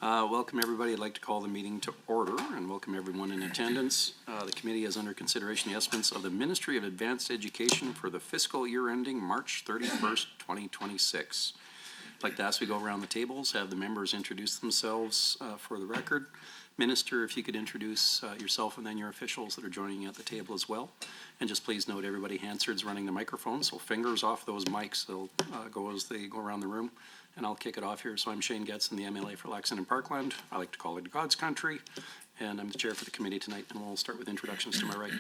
Welcome everybody. I'd like to call the meeting to order and welcome everyone in attendance. The committee has under consideration the estimates of the Ministry of Advanced Education for the fiscal year ending March 31st, 2026. I'd like to ask we go around the tables, have the members introduce themselves for the record. Minister, if you could introduce yourself and then your officials that are joining you at the table as well. And just please note everybody, Hansard's running the microphone, so fingers off those mics. They'll go as they go around the room. And I'll kick it off here. So I'm Shane Getson, the MLA for Lexington and Parkland. I like to call it God's country. And I'm the chair for the committee tonight. And we'll start with introductions to my right.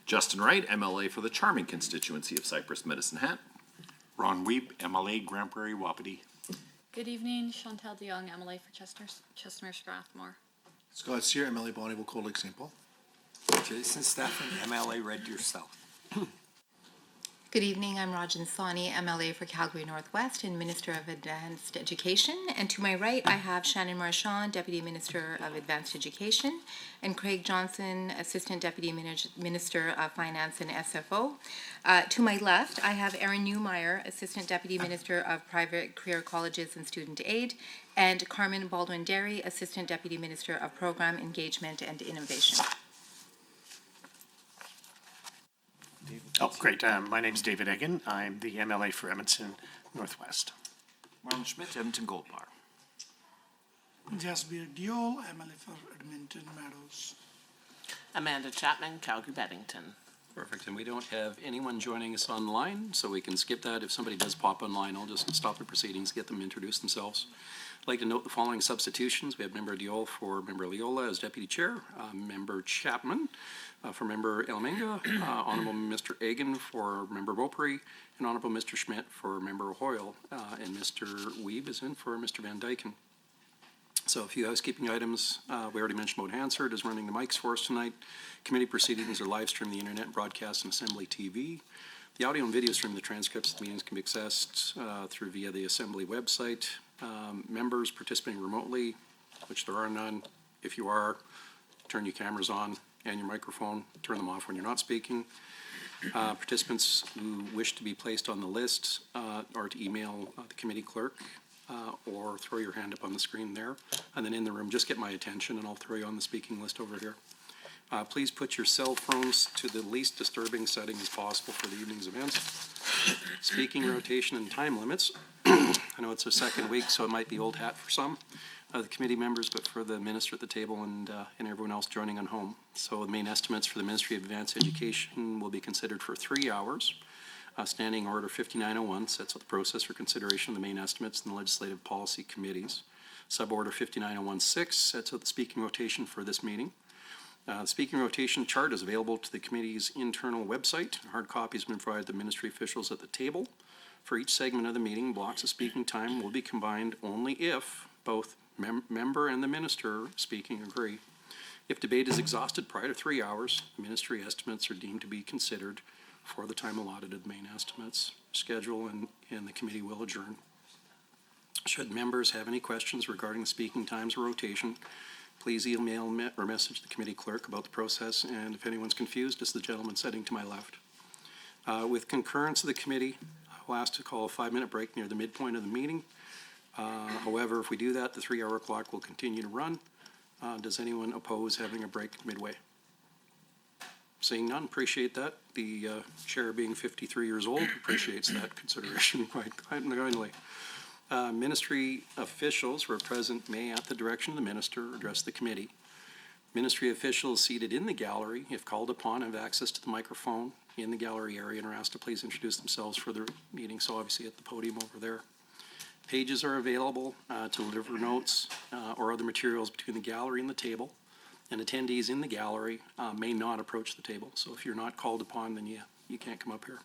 Justin Wright, MLA for the charming constituency of Cypress Medicine Hat. Ron Weeb, MLA, Grand Prairie, Wapiti. Good evening, Chantal DeYoung, MLA for Chestnut Strathmore. Scott Sear, MLA Bonneville, Cold Lake, St. Paul. Jason Stephan, MLA Red Deer South. Good evening, I'm Rajan Sawhney, MLA for Calgary Northwest and Minister of Advanced Education. And to my right, I have Shannon Marchand, Deputy Minister of Advanced Education, and Craig Johnson, Assistant Deputy Minister of Finance and SFO. To my left, I have Erin Newmeyer, Assistant Deputy Minister of Private Career Colleges and Student Aid, and Carmen Baldwin-Derry, Assistant Deputy Minister of Program Engagement and Innovation. Oh, great. My name's David Egan. I'm the MLA for Edmonton Northwest. Marlon Schmidt, Edmonton Gold Bar. Jasbir Diol, MLA for Edmonton Meadows. Amanda Chapman, Calgary Beddington. Perfect. And we don't have anyone joining us online, so we can skip that. If somebody does pop online, I'll just stop the proceedings, get them to introduce themselves. I'd like to note the following substitutions. We have Member Diol for Member Leola as Deputy Chair, Member Chapman for Member Elminga, Honourable Mr. Egan for Member Beaupre, and Honourable Mr. Schmidt for Member Hoyle, and Mr. Weeb is in for Mr. Van Dyken. So a few housekeeping items. We already mentioned about Hansard is running the mics for us tonight. Committee proceedings are live streamed the internet, broadcast on Assembly TV. The audio and video stream, the transcripts of the meetings can be accessed through via the Assembly website. Members participating remotely, which there are none. If you are, turn your cameras on and your microphone. Turn them off when you're not speaking. Participants who wish to be placed on the list are to email the committee clerk or throw your hand up on the screen there. And then in the room, just get my attention and I'll throw you on the speaking list over here. Please put your cell phones to the least disturbing setting as possible for the evening's events. Speaking rotation and time limits. I know it's our second week, so it might be old hat for some of the committee members, but for the minister at the table and everyone else joining on home. So the main estimates for the Ministry of Advanced Education will be considered for 3 hours. Standing Order 5901 sets out the process for consideration of the main estimates in the legislative policy committees. Suborder 59016 sets out the speaking rotation for this meeting. The speaking rotation chart is available to the committee's internal website. Hard copies have been provided to ministry officials at the table. For each segment of the meeting, blocks of speaking time will be combined only if both member and the minister speaking agree. If debate is exhausted prior to 3 hours, ministry estimates are deemed to be considered for the time allotted of the main estimates schedule, and the committee will adjourn. Should members have any questions regarding the speaking times or rotation, please email or message the committee clerk about the process, and if anyone's confused, it's the gentleman sitting to my left. With concurrence of the committee, I'll ask to call a 5-minute break near the midpoint of the meeting. However, if we do that, the 3-hour clock will continue to run. Does anyone oppose having a break midway? Seeing none, appreciate that. The chair being 53 years old appreciates that consideration quite kindly. Ministry officials who are present may, at the direction of the minister, address the committee. Ministry officials seated in the gallery, if called upon, have access to the microphone in the gallery area and are asked to please introduce themselves for the meeting, so obviously at the podium over there. Pages are available to deliver notes or other materials between the gallery and the table, and attendees in the gallery may not approach the table. So if you're not called upon, then you can't come up here.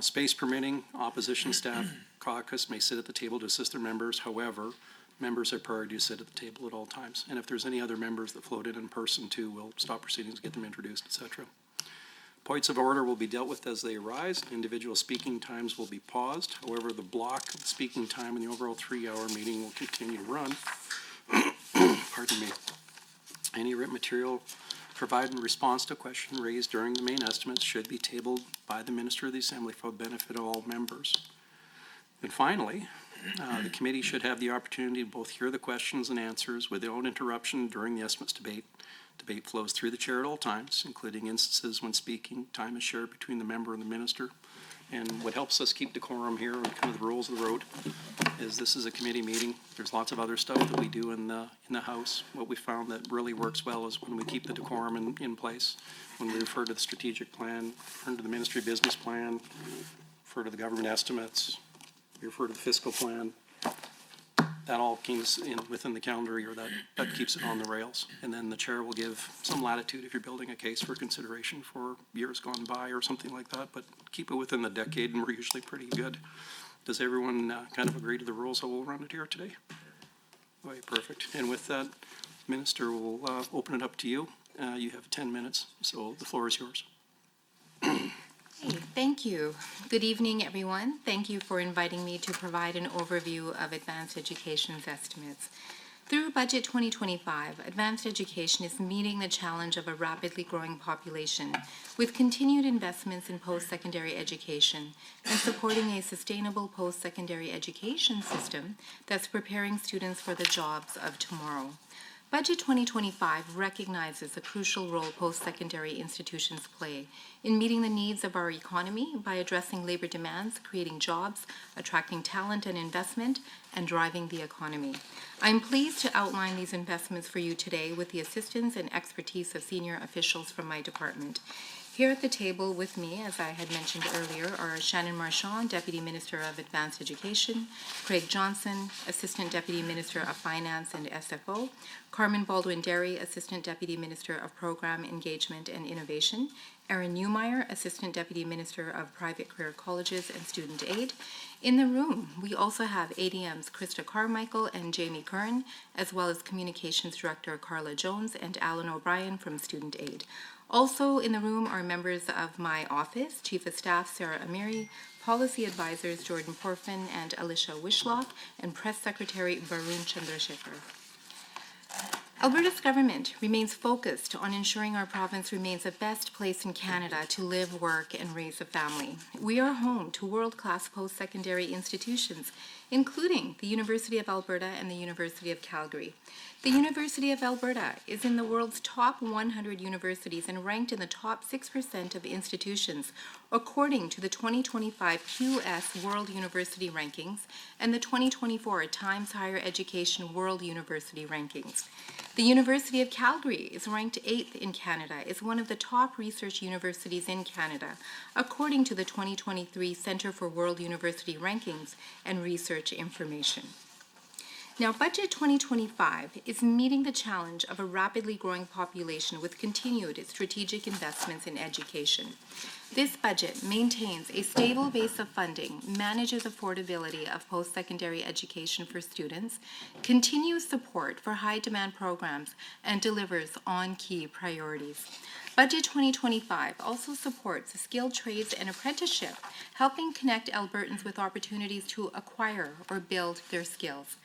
Space permitting, opposition staff caucus may sit at the table to assist their members. However, members are priority to sit at the table at all times. And if there's any other members that float in person too, we'll stop proceedings, get them introduced, etc. Points of order will be dealt with as they arise. Individual speaking times will be paused. However, the block of speaking time in the overall 3-hour meeting will continue to run. Pardon me. Any written material provided in response to a question raised during the main estimates should be tabled by the Minister of the Assembly for the benefit of all members. And finally, The committee should have the opportunity to both hear the questions and answers without interruption during the estimates debate. Debate flows through the chair at all times, including instances when speaking. Time is shared between the member and the minister. And what helps us keep decorum here and kind of the rules of the road is this is a committee meeting. There's lots of other stuff that we do in the House. What we found that really works well is when we keep the decorum in place, when we refer to the strategic plan, refer to the ministry business plan, refer to the government estimates, we refer to the fiscal plan. That all keeps in within the calendar year. That keeps it on the rails. And then the chair will give some latitude if you're building a case for consideration for years gone by or something like that, but keep it within the decade, and we're usually pretty good. Does everyone kind of agree to the rules that we'll run it here today? Okay, perfect. And with that, Minister, we'll open it up to you. You have 10 minutes, so the floor is yours. Hey, thank you. Good evening, everyone. Thank you for inviting me to provide an overview of Advanced Education's estimates. Through Budget 2025, Advanced Education is meeting the challenge of a rapidly growing population with continued investments in post-secondary education and supporting a sustainable post-secondary education system that's preparing students for the jobs of tomorrow. Budget 2025 recognizes the crucial role post-secondary institutions play in meeting the needs of our economy by addressing labor demands, creating jobs, attracting talent and investment, and driving the economy. I'm pleased to outline these investments for you today with the assistance and expertise of senior officials from my department. Here at the table with me, as I had mentioned earlier, are Shannon Marchand, Deputy Minister of Advanced Education, Craig Johnson, Assistant Deputy Minister of Finance and SFO, Carmen Baldwin-Derry, Assistant Deputy Minister of Program Engagement and Innovation, Erin Newmeyer, Assistant Deputy Minister of Private Career Colleges and Student Aid. In the room, we also have ADMs Krista Carmichael and Jamie Kern, as well as Communications Director Carla Jones and Alan O'Brien from Student Aid. Also in the room are members of my office, Chief of Staff Sarah Amiri, Policy Advisors Jordan Porfin and Alicia Wishlock, and Press Secretary Varun Chandrasekhar. Alberta's government remains focused on ensuring our province remains the best place in Canada to live, work, and raise a family. We are home to world-class post-secondary institutions, including the University of Alberta and the University of Calgary. The University of Alberta is in the world's top 100 universities and ranked in the top 6% of institutions, according to the 2025 QS World University Rankings and the 2024 Times Higher Education World University Rankings. The University of Calgary is ranked 8th in Canada, is one of the top research universities in Canada, according to the 2023 Centre for World University Rankings and Research Information. Now, Budget 2025 is meeting the challenge of a rapidly growing population with continued strategic investments in education. This budget maintains a stable base of funding, manages affordability of post-secondary education for students, continues support for high-demand programs, and delivers on key priorities. Budget 2025 also supports skilled trades and apprenticeship, helping connect Albertans with opportunities to acquire or build their skills.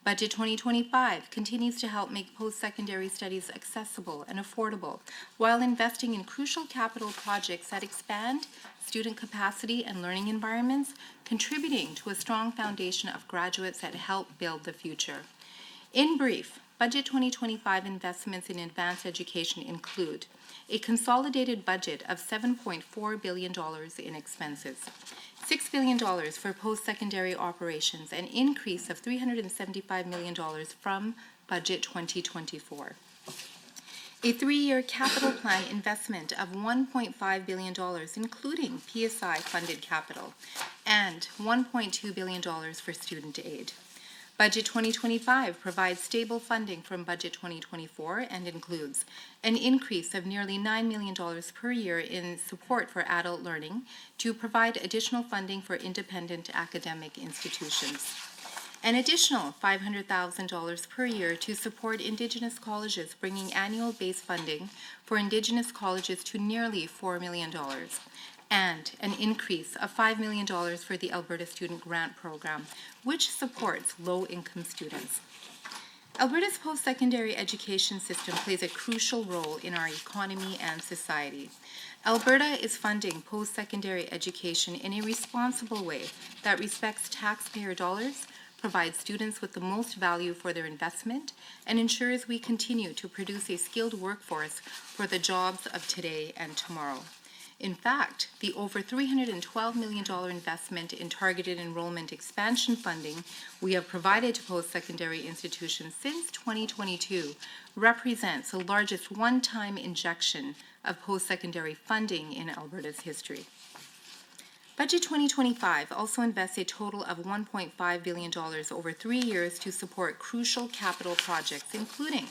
Budget 2025 continues to help make post-secondary studies accessible and affordable while investing in crucial capital projects that expand student capacity and learning environments, contributing to a strong foundation of graduates that help build the future. In brief, Budget 2025 investments in advanced education include a consolidated budget of $7.4 billion in expenses, $6 billion for post-secondary operations, an increase of $375 million from Budget 2024. A 3-year capital plan investment of $1.5 billion, including PSI-funded capital, and $1.2 billion for student aid. Budget 2025 provides stable funding from Budget 2024 and includes an increase of nearly $9 million per year in support for adult learning to provide additional funding for independent academic institutions. An additional $500,000 per year to support Indigenous colleges, bringing annual base funding for Indigenous colleges to nearly $4 million. And an increase of $5 million for the Alberta Student Grant Program, which supports low-income students. Alberta's post-secondary education system plays a crucial role in our economy and society. Alberta is funding post-secondary education in a responsible way that respects taxpayer dollars, provides students with the most value for their investment, and ensures we continue to produce a skilled workforce for the jobs of today and tomorrow. In fact, the over $312 million investment in targeted enrollment expansion funding we have provided to post-secondary institutions since 2022 represents the largest one-time injection of post-secondary funding in Alberta's history. Budget 2025 also invests a total of $1.5 billion over 3 years to support crucial capital projects, including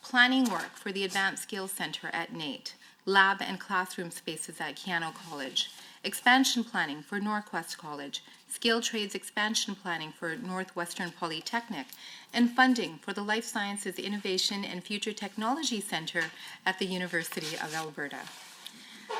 planning work for the Advanced Skills Center at NAIT, lab and classroom spaces at Keano College, expansion planning for Northwest College, skilled trades expansion planning for Northwestern Polytechnic, and funding for the Life Sciences Innovation and Future Technology Center at the University of Alberta.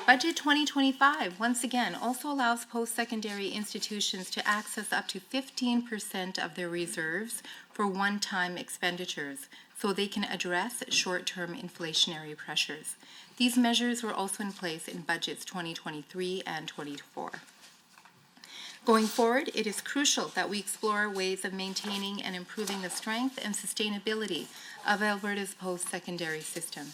Budget 2025, once again, also allows post-secondary institutions to access up to 15% of their reserves for one-time expenditures so they can address short-term inflationary pressures. These measures were also in place in budgets 2023 and 24. Going forward, it is crucial that we explore ways of maintaining and improving the strength and sustainability of Alberta's post-secondary system.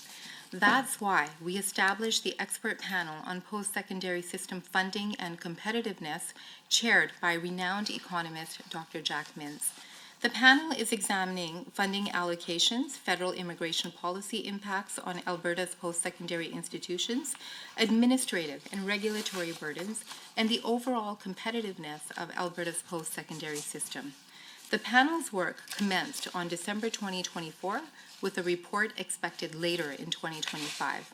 That's why we established the expert panel on post-secondary system funding and competitiveness, chaired by renowned economist Dr. Jack Mintz. The panel is examining funding allocations, federal immigration policy impacts on Alberta's post-secondary institutions, administrative and regulatory burdens, and the overall competitiveness of Alberta's post-secondary system. The panel's work commenced on December 2024, with a report expected later in 2025.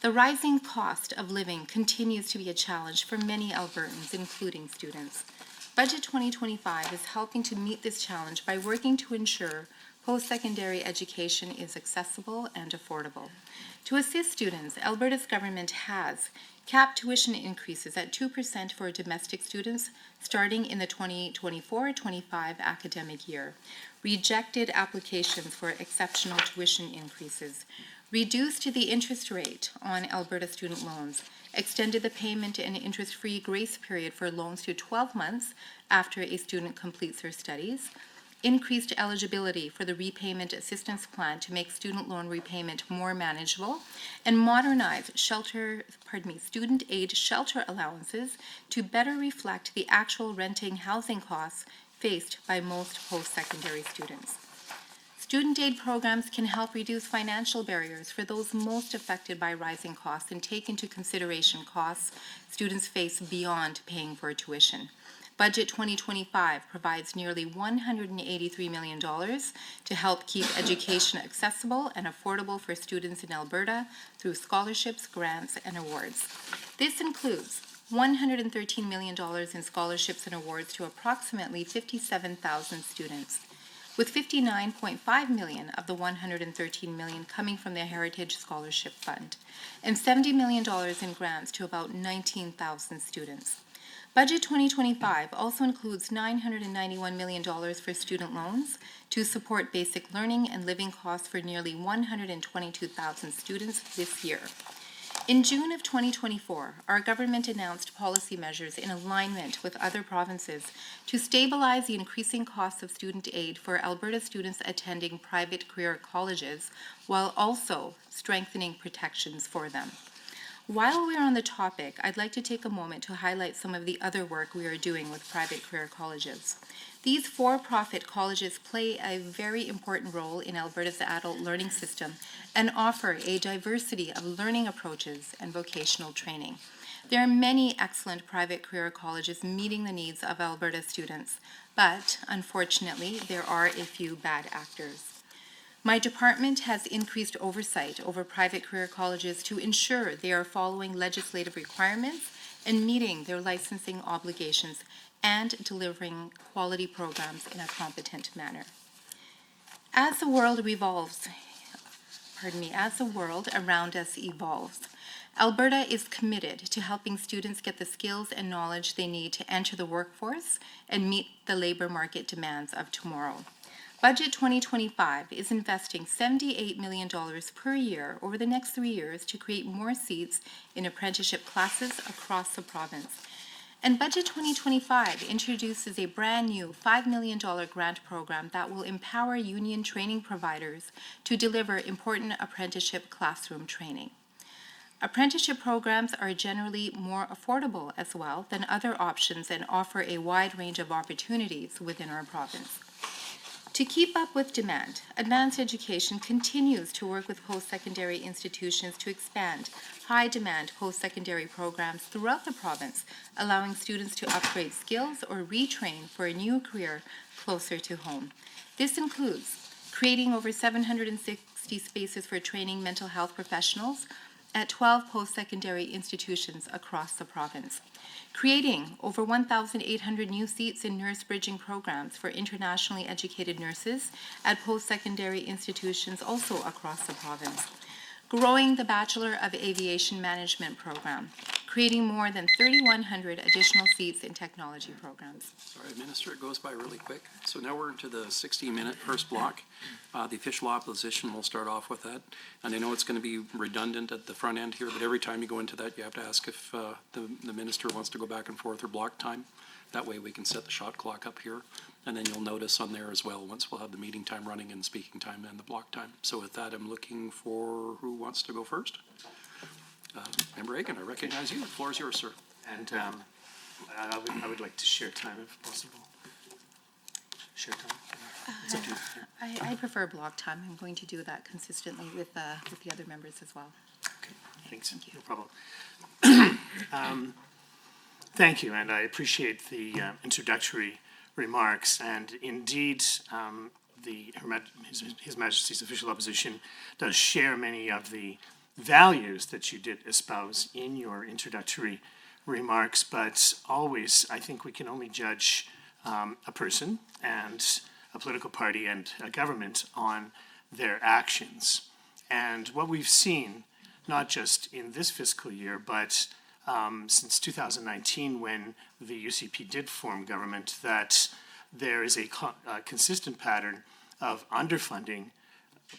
The rising cost of living continues to be a challenge for many Albertans, including students. Budget 2025 is helping to meet this challenge by working to ensure post-secondary education is accessible and affordable. To assist students, Alberta's government has capped tuition increases at 2% for domestic students starting in the 2024-25 academic year, rejected applications for exceptional tuition increases, reduced the interest rate on Alberta student loans, extended the payment and interest-free grace period for loans to 12 months after a student completes their studies, increased eligibility for the repayment assistance plan to make student loan repayment more manageable, and modernized student aid shelter allowances to better reflect the actual renting housing costs faced by most post-secondary students. Student aid programs can help reduce financial barriers for those most affected by rising costs and take into consideration costs students face beyond paying for tuition. Budget 2025 provides nearly $183 million to help keep education accessible and affordable for students in Alberta through scholarships, grants, and awards. This includes $113 million in scholarships and awards to approximately 57,000 students, with $59.5 million of the $113 million coming from the Heritage Scholarship Fund, and $70 million in grants to about 19,000 students. Budget 2025 also includes $991 million for student loans to support basic learning and living costs for nearly 122,000 students this year. In June of 2024, our government announced policy measures in alignment with other provinces to stabilize the increasing costs of student aid for Alberta students attending private career colleges, while also strengthening protections for them. While we're on the topic, I'd like to take a moment to highlight some of the other work we are doing with private career colleges. These for-profit colleges play a very important role in Alberta's adult learning system and offer a diversity of learning approaches and vocational training. There are many excellent private career colleges meeting the needs of Alberta students, but unfortunately, there are a few bad actors. My department has increased oversight over private career colleges to ensure they are following legislative requirements and meeting their licensing obligations and delivering quality programs in a competent manner. As the world around us evolves, Alberta is committed to helping students get the skills and knowledge they need to enter the workforce and meet the labor market demands of tomorrow. Budget 2025 is investing $78 million per year over the next 3 years to create more seats in apprenticeship classes across the province. And Budget 2025 introduces a brand-new $5 million grant program that will empower union training providers to deliver important apprenticeship classroom training. Apprenticeship programs are generally more affordable as well than other options and offer a wide range of opportunities within our province. To keep up with demand, Advanced Education continues to work with post-secondary institutions to expand high-demand post-secondary programs throughout the province, allowing students to upgrade skills or retrain for a new career closer to home. This includes creating over 760 spaces for training mental health professionals at 12 post-secondary institutions across the province, creating over 1,800 new seats in nurse bridging programs for internationally educated nurses at post-secondary institutions also across the province, growing the Bachelor of Aviation Management program, creating more than 3,100 additional seats in technology programs. Sorry, Minister, it goes by really quick. So now we're into the 60-minute first block. The official opposition, we'll start off with that. And I know it's going to be redundant at the front end here, but every time you go into that, you have to ask if the minister wants to go back and forth or block time. That way we can set the shot clock up here. And then you'll notice on there as well, once we'll have the meeting time running and speaking time and the block time. So with that, I'm looking for who wants to go first. Member Aiken, I recognize you. The floor is yours, sir. And I would like to share time if possible. Share time? It's up to you. I prefer block time. I'm going to do that consistently with the other members as well. Okay, thanks. No problem. Thank you, and I appreciate the introductory remarks. And indeed, His Majesty's official opposition does share many of the values that you did espouse in your introductory remarks, but always I think we can only judge a person and a political party and a government on their actions. And what we've seen, not just in this fiscal year, but since 2019, when the UCP did form government, that there is a consistent pattern of underfunding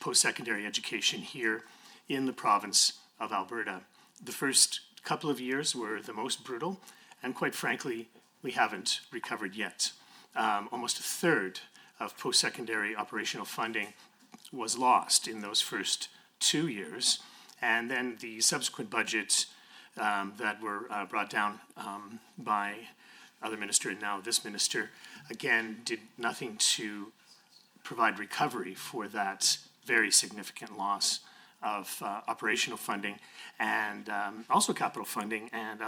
post-secondary education here in the province of Alberta. The first couple of years were the most brutal, and quite frankly, we haven't recovered yet. Almost a third of post-secondary operational funding was lost in those first 2 years, and then the subsequent budgets that were brought down by other minister and now this minister, again, did nothing to provide recovery for that very significant loss of operational funding and also capital funding and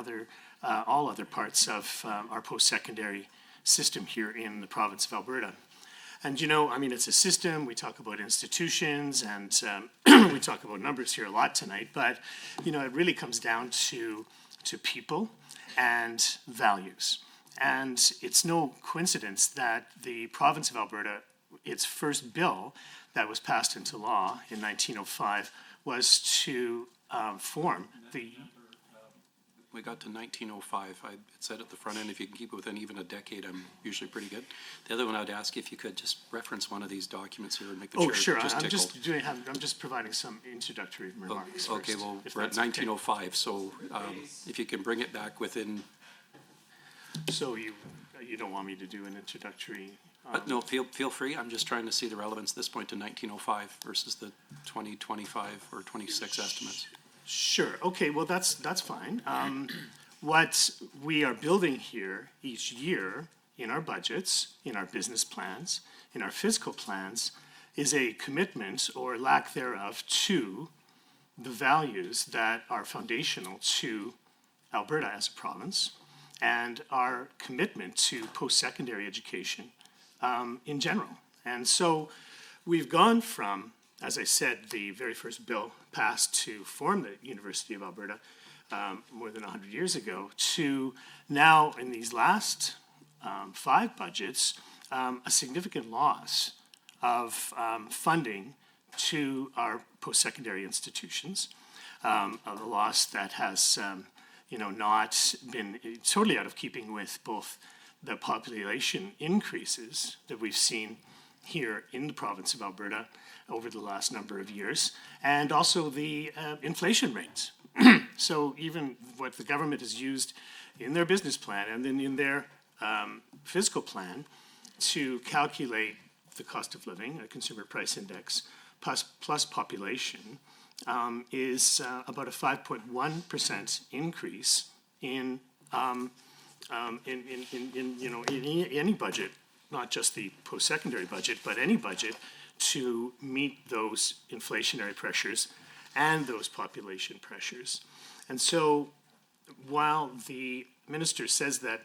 all other parts of our post-secondary system here in the province of Alberta. And it's a system, we talk about institutions and we talk about numbers here a lot tonight, but it really comes down to people and values. And it's no coincidence that the province of Alberta, its first bill that was passed into law in 1905 was to form the... We got to 1905. It said at the front end, if you can keep it within even a decade, I'm usually pretty good. The other one I'd ask if you could just reference one of these documents here and make the chair sure. just tickle. I'm just providing some introductory remarks. Okay, first, well, if we're at that's okay. 1905, so if you can bring it back within, So you don't want me to do an introductory? no, feel free. I'm just trying to see the relevance at this point to 1905 versus the 2025 or 26 estimates. Sure. Okay. Well, that's fine. What we are building here each year in our budgets, in our business plans, in our fiscal plans, is a commitment or lack thereof to the values that are foundational to Alberta as a province and our commitment to post-secondary education in general. And so we've gone from, as I said, the very first bill passed to form the University of Alberta more than 100 years ago to now, in these last 5 budgets, a significant loss of funding to our post-secondary institutions, a loss that has not been totally out of keeping with both the population increases that we've seen here in the province of Alberta over the last number of years, and also the inflation rates. So even what the government has used in their business plan and then in their fiscal plan to calculate the cost of living, a consumer price index, plus population, is about a 5.1% increase in any budget, not just the post-secondary budget, but any budget, to meet those inflationary pressures and those population pressures. And so while the minister says that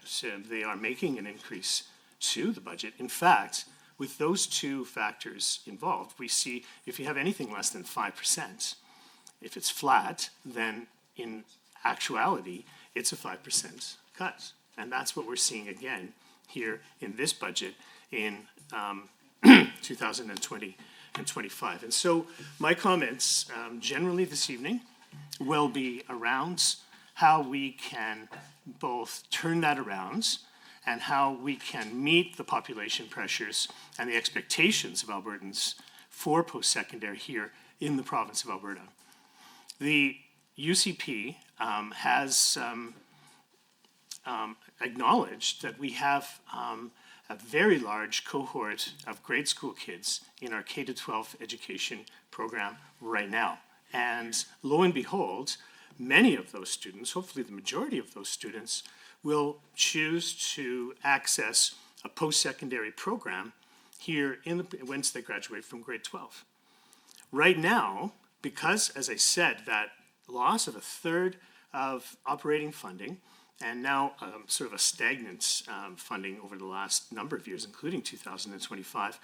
they are making an increase to the budget, in fact, with those two factors involved, we see if you have anything less than 5%, if it's flat, then in actuality, it's a 5% cut. And that's what we're seeing again here in this budget in 2020 and 25. And so my comments generally this evening will be around how we can both turn that around and how we can meet the population pressures and the expectations of Albertans for post-secondary here in the province of Alberta. The UCP has acknowledged that we have a very large cohort of grade school kids in our K-12 education program right now. And lo and behold, many of those students, hopefully the majority of those students, will choose to access a post-secondary program here once they graduate from grade 12. Right now, because, as I said, that loss of a third of operating funding and now sort of a stagnant funding over the last number of years, including 2025,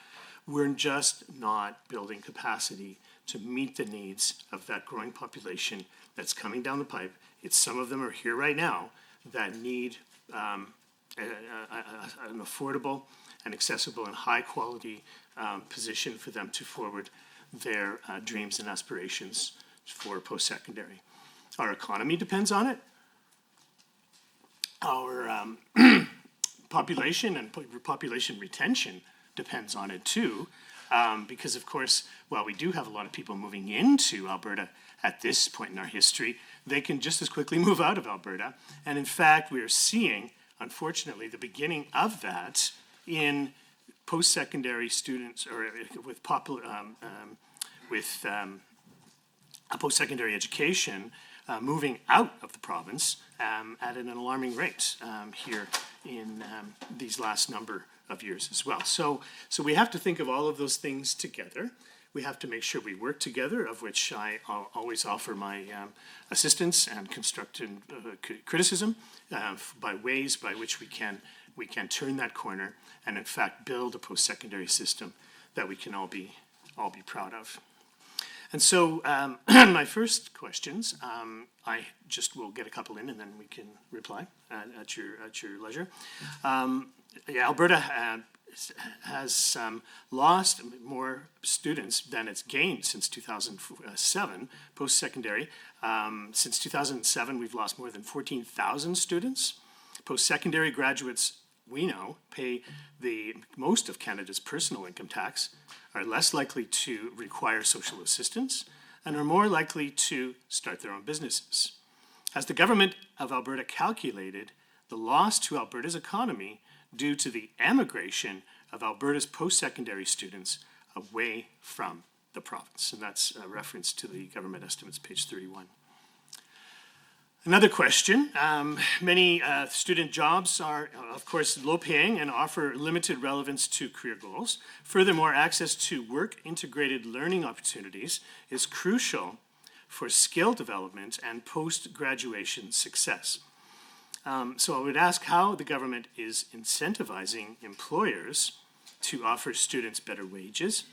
we're just not building capacity to meet the needs of that growing population that's coming down the pipe. Some of them are here right now that need an affordable and accessible and high-quality position for them to forward their dreams and aspirations for post-secondary. Our economy depends on it. Our population and population retention depends on it too, because of course, while we do have a lot of people moving into Alberta at this point in our history, they can just as quickly move out of Alberta. And in fact, we are seeing, unfortunately, the beginning of that in post-secondary students or with post-secondary education moving out of the province at an alarming rate here in these last number of years as well. So we have to think of all of those things together. We have to make sure we work together, of which I always offer my assistance and constructive criticism by ways by which we can turn that corner and in fact build a post-secondary system that we can all be proud of. And so my first questions, I just will get a couple in and then we can reply at your leisure. Alberta has lost more students than it's gained since 2007, post-secondary. Since 2007, we've lost more than 14,000 students. Post-secondary graduates, we know, pay the most of Canada's personal income tax, are less likely to require social assistance, and are more likely to start their own businesses. As the government of Alberta calculated, the loss to Alberta's economy due to the emigration of Alberta's post-secondary students away from the province. And that's a reference to the government estimates, page 31. Another question, many student jobs are, of course, low-paying and offer limited relevance to career goals. Furthermore, access to work-integrated learning opportunities is crucial for skill development and post-graduation success. So I would ask how the government is incentivizing employers to offer students better wages,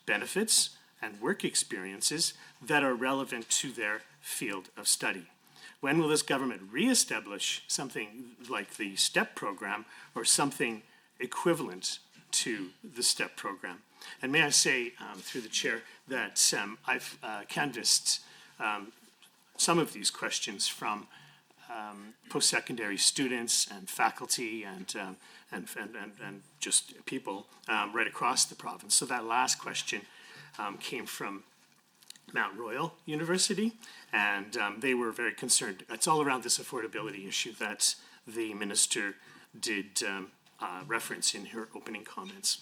benefits, and work experiences that are relevant to their field of study. When will this government reestablish something like the STEP program or something equivalent to the STEP program? And may I say, through the chair, that I've canvassed some of these questions from post-secondary students and faculty and just people right across the province. So that last question came from Mount Royal University, and they were very concerned. It's all around this affordability issue that the minister did reference in her opening comments.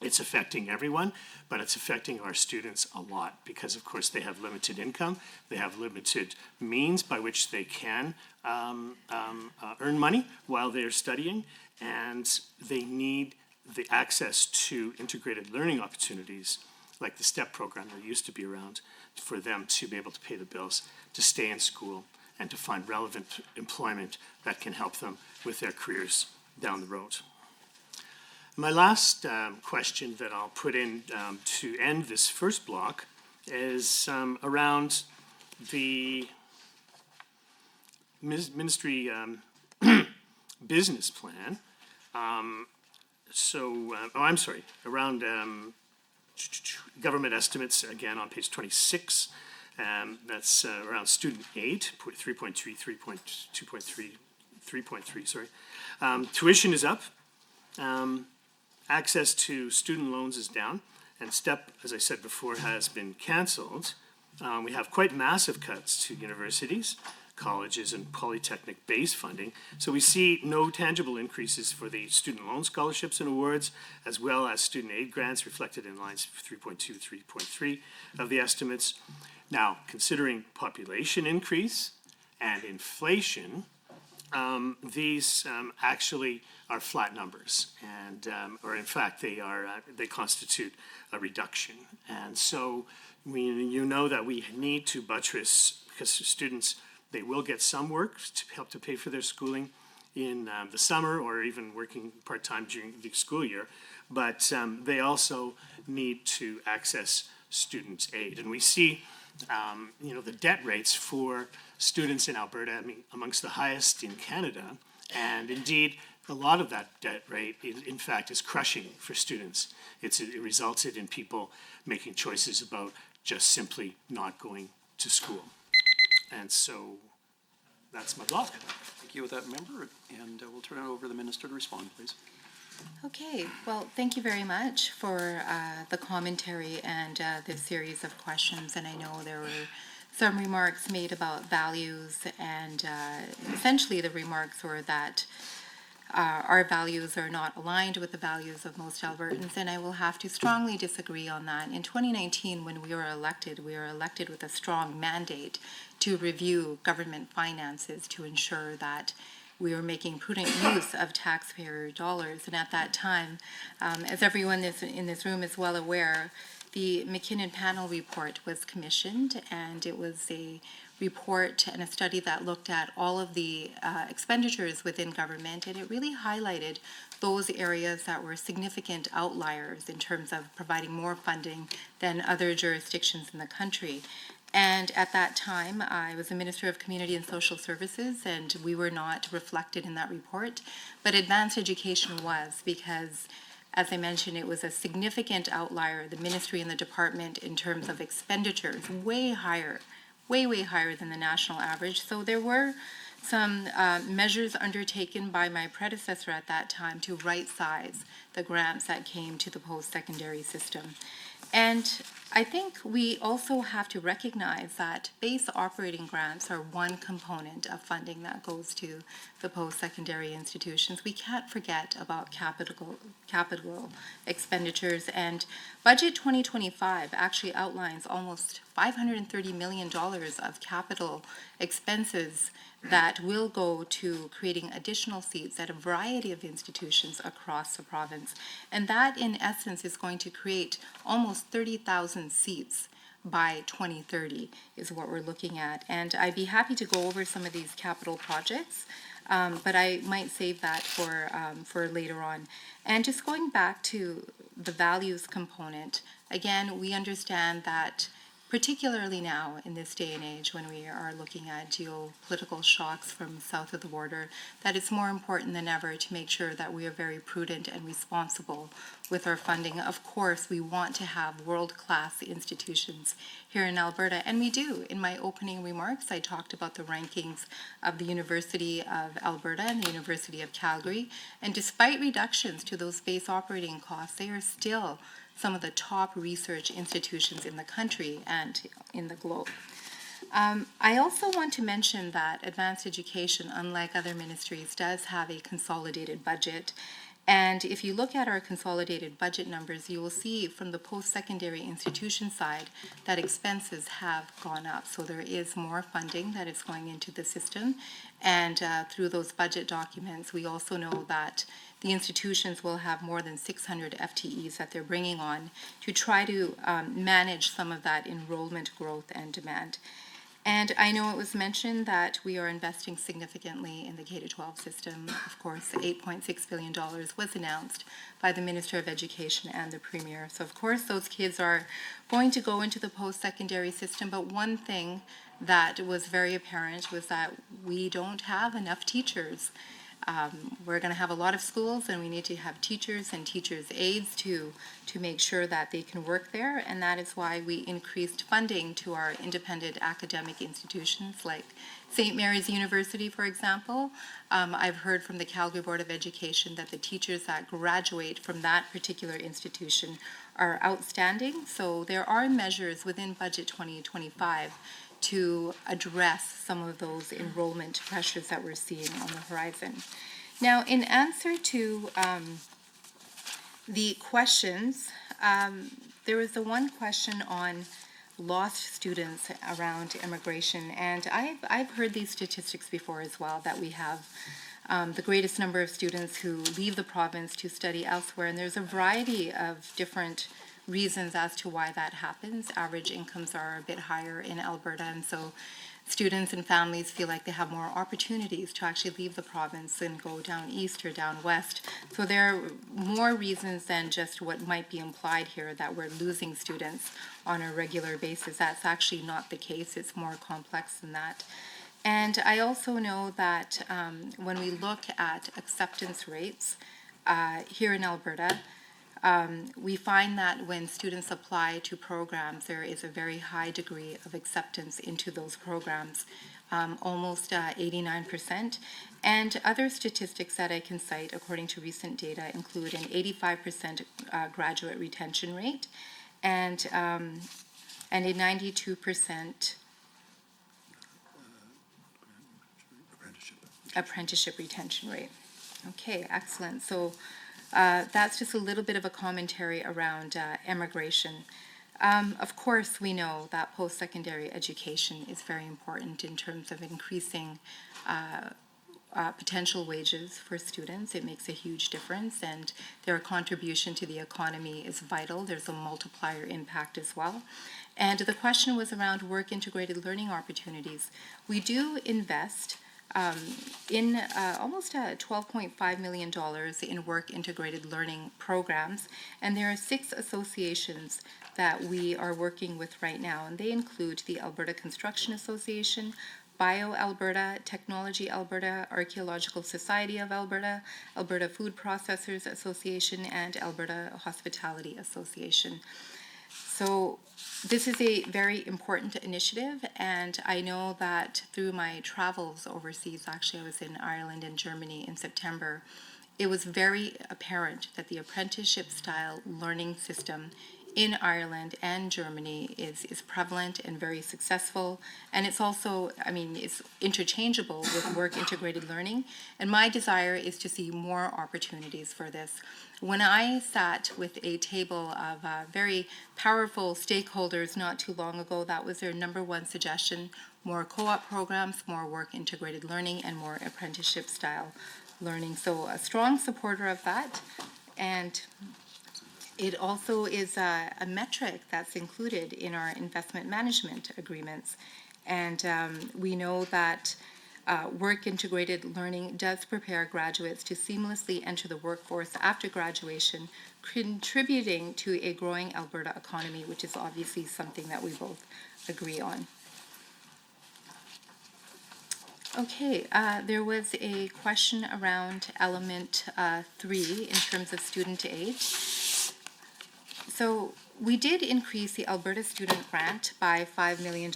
It's affecting everyone, but it's affecting our students a lot because, of course, they have limited income, they have limited means by which they can earn money while they're studying, and they need the access to integrated learning opportunities like the STEP program that used to be around for them to be able to pay the bills, to stay in school, and to find relevant employment that can help them with their careers down the road. My last question that I'll put in to end this first block is around the ministry business plan. Around government estimates, again, on page 26. That's around student aid, 3.3, 2.3, 3.3, sorry. Tuition is up. Access to student loans is down, and STEP, as I said before, has been canceled. We have quite massive cuts to universities, colleges, and polytechnic base funding. So we see no tangible increases for the student loan scholarships and awards, as well as student aid grants reflected in lines 3.2, 3.3 of the estimates. Now, considering population increase and inflation, these actually are flat numbers, and or in fact they constitute a reduction. And so you know that we need to buttress, because students, they will get some work to help to pay for their schooling in the summer or even working part-time during the school year, but they also need to access student aid. And we see the debt rates for students in Alberta, I mean, amongst the highest in Canada, and indeed, a lot of that debt rate, in fact, is crushing for students. It resulted in people making choices about just simply not going to school. And so, that's my block. Thank you with that, member, and we'll turn it over to the minister to respond, please. Okay, well, thank you very much for the commentary and this series of questions. And I know there were some remarks made about values, and essentially the remarks were that our values are not aligned with the values of most Albertans, and I will have to strongly disagree on that. In 2019, when we were elected with a strong mandate to review government finances to ensure that we were making prudent use of taxpayer dollars. And at that time, as everyone in this room is well aware, the McKinnon panel report was commissioned, and it was a report and a study that looked at all of the expenditures within government, and it really highlighted those areas that were significant outliers in terms of providing more funding than other jurisdictions in the country. And at that time, I was a Minister of Community and Social Services, and we were not reflected in that report. But advanced education was, because, as I mentioned, it was a significant outlier, the ministry and the department, in terms of expenditures, way higher than the national average. So there were some measures undertaken by my predecessor at that time to right-size the grants that came to the post-secondary system. And I think we also have to recognize that base operating grants are one component of funding that goes to the post-secondary institutions. We can't forget about capital expenditures, and Budget 2025 actually outlines almost $530 million of capital expenses that will go to creating additional seats at a variety of institutions across the province. And that, in essence, is going to create almost 30,000 seats by 2030 is what we're looking at. And I'd be happy to go over some of these capital projects, but I might save that for later on. And just going back to the values component, again, we understand that particularly now in this day and age when we are looking at geopolitical shocks from south of the border, that it's more important than ever to make sure that we are very prudent and responsible with our funding. Of course, we want to have world-class institutions here in Alberta, and we do. In my opening remarks, I talked about the rankings of the University of Alberta and the University of Calgary, and despite reductions to those base operating costs, they are still some of the top research institutions in the country and in the globe. I also want to mention that advanced education, unlike other ministries, does have a consolidated budget. And if you look at our consolidated budget numbers, you will see from the post-secondary institution side that expenses have gone up. So there is more funding that is going into the system. And through those budget documents, we also know that the institutions will have more than 600 FTEs that they're bringing on to try to manage some of that enrollment growth and demand. And I know it was mentioned that we are investing significantly in the K-12 system. Of course, the $8.6 billion was announced by the Minister of Education and the Premier. So of course, those kids are going to go into the post-secondary system. But one thing that was very apparent was that we don't have enough teachers. We're going to have a lot of schools, and we need to have teachers and teachers' aides to make sure that they can work there, and that is why we increased funding to our independent academic institutions like St. Mary's University, for example. I've heard from the Calgary Board of Education that the teachers that graduate from that particular institution are outstanding, so there are measures within Budget 2025 to address some of those enrollment pressures that we're seeing on the horizon. Now, in answer to the questions, there was the one question on lost students around immigration, and I've heard these statistics before as well, that we have the greatest number of students who leave the province to study elsewhere, and there's a variety of different reasons as to why that happens. Average incomes are a bit higher in Alberta, and so students and families feel like they have more opportunities to actually leave the province and go down east or down west. So there are more reasons than just what might be implied here that we're losing students on a regular basis. That's actually not the case. It's more complex than that. And I also know that when we look at acceptance rates here in Alberta, we find that when students apply to programs, there is a very high degree of acceptance into those programs, almost 89%. And other statistics that I can cite, according to recent data, include an 85% graduate retention rate and a 92% apprenticeship retention rate. Okay, excellent. So that's just a little bit of a commentary around immigration. Of course, we know that post-secondary education is very important in terms of increasing potential wages for students. It makes a huge difference, and their contribution to the economy is vital. There's a multiplier impact as well. And the question was around work-integrated learning opportunities. We do invest in almost $12.5 million in work-integrated learning programs, and there are 6 associations that we are working with right now, and they include the Alberta Construction Association, Bio-Alberta, Technology Alberta, Archaeological Society of Alberta, Alberta Food Processors Association, and Alberta Hospitality Association. So this is a very important initiative, and I know that through my travels overseas, actually I was in Ireland and Germany in September, it was very apparent that the apprenticeship style learning system in Ireland and Germany is prevalent and very successful. And it's also, it's interchangeable with work integrated learning. And my desire is to see more opportunities for this. When I sat with a table of very powerful stakeholders not too long ago, that was their number one suggestion: more co-op programs, more work integrated learning, and more apprenticeship style learning. So a strong supporter of that. And it also is a metric that's included in our investment management agreements. And we know that work-integrated learning does prepare graduates to seamlessly enter the workforce after graduation, contributing to a growing Alberta economy, which is obviously something that we both agree on. Okay, there was a question around element 3 in terms of student aid. So we did increase the Alberta Student Grant by $5 million,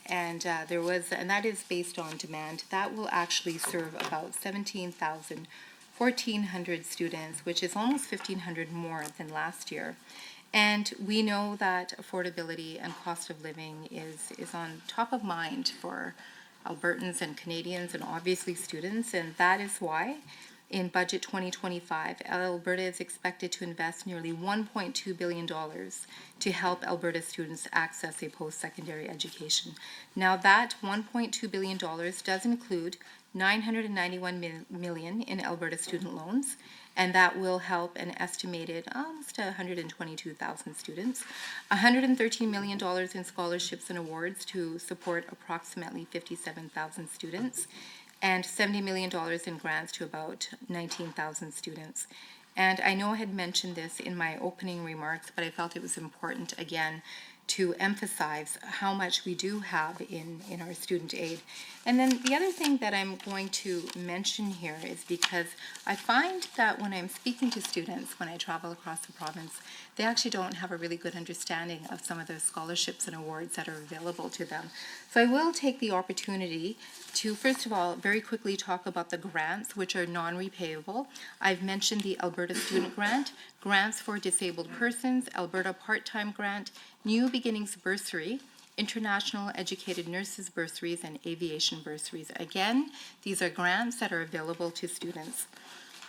and that is based on demand. That will actually serve about 1,400 students, which is almost 1,500 more than last year. And we know that affordability and cost of living is on top of mind for Albertans and Canadians and obviously students, and that is why in Budget 2025, Alberta is expected to invest nearly $1.2 billion to help Alberta students access a post-secondary education. Now that $1.2 billion does include $991 million in Alberta student loans, and that will help an estimated almost 122,000 students. $113 million in scholarships and awards to support approximately 57,000 students, and $70 million in grants to about 19,000 students. And I know I had mentioned this in my opening remarks, but I felt it was important again to emphasize how much we do have in our student aid. And then the other thing that I'm going to mention here is because I find that when I'm speaking to students, when I travel across the province, they actually don't have a really good understanding of some of the scholarships and awards that are available to them. So I will take the opportunity to, first of all, very quickly talk about the grants, which are non-repayable. I've mentioned the Alberta Student Grant, Grants for Disabled Persons, Alberta Part-Time Grant, New Beginnings Bursary, International Educated Nurses Bursaries, and Aviation Bursaries. Again, these are grants that are available to students.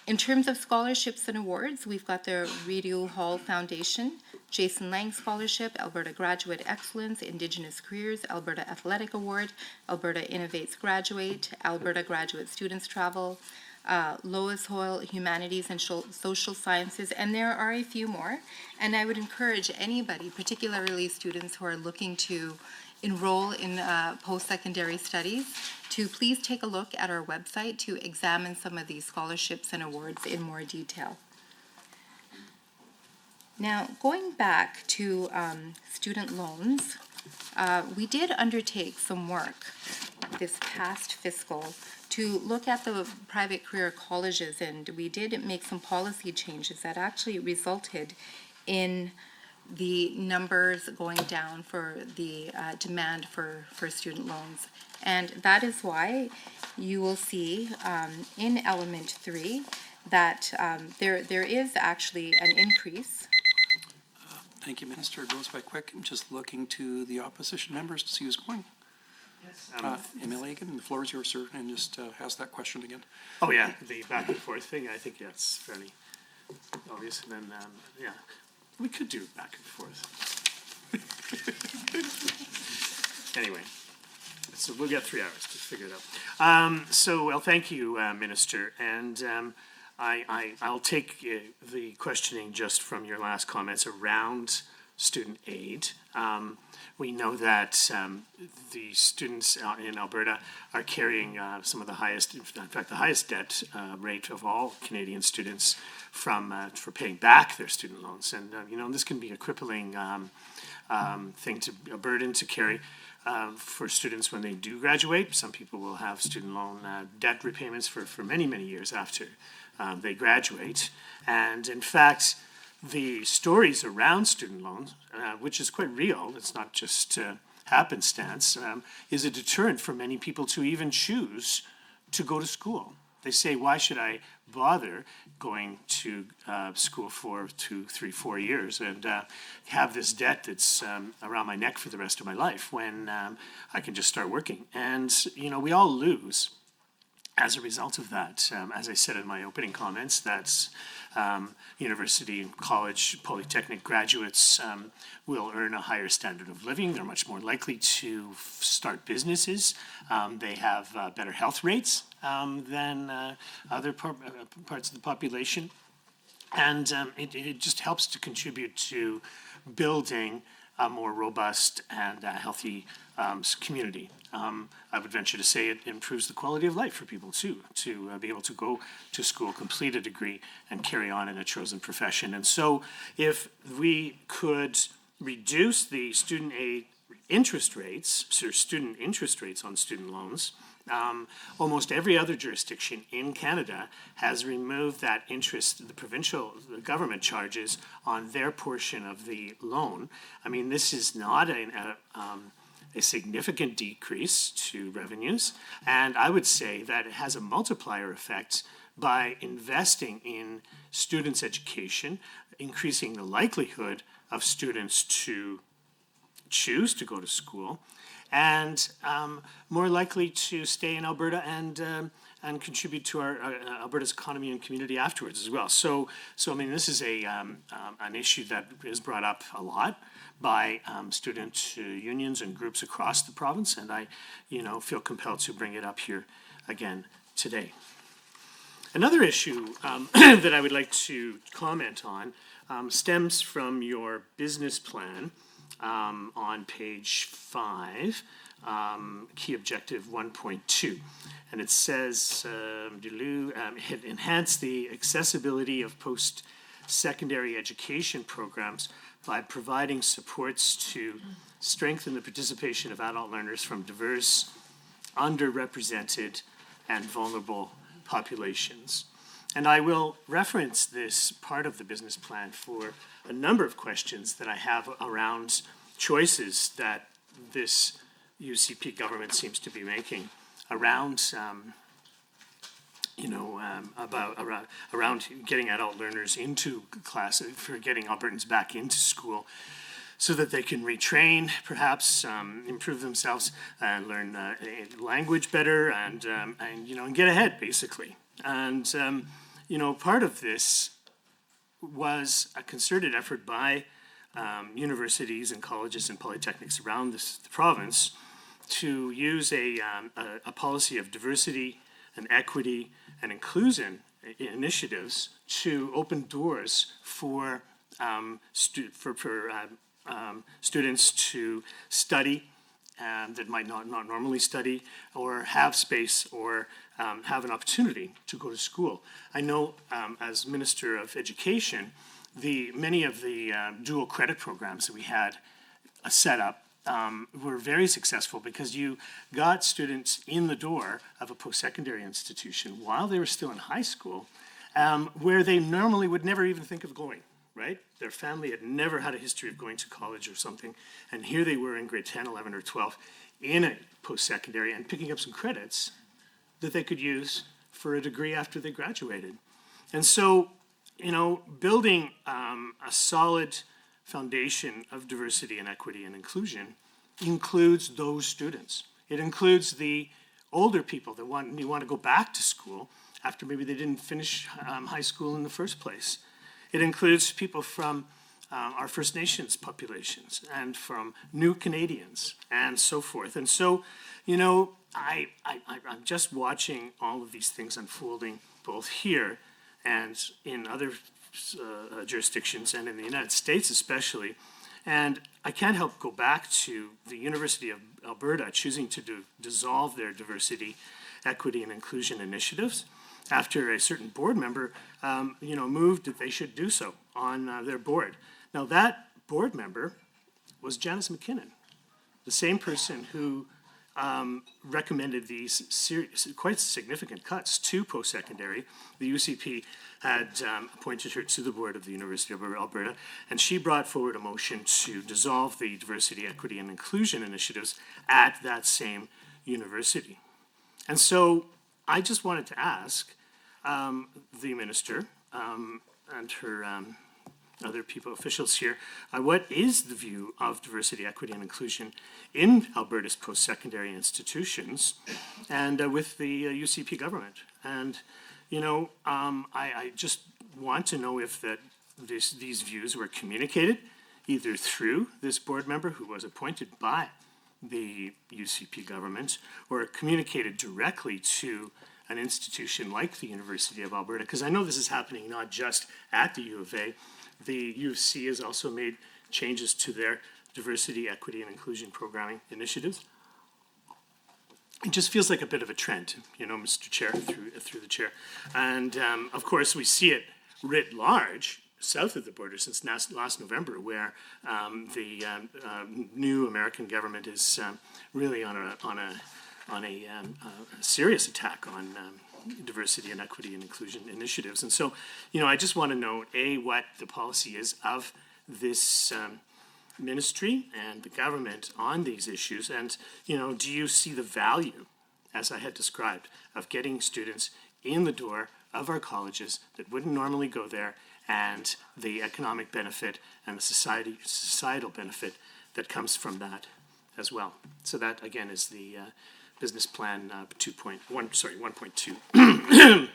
In terms of scholarships and awards, we've got the Rideau Hall Foundation, Jason Lang Scholarship, Alberta Graduate Excellence, Indigenous Careers, Alberta Athletic Award, Alberta Innovates Graduate, Alberta Graduate Students Travel, Lois Hoyle Humanities and Social Sciences, and there are a few more. And I would encourage anybody, particularly students who are looking to enroll in post-secondary studies, to please take a look at our website to examine some of these scholarships and awards in more detail. Now, going back to student loans, we did undertake some work this past fiscal to look at the private career colleges, and we did make some policy changes that actually resulted in the numbers going down for the demand for student loans. And that is why you will see in element 3 that there is actually an increase. Thank you, Minister. It goes by quick. I'm just looking to the opposition members to see who's going. MLA again, the floor is yours, sir, and just ask that question again. Oh, yeah, the back and forth thing, I think that's fairly obvious. And then, yeah, we could do back and forth. Anyway, so we'll get 3 hours to figure it out. Well, thank you, Minister. And I'll take the questioning just from your last comments around student aid. We know that the students in Alberta are carrying some of the highest, in fact, the highest debt rate of all Canadian students for paying back their student loans. And, this can be a crippling thing, a burden to carry for students when they do graduate. Some people will have student loan debt repayments for many, many years after they graduate. And in fact, the stories around student loans, which is quite real, it's not just happenstance, is a deterrent for many people to even choose to go to school. They say, why should I bother going to school for 2, 3, 4 years and have this debt that's around my neck for the rest of my life when I can just start working? And, we all lose as a result of that. As I said in my opening comments, that's university and college, polytechnic graduates will earn a higher standard of living. They're much more likely to start businesses. They have better health rates than other parts of the population. And it just helps to contribute to building a more robust and healthy community. I would venture to say it improves the quality of life for people too, to be able to go to school, complete a degree, and carry on in a chosen profession. And so if we could reduce the student aid interest rates, or student interest rates on student loans, almost every other jurisdiction in Canada has removed that interest, the government charges on their portion of the loan. I mean, this is not a significant decrease to revenues, and I would say that it has a multiplier effect by investing in students' education, increasing the likelihood of students to choose to go to school, and more likely to stay in Alberta and contribute to our Alberta's economy and community afterwards as well. So I mean, this is an issue that is brought up a lot by student unions and groups across the province, and I, feel compelled to bring it up here again today. Another issue that I would like to comment on stems from your business plan on page 5, key objective 1.2. And it says, enhance the accessibility of post-secondary education programs by providing supports to strengthen the participation of adult learners from diverse, underrepresented, and vulnerable populations. And I will reference this part of the business plan for a number of questions that I have around choices that this UCP government seems to be making around, around getting adult learners into class, for getting Albertans back into school, so that they can retrain, perhaps improve themselves, and learn language better, and get ahead, basically. And part of this was a concerted effort by universities and colleges and polytechnics around the province to use a policy of diversity and equity and inclusion initiatives to open doors for students to study that might not normally study, or have space, or have an opportunity to go to school. I know as Minister of Education, many of the dual credit programs that we had set up were very successful, because you got students in the door of a post-secondary institution while they were still in high school, where they normally would never even think of going, right? Their family had never had a history of going to college or something, and here they were in grade 10, 11, or 12 in a post-secondary and picking up some credits that they could use for a degree after they graduated. And so, building a solid foundation of diversity and equity and inclusion includes those students. It includes the older people that want to go back to school after maybe they didn't finish high school in the first place. It includes people from our First Nations populations and from new Canadians and so forth. And so, I'm just watching all of these things unfolding both here and in other jurisdictions, and in the United States especially. And I can't help go back to the University of Alberta choosing to dissolve their diversity, equity, and inclusion initiatives after a certain board member, moved that they should do so on their board. Now, that board member was Janice McKinnon, the same person who recommended these quite significant cuts to post-secondary. The UCP had appointed her to the board of the University of Alberta, and she brought forward a motion to dissolve the diversity, equity, and inclusion initiatives at that same university. And so I just wanted to ask the minister and her other officials here, what is the view of diversity, equity, and inclusion in Alberta's post-secondary institutions and with the UCP government? And, I just want to know if these views were communicated either through this board member who was appointed by the UCP government, or communicated directly to an institution like the University of Alberta, because I know this is happening not just at the U of A. The U of C has also made changes to their diversity, equity, and inclusion programming initiatives. It just feels like a bit of a trend, Mr. Chair, through the chair. And of course, we see it writ large south of the border since last November, where the new American government is really on a serious attack on diversity and equity and inclusion initiatives. And so, I just want to know, what the policy is of this ministry and the government on these issues. And, do you see the value, as I had described, of getting students in the door of our colleges that wouldn't normally go there, and the economic benefit and the societal benefit that comes from that as well. So that, again, is the business plan 1.2.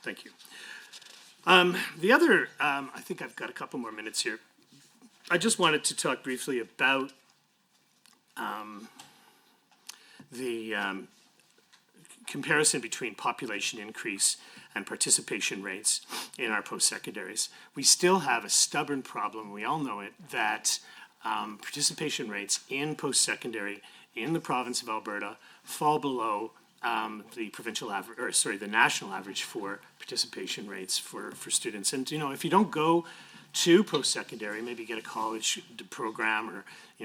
Thank you. The other, I think I've got a couple more minutes here. I just wanted to talk briefly about the comparison between population increase and participation rates in our post-secondaries. We still have a stubborn problem, we all know it, that participation rates in post-secondary in the province of Alberta fall below the provincial average, or sorry, the national average for participation rates for students. And, if you don't go to post-secondary, maybe get a college program or,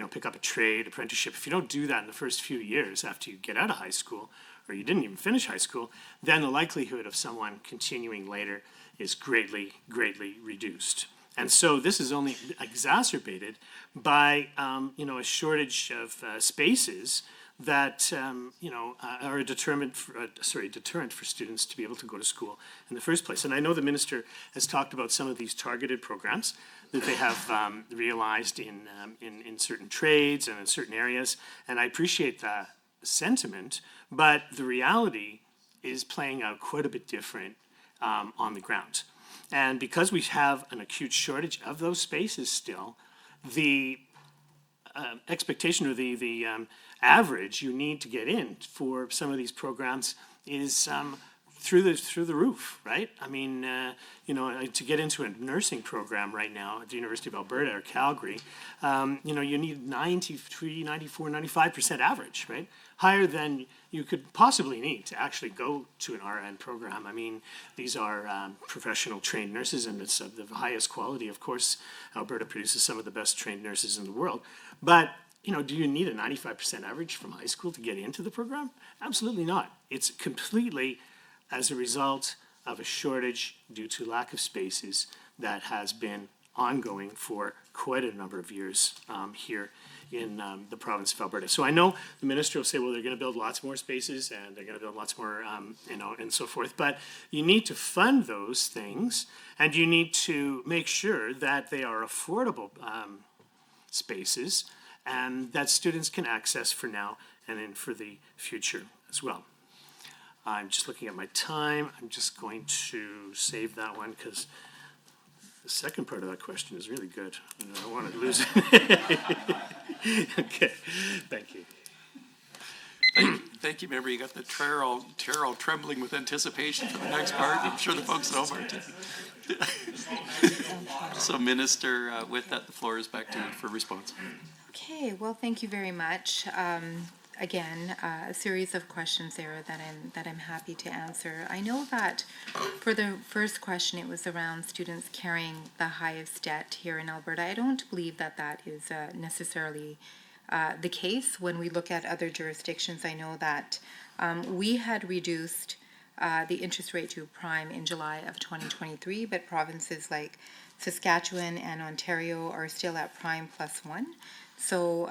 pick up a trade, apprenticeship, if you don't do that in the first few years after you get out of high school, or you didn't even finish high school, then the likelihood of someone continuing later is greatly, greatly reduced. And so this is only exacerbated by, a shortage of spaces that, are a deterrent for students to be able to go to school in the first place. And I know the minister has talked about some of these targeted programs that they have realized in certain trades and in certain areas, and I appreciate that sentiment, but the reality is playing out quite a bit different on the ground. And because we have an acute shortage of those spaces still, the expectation or the average you need to get in for some of these programs is through the roof, right? I mean, to get into a nursing program right now at the University of Alberta or Calgary, you need 93, 94, 95% average, right? Higher than you could possibly need to actually go to an RN program. I mean, these are professional trained nurses, and it's of the highest quality. Of course, Alberta produces some of the best trained nurses in the world. But, do you need a 95% average from high school to get into the program? Absolutely not. It's completely as a result of a shortage due to lack of spaces that has been ongoing for quite a number of years here in the province of Alberta. So I know the minister will say, well, they're going to build lots more spaces and they're going to build lots more, and so forth. But you need to fund those things, and you need to make sure that they are affordable spaces and that students can access for now and then for the future as well. I'm just looking at my time. I'm just going to save that one because the second part of that question is really good. And I don't want to lose it. Okay, thank you. Thank you, member. You got the chair all trembling with anticipation for the next part. I'm sure the folks at home are too. So, Minister, with that, the floor is back to you for response. Okay, well, thank you very much. Again, a series of questions there that I'm happy to answer. I know that for the first question, it was around students carrying the highest debt here in Alberta. I don't believe that is necessarily the case. When we look at other jurisdictions, I know that we had reduced the interest rate to prime in July of 2023, but provinces like Saskatchewan and Ontario are still at prime +1. So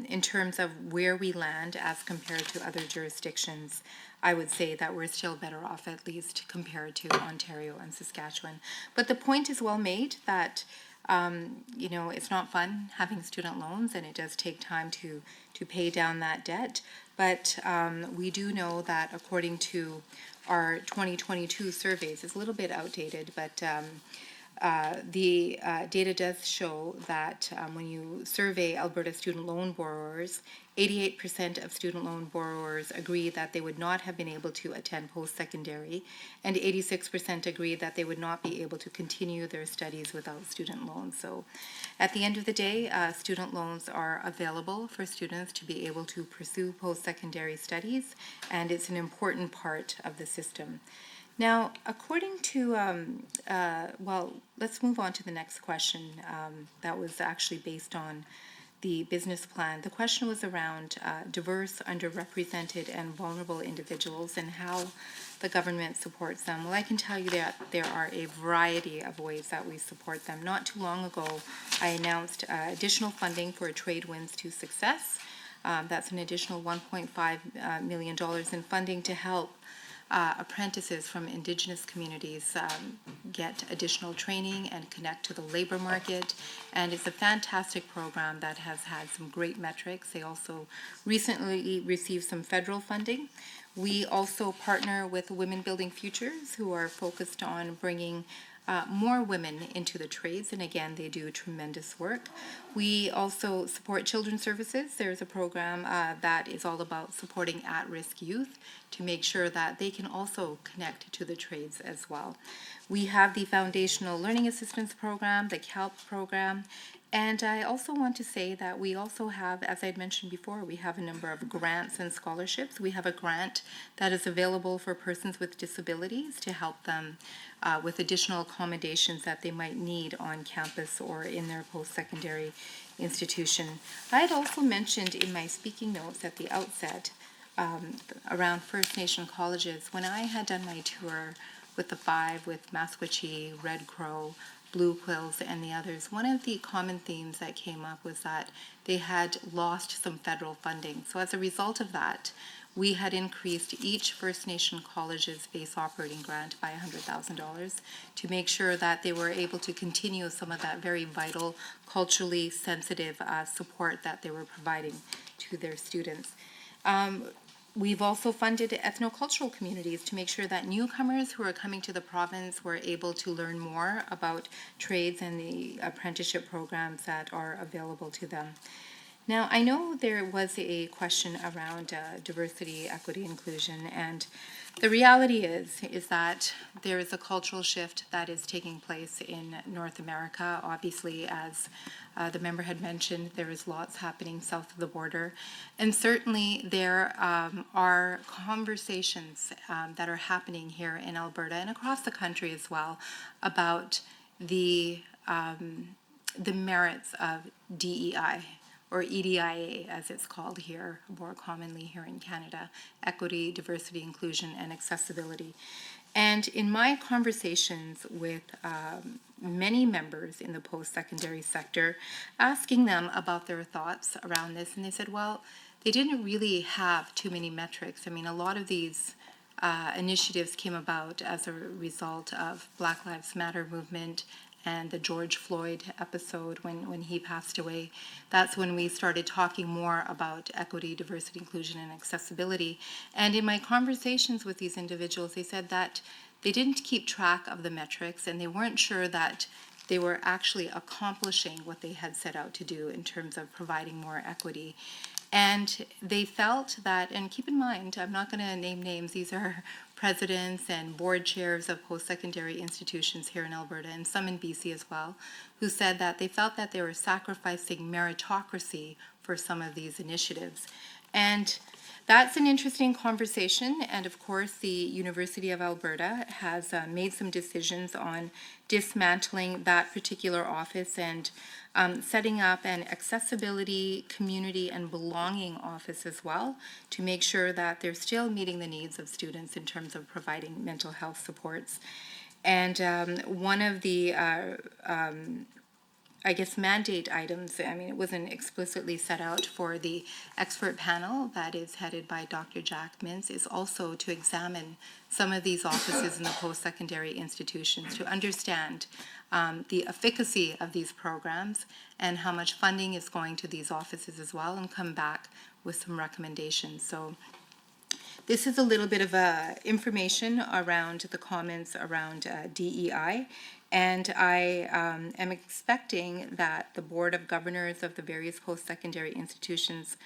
in terms of where we land as compared to other jurisdictions, I would say that we're still better off, at least compared to Ontario and Saskatchewan. But the point is well made that, it's not fun having student loans, and it does take time to pay down that debt. But we do know that according to our 2022 surveys, it's a little bit outdated, but the data does show that when you survey Alberta student loan borrowers, 88% of student loan borrowers agree that they would not have been able to attend post-secondary, and 86% agree that they would not be able to continue their studies without student loans. So at the end of the day, student loans are available for students to be able to pursue post-secondary studies, and it's an important part of the system. Now, according to, let's move on to the next question that was actually based on the business plan. The question was around diverse, underrepresented, and vulnerable individuals and how the government supports them. Well, I can tell you that there are a variety of ways that we support them. Not too long ago, I announced additional funding for Trade Winds to Success. That's an additional $1.5 million in funding to help apprentices from Indigenous communities get additional training and connect to the labor market. And it's a fantastic program that has had some great metrics. They also recently received some federal funding. We also partner with Women Building Futures, who are focused on bringing more women into the trades, and again, they do tremendous work. We also support Children's Services. There's a program that is all about supporting at-risk youth to make sure that they can also connect to the trades as well. We have the Foundational Learning Assistance Program, the CALP program, and I also want to say that we also have, as I'd mentioned before, we have a number of grants and scholarships. We have a grant that is available for persons with disabilities to help them with additional accommodations that they might need on campus or in their post-secondary institution. I had also mentioned in my speaking notes at the outset around First Nation colleges, when I had done my tour with the five, with Maskwaci, Red Crow, Blue Quills, and the others, one of the common themes that came up was that they had lost some federal funding. So as a result of that, we had increased each First Nation college's base operating grant by $100,000 to make sure that they were able to continue some of that very vital, culturally sensitive support that they were providing to their students. We've also funded ethnocultural communities to make sure that newcomers who are coming to the province were able to learn more about trades and the apprenticeship programs that are available to them. Now, I know there was a question around diversity, equity, inclusion, and the reality is that there is a cultural shift that is taking place in North America. Obviously, as the member had mentioned, there is lots happening south of the border. And certainly there are conversations that are happening here in Alberta and across the country as well about the merits of DEI, or EDIA as it's called here, more commonly here in Canada, equity, diversity, inclusion, and accessibility. And in my conversations with many members in the post-secondary sector, asking them about their thoughts around this, and they said, well, they didn't really have too many metrics. I mean, a lot of these initiatives came about as a result of Black Lives Matter movement and the George Floyd episode when he passed away. That's when we started talking more about equity, diversity, inclusion, and accessibility. And in my conversations with these individuals, they said that they didn't keep track of the metrics and they weren't sure that they were actually accomplishing what they had set out to do in terms of providing more equity. And they felt that, and keep in mind, I'm not going to name names, these are presidents and board chairs of post-secondary institutions here in Alberta and some in BC as well, who said that they felt that they were sacrificing meritocracy for some of these initiatives. And that's an interesting conversation, and of course the University of Alberta has made some decisions on dismantling that particular office and setting up an accessibility, community, and belonging office as well to make sure that they're still meeting the needs of students in terms of providing mental health supports. And one of the mandate items, I mean, it wasn't explicitly set out for the expert panel that is headed by Dr. Jack Mintz, is also to examine some of these offices in the post-secondary institutions to understand the efficacy of these programs and how much funding is going to these offices as well, and come back with some recommendations. So this is a little bit of information around the comments around DEI. And I am expecting that the Board of Governors of the various post-secondary institutions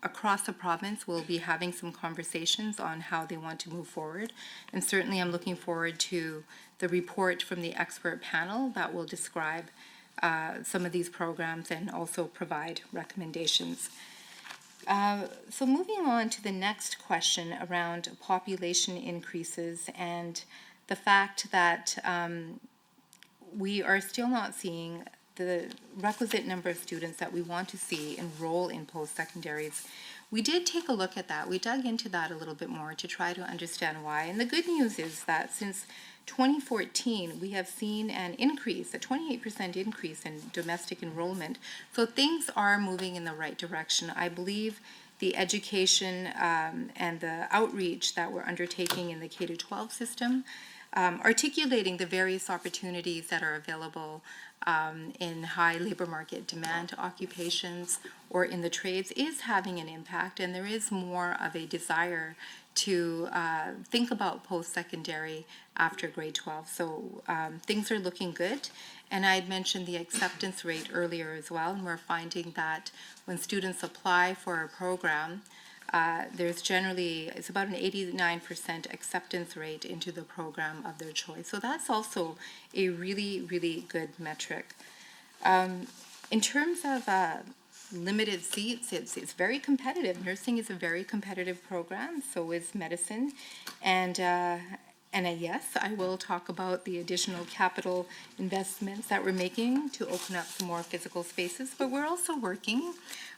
across the province will be having some conversations on how they want to move forward. And certainly I'm looking forward to the report from the expert panel that will describe some of these programs and also provide recommendations. So moving on to the next question around population increases and the fact that we are still not seeing the requisite number of students that we want to see enroll in post-secondaries. We did take a look at that. We dug into that a little bit more to try to understand why. And the good news is that since 2014, we have seen an increase, a 28% increase in domestic enrollment. So things are moving in the right direction. I believe the education and the outreach that we're undertaking in the K-12 system, articulating the various opportunities that are available in high labor market demand occupations or in the trades is having an impact, and there is more of a desire to think about post-secondary after grade 12. So things are looking good. And I had mentioned the acceptance rate earlier as well, and we're finding that when students apply for a program, there's generally, it's about an 89% acceptance rate into the program of their choice. So that's also a really, really good metric. In terms of limited seats, it's very competitive. Nursing is a very competitive program, so is medicine. And yes, I will talk about the additional capital investments that we're making to open up some more physical spaces, but we're also working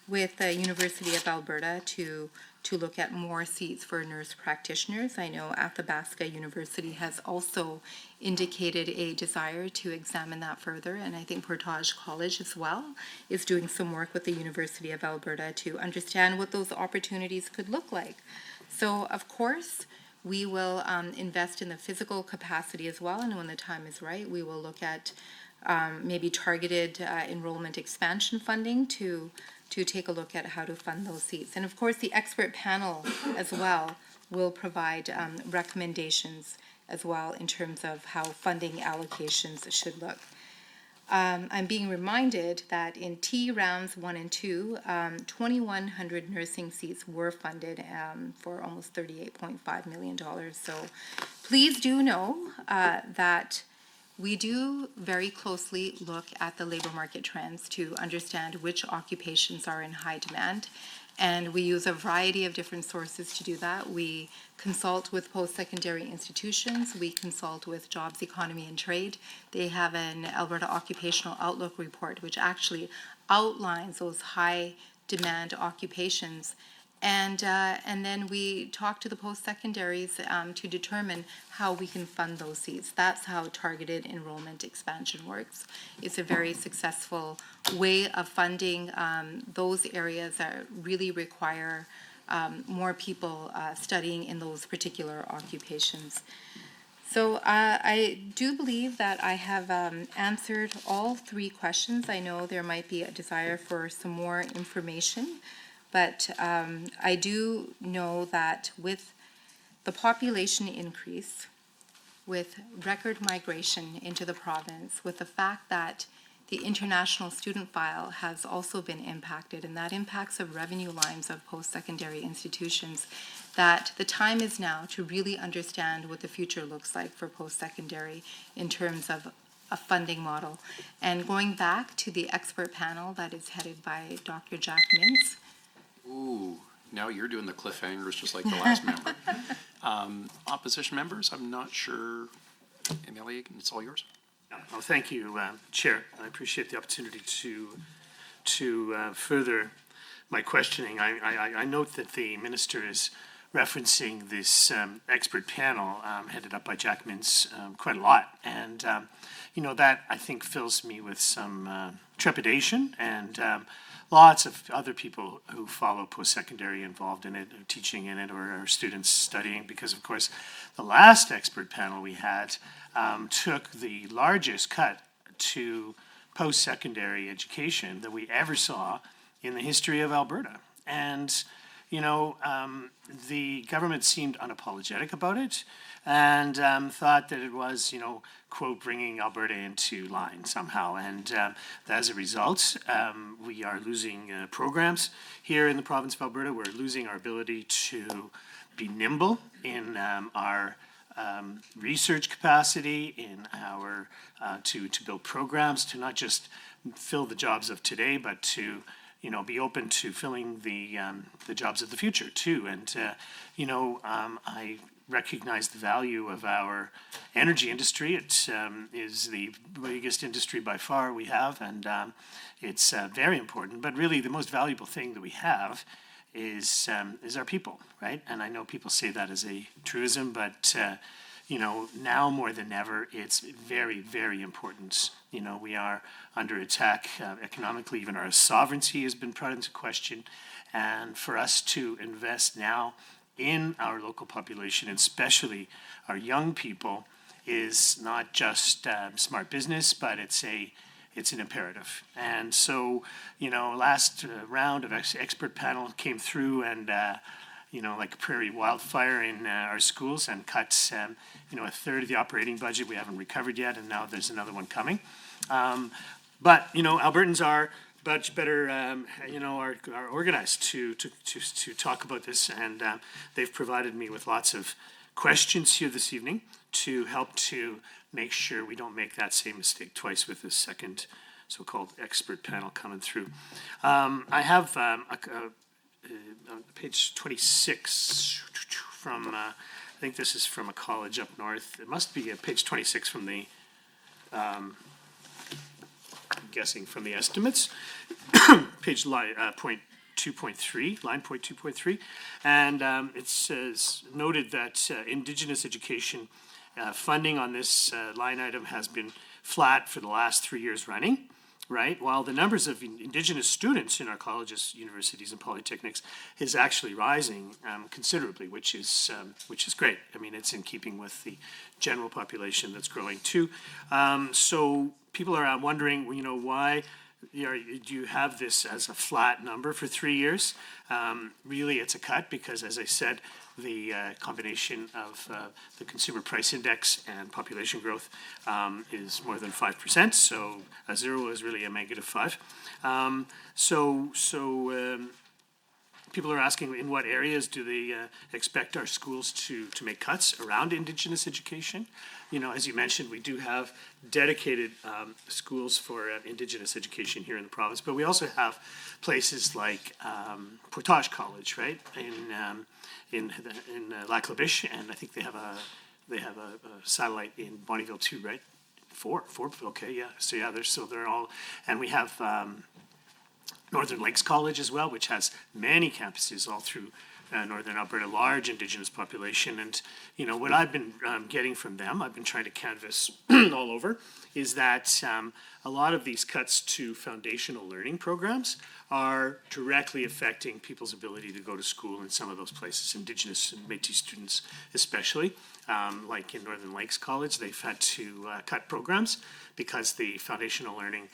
with the University of Alberta to look at more seats for nurse practitioners. I know Athabasca University has also indicated a desire to examine that further, and I think Portage College as well is doing some work with the University of Alberta to understand what those opportunities could look like. So, of course, we will invest in the physical capacity as well, and when the time is right, we will look at maybe targeted enrollment expansion funding to take a look at how to fund those seats. And of course, the expert panel as well will provide recommendations as well in terms of how funding allocations should look. I'm being reminded that in T rounds 1 and 2, 2,100 nursing seats were funded for almost $38.5 million. So please do know that we do very closely look at the labor market trends to understand which occupations are in high demand. And we use a variety of different sources to do that. We consult with post-secondary institutions. We consult with Jobs, Economy and Trade. They have an Alberta Occupational Outlook report, which actually outlines those high demand occupations. And then we talk to the post-secondaries to determine how we can fund those seats. That's how targeted enrollment expansion works. It's a very successful way of funding those areas that really require more people studying in those particular occupations. So I do believe that I have answered all 3 questions. I know there might be a desire for some more information. But I do know that with the population increase, with record migration into the province, with the fact that the international student file has also been impacted, and that impacts the revenue lines of post-secondary institutions, that the time is now to really understand what the future looks like for post-secondary in terms of a funding model. And going back to the expert panel that is headed by Dr. Jack Mintz. Ooh, now you're doing the cliffhangers just like the last member. Opposition members, I'm not sure. Amelia, it's all yours. Well, thank you, Chair. I appreciate the opportunity to further my questioning. I note that the minister is referencing this expert panel headed up by Jack Mintz quite a lot. And, that I think fills me with some trepidation, and lots of other people who follow post-secondary involved in it, or teaching in it, or are students studying, because of course the last expert panel we had took the largest cut to post-secondary education that we ever saw in the history of Alberta. And, the government seemed unapologetic about it, and thought that it was, quote, bringing Alberta into line somehow. And as a result, we are losing programs here in the province of Alberta. We're losing our ability to be nimble in our research capacity, in our to build programs, to not just fill the jobs of today, but to be open to filling the jobs of the future too. And I recognize the value of our energy industry. It is the biggest industry by far we have, and it's very important. But really, the most valuable thing that we have is our people, right? And I know people say that as a truism, but now more than ever, it's very, very important. We are under attack economically. Even our sovereignty has been put into question. And for us to invest now in our local population, and especially our young people, is not just smart business, but it's an imperative. And so, last round of expert panel came through and, like a prairie wildfire in our schools, and cut, a third of the operating budget. We haven't recovered yet, and now there's another one coming. But Albertans are much better, are organized to talk about this, and they've provided me with lots of questions here this evening to help to make sure we don't make that same mistake twice with this second so-called expert panel coming through. I have page 26 from, I think this is from a college up north. It must be page 26 from the, I'm guessing from the estimates, page point 2.3, line point 2.3, and it says, noted that Indigenous education funding on this line item has been flat for the last 3 years running, right? While the numbers of Indigenous students in our colleges, universities, and polytechnics is actually rising considerably, which is great. I mean, it's in keeping with the general population that's growing too. So people are wondering, why do you have this as a flat number for 3 years? Really, it's a cut because, as I said, the combination of the consumer price index and population growth is more than 5%. So a zero is really a -5. People are asking, in what areas do they expect our schools to make cuts around Indigenous education? As you mentioned, we do have dedicated schools for Indigenous education here in the province, but we also have places like Portage College, right, in Lac La Biche, and I think they have a satellite in Bonnyville too, right? Four, okay, yeah. So yeah, they're all, and we have Northern Lakes College as well, which has many campuses all through Northern Alberta, large Indigenous population. And, what I've been getting from them, I've been trying to canvass all over, is that a lot of these cuts to foundational learning programs are directly affecting people's ability to go to school in some of those places, Indigenous and Métis students especially. Like in Northern Lakes College, they've had to cut programs because the foundational learning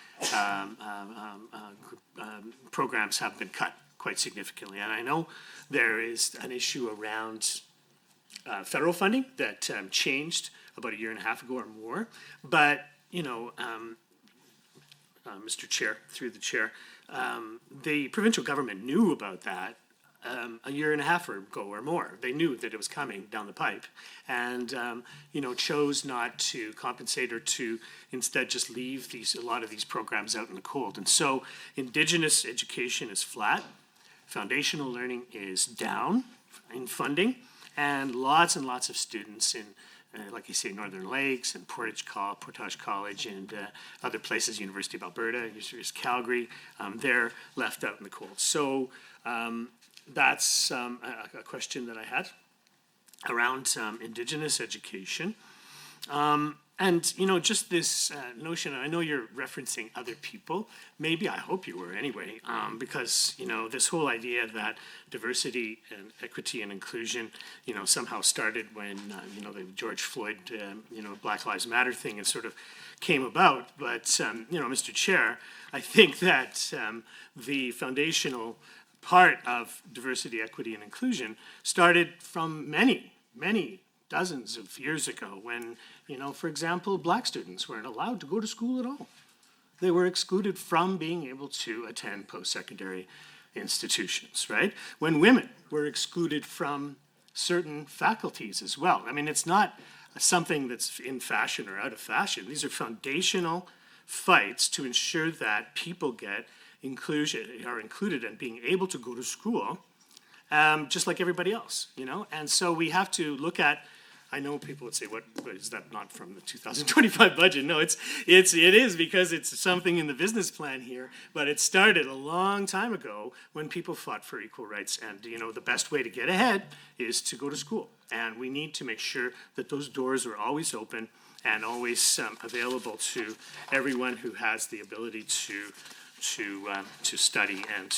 programs have been cut quite significantly. And I know there is an issue around federal funding that changed about 1.5 years ago or more. But, Mr. Chair, through the chair, the provincial government knew about that 1.5 years ago or more. They knew that it was coming down the pipe, and chose not to compensate or to instead just leave a lot of these programs out in the cold. And so Indigenous education is flat, foundational learning is down in funding, and lots of students in like you say, Northern Lakes and Portage College and other places, University of Alberta, University of Calgary, they're left out in the cold. So that's a question that I had around Indigenous education. And, just this notion, I know you're referencing other people, maybe, I hope you were anyway, because, this whole idea that diversity and equity and inclusion, somehow started when, the George Floyd, Black Lives Matter thing and sort of came about. But, Mr. Chair, I think that the foundational part of diversity, equity, and inclusion started from many dozens of years ago when, for example, black students weren't allowed to go to school at all. They were excluded from being able to attend post-secondary institutions, right? When women were excluded from certain faculties as well. I mean, it's not something that's in fashion or out of fashion. These are foundational fights to ensure that people get are included in being able to go to school just like everybody else, And so we have to look at I know people would say, what is that not from the 2025 budget? No, it is because it's something in the business plan here, but it started a long time ago when people fought for equal rights. And, the best way to get ahead is to go to school. And we need to make sure that those doors are always open and always available to everyone who has the ability to study and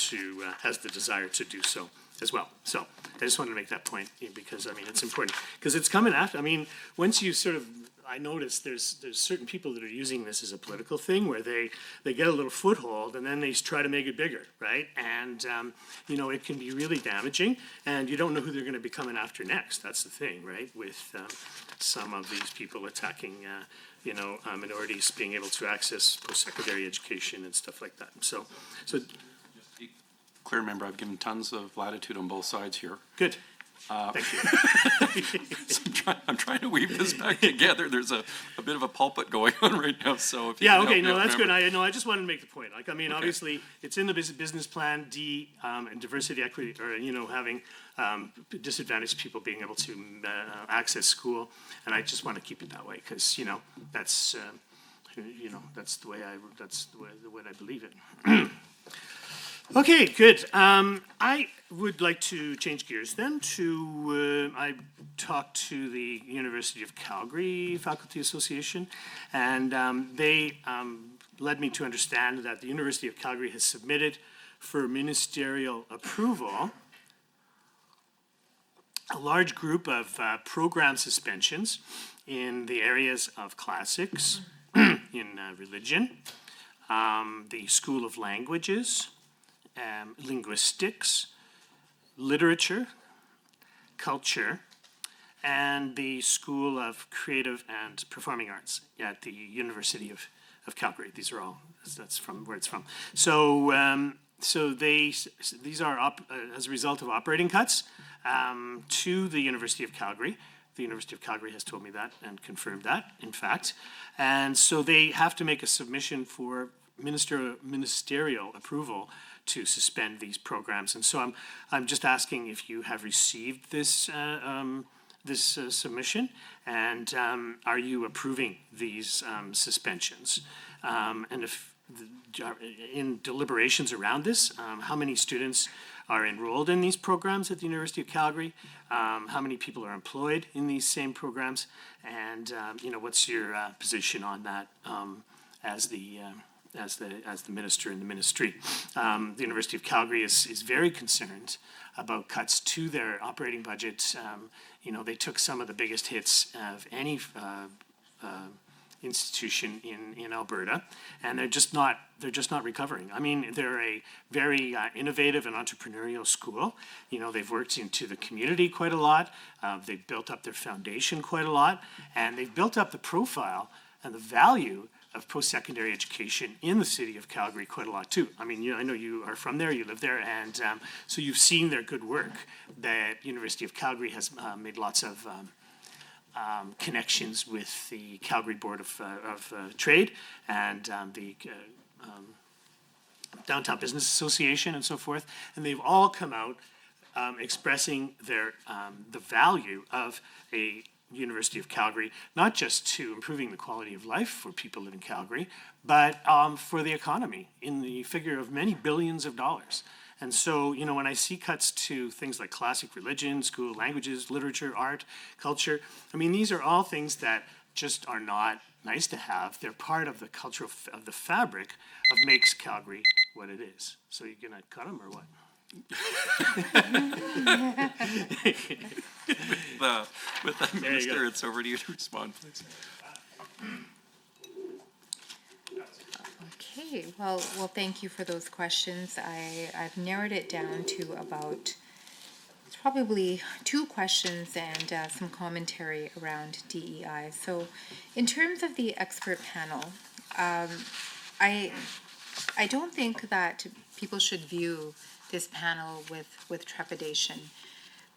has the desire to do so as well. So I just wanted to make that point because, it's important. Because it's coming after, once you I noticed there's certain people that are using this as a political thing where they get a little foothold and then they try to make it bigger, right? And, it can be really damaging and you don't know who they're going to be coming after next. That's the thing, right? With some of these people attacking, minorities being able to access post-secondary education and stuff like that. So Clear, member, I've given tons of latitude on both sides here. good. Thank you. I'm trying to weave this back together. There's a bit of a pulpit going on right now, so if you Yeah, can okay, help me no, out, that's good. member. I just wanted to make the point. Obviously, it's in the business plan, and diversity, equity, or, having disadvantaged people being able to access school. And I just want to keep it that way because, that's, that's the way I believe it. Okay, good. I would like to change gears then to, I talked to the University of Calgary Faculty Association, and they led me to understand that the University of Calgary has submitted for ministerial approval a large group of program suspensions in the areas of classics, in religion, the School of Languages, linguistics, literature, culture, and the School of Creative and Performing Arts at the University of Calgary. These are all, that's from where it's from. So, these are as a result of operating cuts to the University of Calgary. The University of Calgary has told me that and confirmed that, in fact. And so they have to make a submission for ministerial approval to suspend these programs. And so I'm just asking if you have received this submission, and are you approving these suspensions? And if in deliberations around this, how many students are enrolled in these programs at the University of Calgary? How many people are employed in these same programs? And what's your position on that as the minister in the ministry? The University of Calgary is very concerned about cuts to their operating budget. They took some of the biggest hits of any institution in Alberta, and they're just not recovering. They're a very innovative and entrepreneurial school. They've worked into the community quite a lot. They've built up their foundation quite a lot, and they've built up the profile and the value of post-secondary education in the city of Calgary quite a lot too. I know you are from there, you live there, and so you've seen their good work. The University of Calgary has made lots of connections with the Calgary Board of Trade and the Downtown Business Association and so forth, and they've all come out expressing their the value of a University of Calgary, not just to improving the quality of life for people living in Calgary, but for the economy in the figure of many billions of dollars. And so, when I see cuts to things like classic religion, school of languages, literature, art, culture, these are all things that just are not nice to have. They're part of the culture of the fabric of makes Calgary what it is. So you're gonna cut them or what? With that, There you Minister, go. it's over to you to respond, please. Okay, well, thank you for those questions. I've narrowed it down to about, it's probably 2 questions and some commentary around DEI. So in terms of the expert panel, I don't think that people should view this panel with trepidation.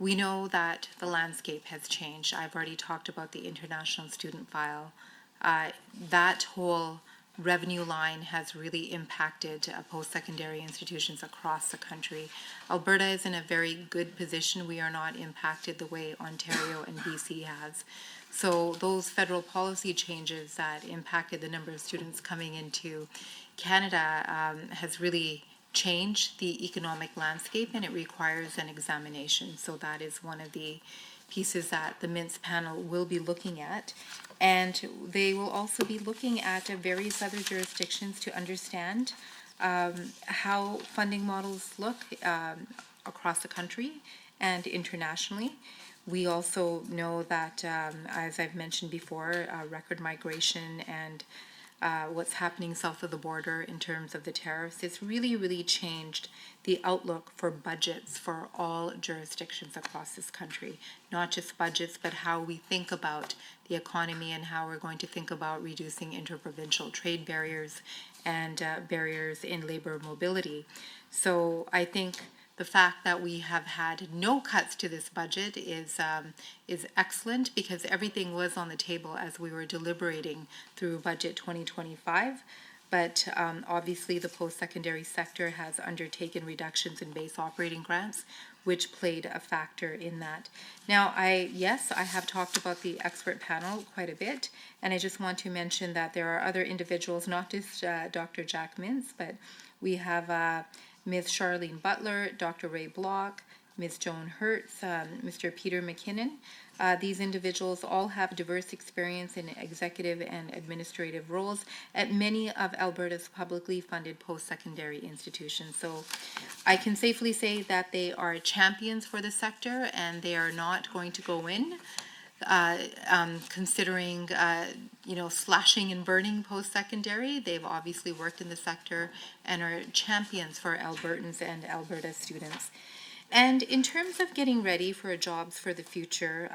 We know that the landscape has changed. I've already talked about the international student file. That whole revenue line has really impacted post-secondary institutions across the country. Alberta is in a very good position. We are not impacted the way Ontario and BC has. So those federal policy changes that impacted the number of students coming into Canada has really changed the economic landscape, and it requires an examination. So that is one of the pieces that the MINTS panel will be looking at. And they will also be looking at various other jurisdictions to understand how funding models look across the country and internationally. We also know that, as I've mentioned before, record migration and what's happening south of the border in terms of the tariffs, it's really, really changed the outlook for budgets for all jurisdictions across this country. Not just budgets, but how we think about the economy and how we're going to think about reducing interprovincial trade barriers and barriers in labor mobility. So I think the fact that we have had no cuts to this budget is excellent, because everything was on the table as we were deliberating through Budget 2025. But obviously the post-secondary sector has undertaken reductions in base operating grants, which played a factor in that. Now, I have talked about the expert panel quite a bit, and I just want to mention that there are other individuals, not just Dr. Jack Mintz, but we have Ms. Charlene Butler, Dr. Ray Block, Ms. Joan Hertz, Mr. Peter McKinnon. These individuals all have diverse experience in executive and administrative roles at many of Alberta's publicly funded post-secondary institutions. So I can safely say that they are champions for the sector, and they are not going to go in considering slashing and burning post-secondary. They've obviously worked in the sector and are champions for Albertans and Alberta students. And in terms of getting ready for jobs for the future,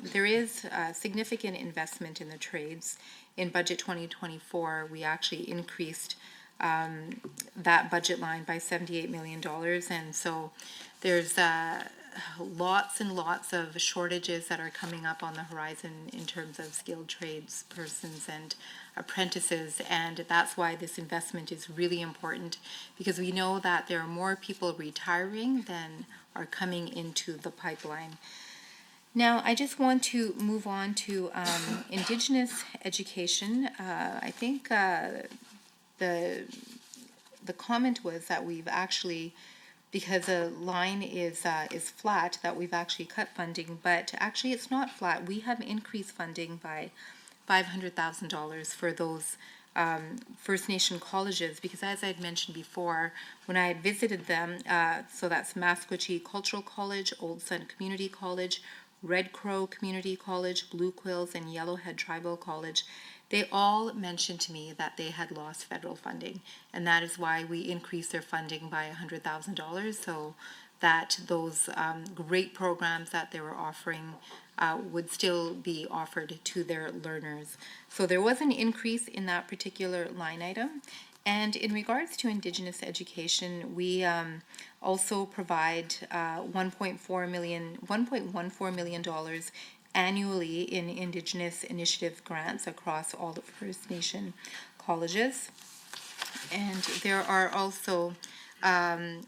there is significant investment in the trades. In Budget 2024, we actually increased that budget line by $78 million. And so there's lots and lots of shortages that are coming up on the horizon in terms of skilled trades persons and apprentices, and that's why this investment is really important, because we know that there are more people retiring than are coming into the pipeline. Now, I just want to move on to Indigenous education. I think the comment was that we've actually, because the line is flat, that we've actually cut funding, but actually it's not flat. We have increased funding by $500,000 for those First Nation colleges, because as I'd mentioned before, when I had visited them, so that's Maskwaci Cultural College, Old Sun Community College, Red Crow Community College, Blue Quills, and Yellowhead Tribal College, they all mentioned to me that they had lost federal funding, and that is why we increased their funding by $100,000, so that those great programs that they were offering would still be offered to their learners. So there was an increase in that particular line item. And in regards to Indigenous education, we also provide $1.14 million annually in Indigenous initiative grants across all the First Nation colleges. And there are also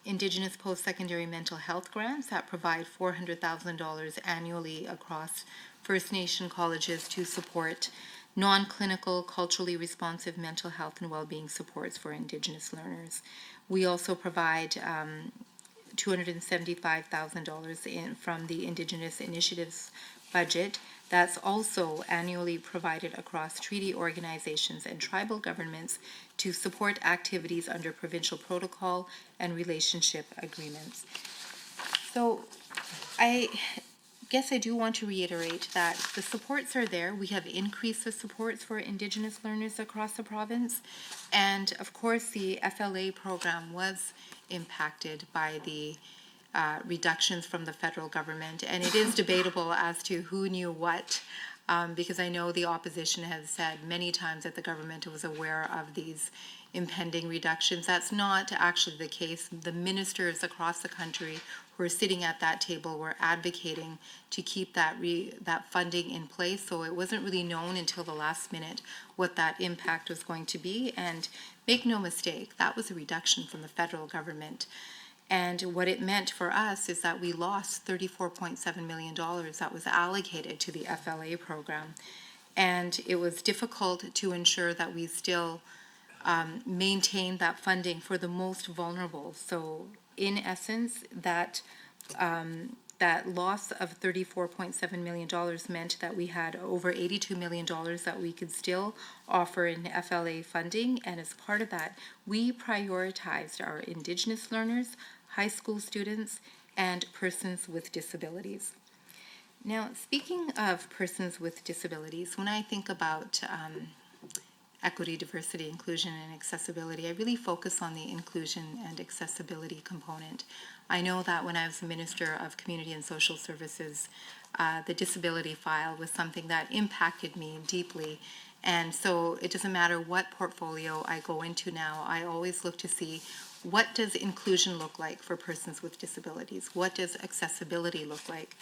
Indigenous post-secondary mental health grants that provide $400,000 annually across First Nation colleges to support non-clinical, culturally responsive mental health and well-being supports for Indigenous learners. We also provide $275,000 from the Indigenous Initiatives budget that's also annually provided across treaty organizations and tribal governments to support activities under provincial protocol and relationship agreements. So I guess I do want to reiterate that the supports are there. We have increased the supports for Indigenous learners across the province. And of course, the FLA program was impacted by the reductions from the federal government. And it is debatable as to who knew what, because I know the opposition has said many times that the government was aware of these impending reductions. That's not actually the case. The ministers across the country who are sitting at that table were advocating to keep that funding in place. So it wasn't really known until the last minute what that impact was going to be. And make no mistake, that was a reduction from the federal government. And what it meant for us is that we lost $34.7 million that was allocated to the FLA program. And it was difficult to ensure that we still maintain that funding for the most vulnerable. So in essence, that loss of $34.7 million meant that we had over $82 million that we could still offer in FLA funding. And as part of that, we prioritized our Indigenous learners, high school students, and persons with disabilities. Now, speaking of persons with disabilities, when I think about equity, diversity, inclusion, and accessibility, I really focus on the inclusion and accessibility component. I know that when I was the Minister of Community and Social Services, the disability file was something that impacted me deeply. And so it doesn't matter what portfolio I go into now, I always look to see what does inclusion look like for persons with disabilities? What does accessibility look like?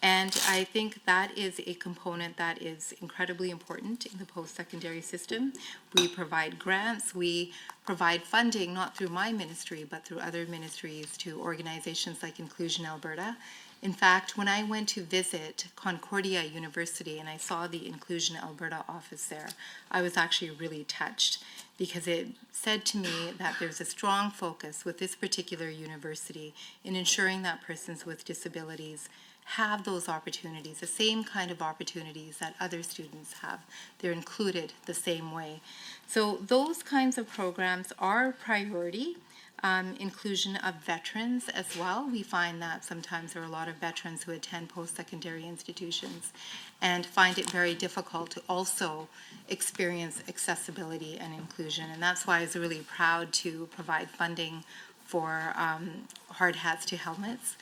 And I think that is a component that is incredibly important in the post-secondary system. We provide grants, we provide funding, not through my ministry, but through other ministries to organizations like Inclusion Alberta. In fact, when I went to visit Concordia University and I saw the Inclusion Alberta office there, I was actually really touched because it said to me that there's a strong focus with this particular university in ensuring that persons with disabilities have those opportunities, the same kind of opportunities that other students have. They're included the same way. So those kinds of programs are a priority. Inclusion of veterans as well. We find that sometimes there are a lot of veterans who attend post-secondary institutions and find it very difficult to also experience accessibility and inclusion. And that's why I was really proud to provide funding for hard hats to helmets.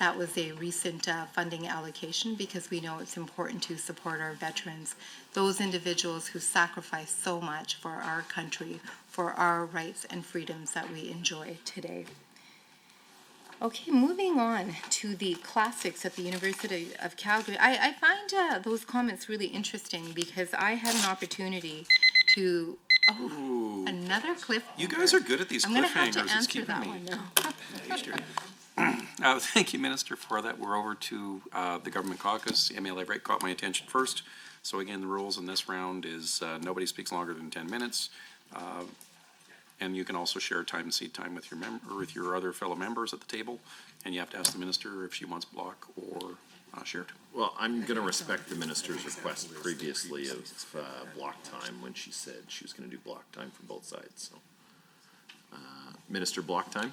That was a recent funding allocation because we know it's important to support our veterans, those individuals who sacrifice so much for our country, for our rights and freedoms that we enjoy today. Okay, moving on to the classics at the University of Calgary. I find those comments really interesting because I had an opportunity to, another cliff. You guys are good at these I'm going to have cliffhangers. to It's answer keeping that me. one now. Thank you, Minister, for that. We're over to the Government Caucus. MLA Wright caught my attention first. So again, the rules in this round is nobody speaks longer than 10 minutes. And you can also share time and seat time with your other fellow members at the table. And you have to ask the minister if she wants block or shared. Well, I'm going to respect the minister's request previously of block time when she said she was going to do block time for both sides. So, Minister, block time?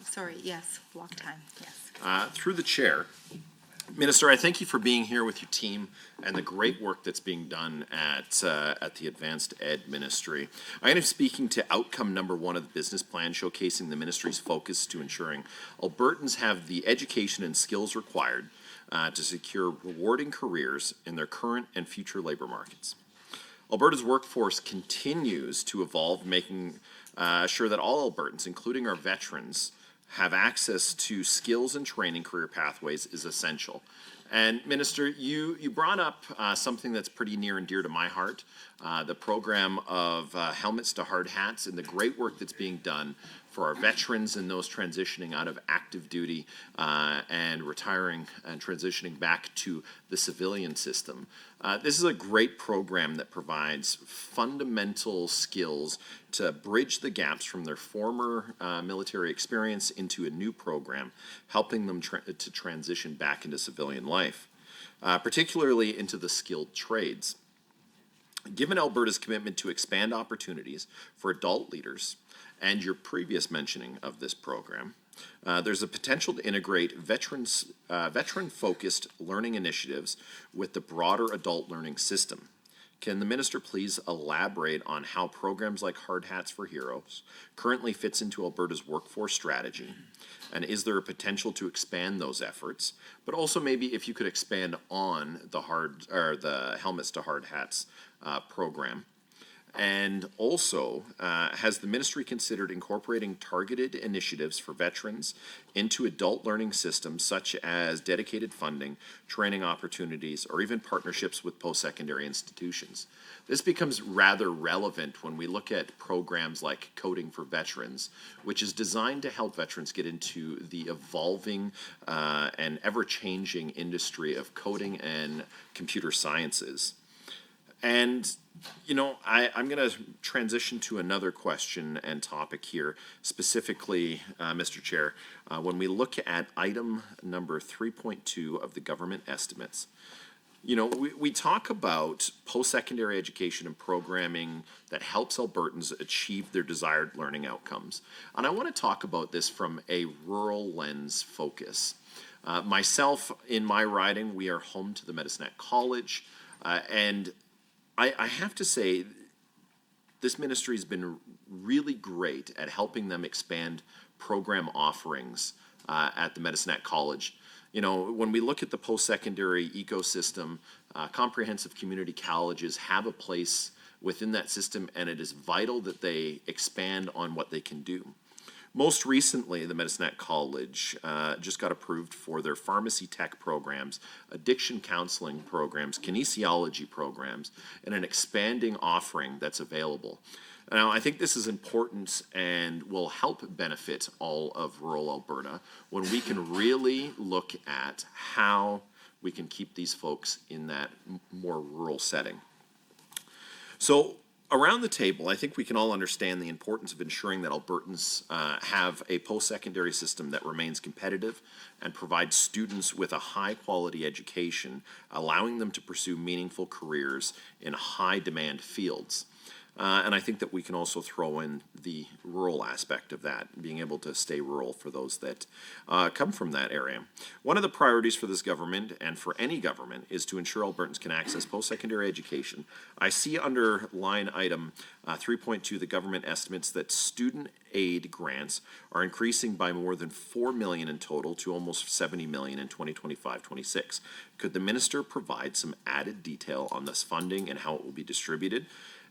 Sorry, yes, block time, yes. Through the chair, Minister, I thank you for being here with your team and the great work that's being done at the Advanced Ed Ministry. I am speaking to outcome number 1 of the business plan, showcasing the ministry's focus to ensuring Albertans have the education and skills required to secure rewarding careers in their current and future labor markets. Alberta's workforce continues to evolve, making sure that all Albertans, including our veterans, have access to skills and training career pathways is essential. And Minister, you brought up something that's pretty near and dear to my heart, the program of helmets to hard hats and the great work that's being done for our veterans and those transitioning out of active duty and retiring and transitioning back to the civilian system. This is a great program that provides fundamental skills to bridge the gaps from their former military experience into a new program, helping them to transition back into civilian life, particularly into the skilled trades. Given Alberta's commitment to expand opportunities for adult leaders and your previous mentioning of this program, there's a potential to integrate veteran-focused learning initiatives with the broader adult learning system. Can the minister please elaborate on how programs like Hard Hats for Heroes currently fits into Alberta's workforce strategy? And is there a potential to expand those efforts? But also maybe if you could expand on the Helmets to Hard Hats program. And also, has the ministry considered incorporating targeted initiatives for veterans into adult learning systems such as dedicated funding, training opportunities, or even partnerships with post-secondary institutions? This becomes rather relevant when we look at programs like Coding for Veterans, which is designed to help veterans get into the evolving and ever-changing industry of coding and computer sciences. And, you know, I'm going to transition to another question and topic here, specifically, Mr. Chair. When we look at item number 3.2 of the government estimates, you know, we talk about post-secondary education and programming that helps Albertans achieve their desired learning outcomes. And I want to talk about this from a rural lens focus. Myself, in my riding, we are home to the Medicinet College, and I have to say, this ministry has been really great at helping them expand program offerings at the Medicinet College. You know, when we look at the post-secondary ecosystem, comprehensive community colleges have a place within that system, and it is vital that they expand on what they can do. Most recently, the Medicinet College just got approved for their pharmacy tech programs, addiction counseling programs, kinesiology programs, and an expanding offering that's available. Now, I think this is important and will help benefit all of rural Alberta when we can really look at how we can keep these folks in that more rural setting. So, around the table, I think we can all understand the importance of ensuring that Albertans have a post-secondary system that remains competitive and provides students with a high-quality education, allowing them to pursue meaningful careers in high-demand fields. And I think that we can also throw in the rural aspect of that, being able to stay rural for those that come from that area. One of the priorities for this government and for any government is to ensure Albertans can access post-secondary education. I see under line item 3.2, the government estimates that student aid grants are increasing by more than $4 million in total to almost $70 million in 2025-26. Could the minister provide some added detail on this funding and how it will be distributed?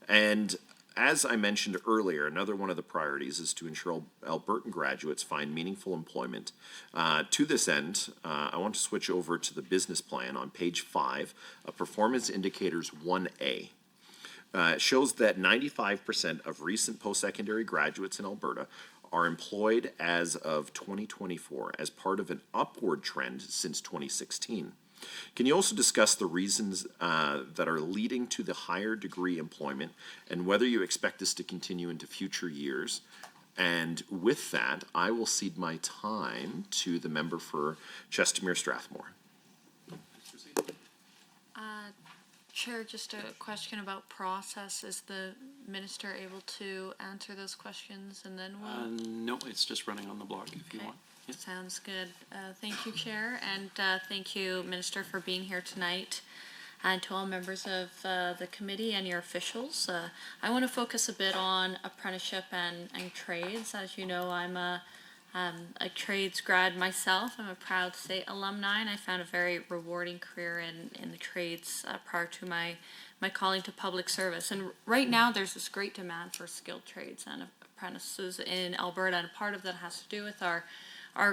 And as I mentioned earlier, another one of the priorities is to ensure Albertan graduates find meaningful employment. To this end, I want to switch over to the business plan on page 5 of Performance Indicators 1A. It shows that 95% of recent post-secondary graduates in Alberta are employed as of 2024 as part of an upward trend since 2016. Can you also discuss the reasons that are leading to the higher degree employment and whether you expect this to continue into future years? And with that, I will cede my time to the member for Chestermere Strathmore. Chair, just a question about process. Is the minister able to answer those questions and then we'll? No, it's just running on the block if you Okay. want. Yeah. Sounds good. Thank you, Chair, and thank you, Minister, for being here tonight, and to all members of the committee and your officials. I want to focus a bit on apprenticeship and trades. As you know, I'm a trades grad myself. I'm a proud state alumni, and I found a very rewarding career in the trades prior to my calling to public service. And right now, there's this great demand for skilled trades and apprentices in Alberta, and part of that has to do with our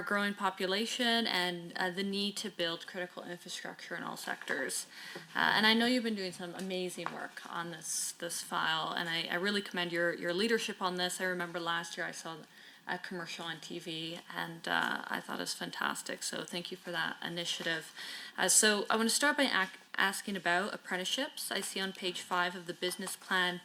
growing population and the need to build critical infrastructure in all sectors. And I know you've been doing some amazing work on this file, and I really commend your leadership on this. I remember last year I saw a commercial on TV, and I thought it was fantastic. So thank you for that initiative. So I want to start by asking about apprenticeships. I see on page 5 of the business plan,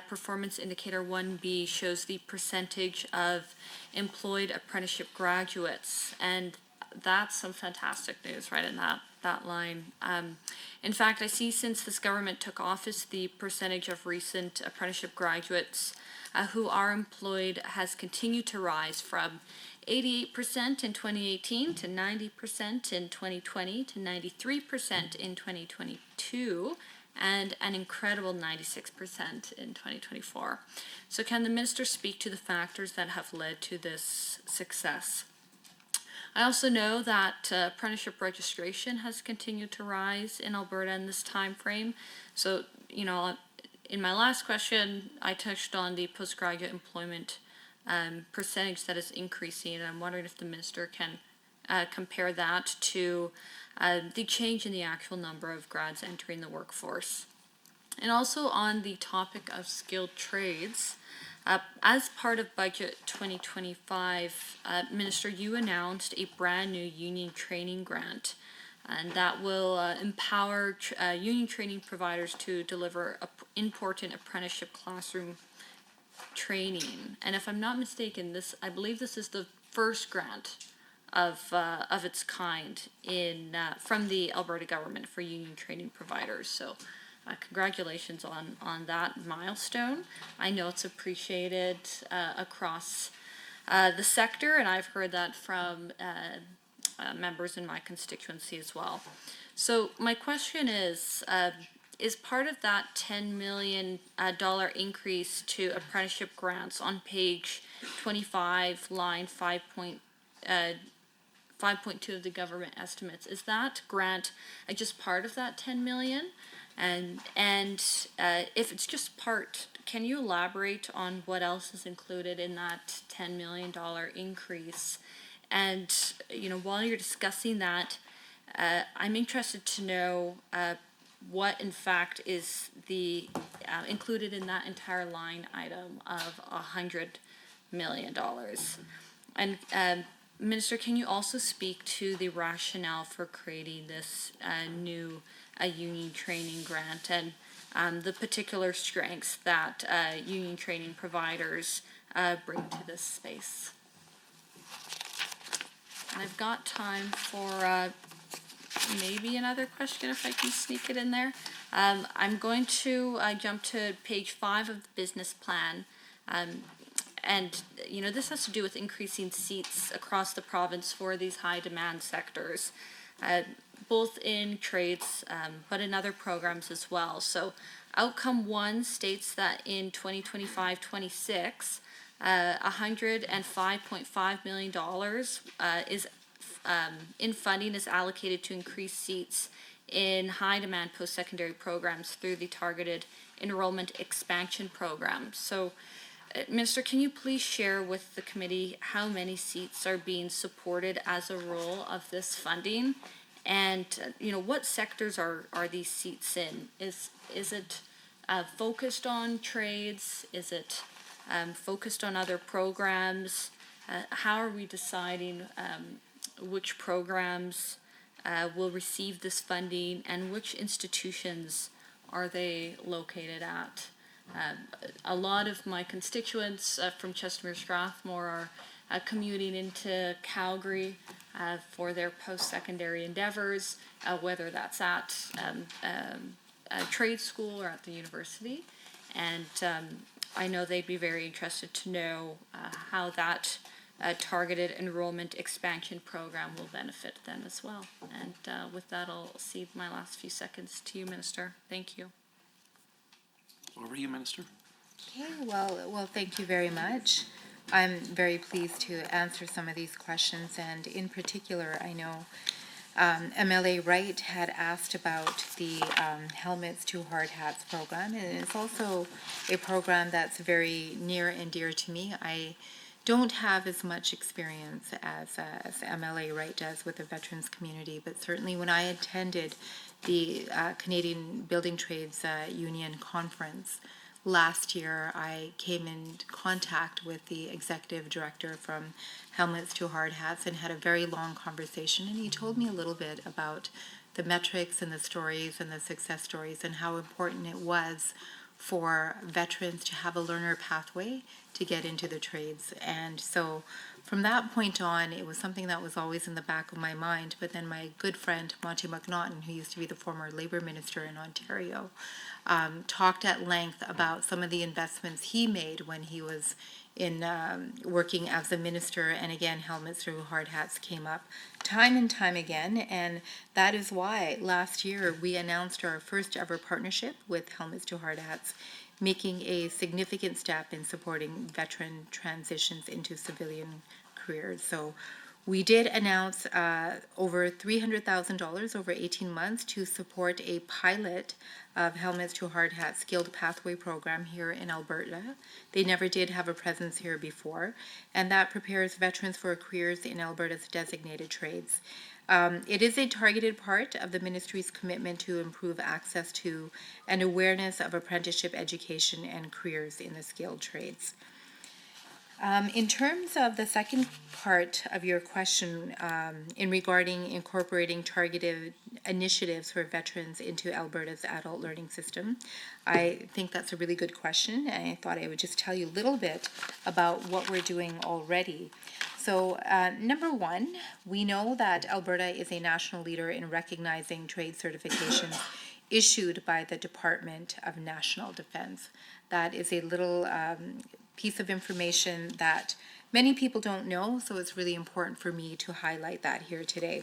Performance Indicator 1B shows the percentage of employed apprenticeship graduates, and that's some fantastic news right in that line. In fact, I see since this government took office, the percentage of recent apprenticeship graduates who are employed has continued to rise from 88% in 2018 to 90% in 2020 to 93% in 2022. And an incredible 96% in 2024. So can the minister speak to the factors that have led to this success? I also know that apprenticeship registration has continued to rise in Alberta in this time frame. So, you know, in my last question, I touched on the postgraduate employment percentage that is increasing, and I'm wondering if the minister can compare that to the change in the actual number of grads entering the workforce. And also on the topic of skilled trades, as part of Budget 2025, Minister, you announced a brand new union training grant, and that will empower union training providers to deliver important apprenticeship classroom training. And if I'm not mistaken, I believe this is the first grant of its kind from the Alberta government for union training providers. So congratulations on that milestone. I know it's appreciated across the sector, and I've heard that from members in my constituency as well. So my question is part of that $10 million increase to apprenticeship grants on page 25, line 5.2 of the government estimates, is that grant just part of that 10 million? And if it's just part, can you elaborate on what else is included in that $10 million increase? And, while you're discussing that, I'm interested to know what in fact is the included in that entire line item of $100 million. And Minister, can you also speak to the rationale for creating this new union training grant and the particular strengths that union training providers bring to this space? And I've got time for maybe another question if I can sneak it in there. I'm going to jump to page 5 of the business plan. And, this has to do with increasing seats across the province for these high demand sectors, both in trades, but in other programs as well. So outcome 1 states that in 2025-26, $105.5 million is in funding is allocated to increase seats in high demand post-secondary programs through the targeted enrollment expansion program. So Minister, can you please share with the committee how many seats are being supported as a role of this funding? And, what sectors are these seats in? Is it focused on trades? Is it focused on other programs? How are we deciding which programs will receive this funding and which institutions are they located at? A lot of my constituents from Chestermere Strathmore are commuting into Calgary for their post-secondary endeavors, whether that's at a trade school or at the university. And I know they'd be very interested to know how that targeted enrollment expansion program will benefit them as well. And with that, I'll cede my last few seconds to you, Minister. Thank you. Over to you, Minister. Okay, well, thank you very much. I'm very pleased to answer some of these questions, and in particular, I know MLA Wright had asked about the Helmets to Hard Hats program, and it's also a program that's very near and dear to me. I don't have as much experience as MLA Wright does with the veterans community, but certainly when I attended the Canadian Building Trades Union conference last year, I came in contact with the executive director from Helmets to Hard Hats and had a very long conversation, and he told me a little bit about the metrics and the stories and the success stories and how important it was for veterans to have a learner pathway to get into the trades. And so from that point on, it was something that was always in the back of my mind. But then my good friend, Monty McNaughton, who used to be the former Labour Minister in Ontario, talked at length about some of the investments he made when he was in working as a minister. And again, Helmets to Hard Hats came up time and time again. And that is why last year we announced our first ever partnership with Helmets to Hard Hats, making a significant step in supporting veteran transitions into civilian careers. So We did announce over $300,000 over 18 months to support a pilot of Helmets to Hard Hats Skilled Pathway program here in Alberta. They never did have a presence here before, and that prepares veterans for careers in Alberta's designated trades. It is a targeted part of the ministry's commitment to improve access to and awareness of apprenticeship education and careers in the skilled trades. In terms of the second part of your question, in regarding incorporating targeted initiatives for veterans into Alberta's adult learning system, I think that's a really good question, and I thought I would just tell you a little bit about what we're doing already. So, number one, we know that Alberta is a national leader in recognizing trade certifications issued by the Department of National Defense. That is a little piece of information that many people don't know, so it's really important for me to highlight that here today.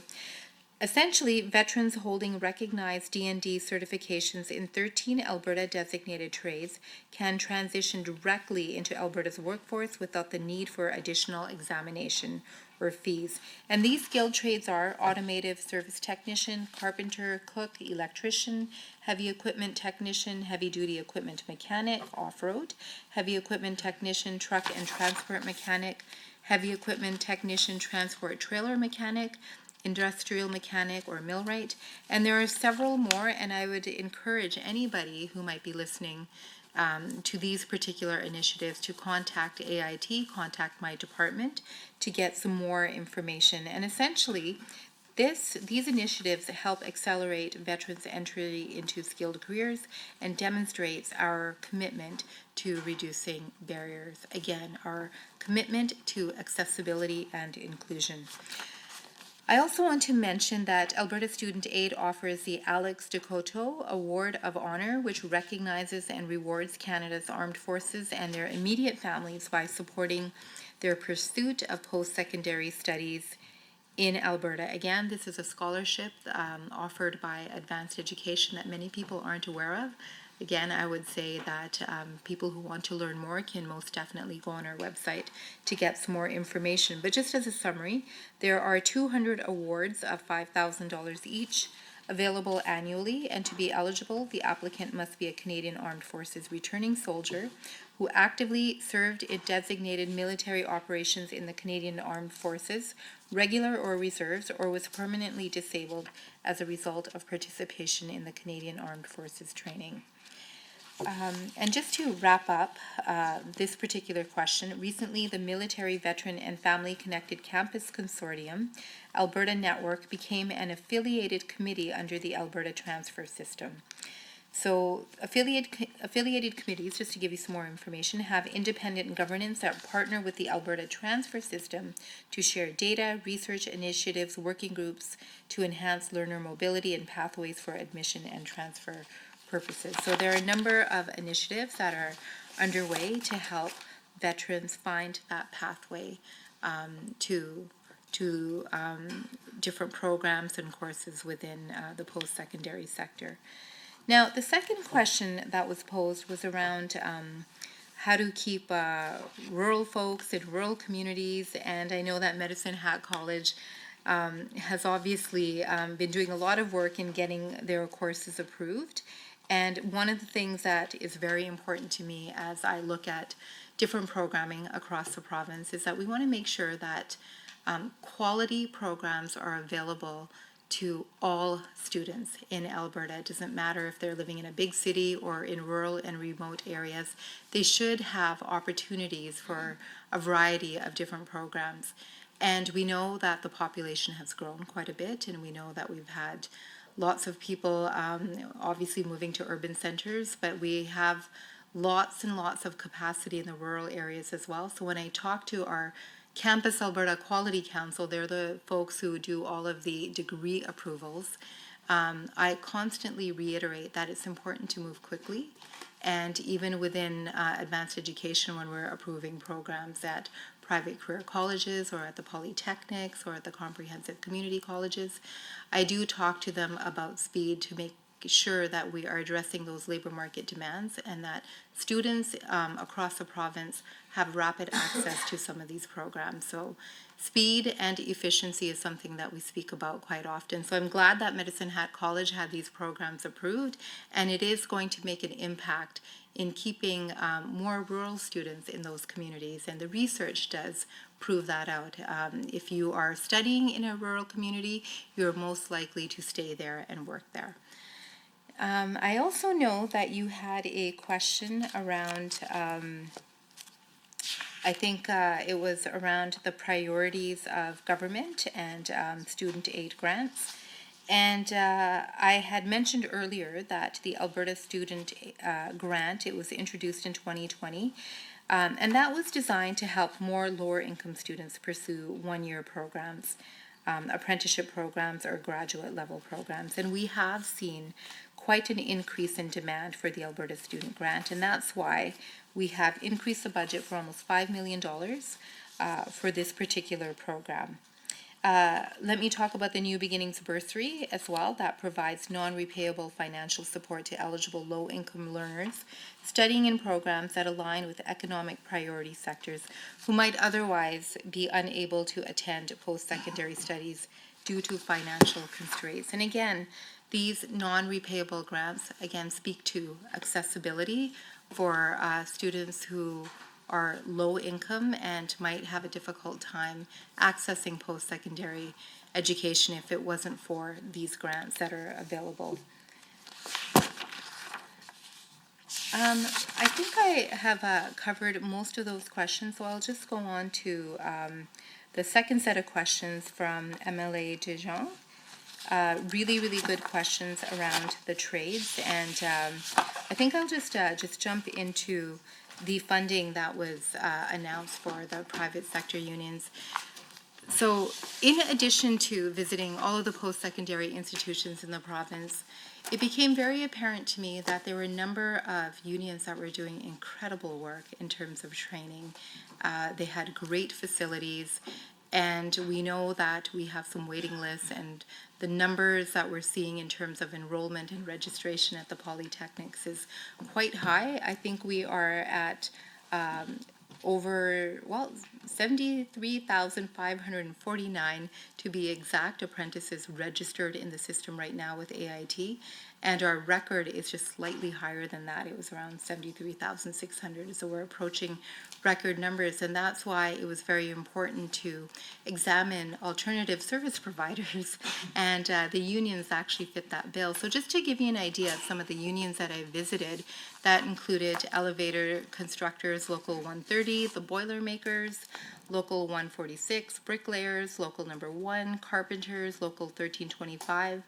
Essentially, veterans holding recognized D&D certifications in 13 Alberta designated trades can transition directly into Alberta's workforce without the need for additional examination or fees. And these skilled trades are automotive service technician, carpenter, cook, electrician, heavy equipment technician, heavy duty equipment mechanic, off-road, heavy equipment technician, truck and transport mechanic, heavy equipment technician, transport trailer mechanic, industrial mechanic or millwright, and there are several more, and I would encourage anybody who might be listening to these particular initiatives to contact AIT, contact my department to get some more information. And essentially, these initiatives help accelerate veterans' entry into skilled careers and demonstrates our commitment to reducing barriers. Again, our commitment to accessibility and inclusion. I also want to mention that Alberta Student Aid offers the Alex Decoto Award of Honor, which recognizes and rewards Canada's armed forces and their immediate families by supporting their pursuit of post-secondary studies in Alberta. Again, this is a scholarship offered by Advanced Education that many people aren't aware of. Again, I would say that people who want to learn more can most definitely go on our website to get some more information. But just as a summary, there are 200 awards of $5,000 each available annually, and to be eligible, the applicant must be a Canadian Armed Forces returning soldier who actively served in designated military operations in the Canadian Armed Forces, regular or reserves, or was permanently disabled as a result of participation in the Canadian Armed Forces training. And just to wrap up this particular question, recently the Military Veteran and Family Connected Campus Consortium, Alberta Network, became an affiliated committee under the Alberta Transfer System. So affiliated committees, just to give you some more information, have independent governance that partner with the Alberta Transfer System to share data, research initiatives, working groups to enhance learner mobility and pathways for admission and transfer purposes. So there are a number of initiatives that are underway to help veterans find that pathway to different programs and courses within the post-secondary sector. Now, the second question that was posed was around how to keep rural folks in rural communities, and I know that Medicine Hat College has obviously been doing a lot of work in getting their courses approved. And one of the things that is very important to me as I look at different programming across the province is that we want to make sure that quality programs are available to all students in Alberta. It doesn't matter if they're living in a big city or in rural and remote areas. They should have opportunities for a variety of different programs. And we know that the population has grown quite a bit, and we know that we've had lots of people obviously moving to urban centers, but we have lots and lots of capacity in the rural areas as well. So when I talk to our Campus Alberta Quality Council, they're the folks who do all of the degree approvals. I constantly reiterate that it's important to move quickly, and even within advanced education, when we're approving programs at private career colleges or at the polytechnics or at the comprehensive community colleges, I do talk to them about speed to make sure that we are addressing those labor market demands and that students across the province have rapid access to some of these programs. So speed and efficiency is something that we speak about quite often. So I'm glad that Medicine Hat College had these programs approved, and it is going to make an impact in keeping more rural students in those communities. And the research does prove that out. If you are studying in a rural community, you're most likely to stay there and work there. I also know that you had a question around, I think it was around the priorities of government and student aid grants. And I had mentioned earlier that the Alberta Student Grant, it was introduced in 2020, and that was designed to help more lower income students pursue one-year programs, apprenticeship programs or graduate level programs. And we have seen quite an increase in demand for the Alberta Student Grant, and that's why we have increased the budget for almost $5 million for this particular program. Let me talk about the New Beginnings Bursary as well. That provides non-repayable financial support to eligible low-income learners studying in programs that align with economic priority sectors who might otherwise be unable to attend post-secondary studies due to financial constraints. And again, these non-repayable grants, again, speak to accessibility for students who are low income and might have a difficult time accessing post-secondary education if it wasn't for these grants that are available. I think I have covered most of those questions, so I'll just go on to the second set of questions from MLA Dijon. Really, really good questions around the trades, and I think I'll just jump into the funding that was announced for the private sector unions. So in addition to visiting all of the post-secondary institutions in the province, it became very apparent to me that there were a number of unions that were doing incredible work in terms of training. They had great facilities, and we know that we have some waiting lists, and the numbers that we're seeing in terms of enrollment and registration at the polytechnics is quite high. I think we are at over 73,549 to be exact apprentices registered in the system right now with AIT, and our record is just slightly higher than that. It was around 73,600, so we're approaching record numbers, and that's why it was very important to examine alternative service providers, and the unions actually fit that bill. So just to give you an idea of some of the unions that I visited, that included elevator constructors, Local 130, the Boilermakers, Local 146, bricklayers, Local number 1, carpenters, Local 1325,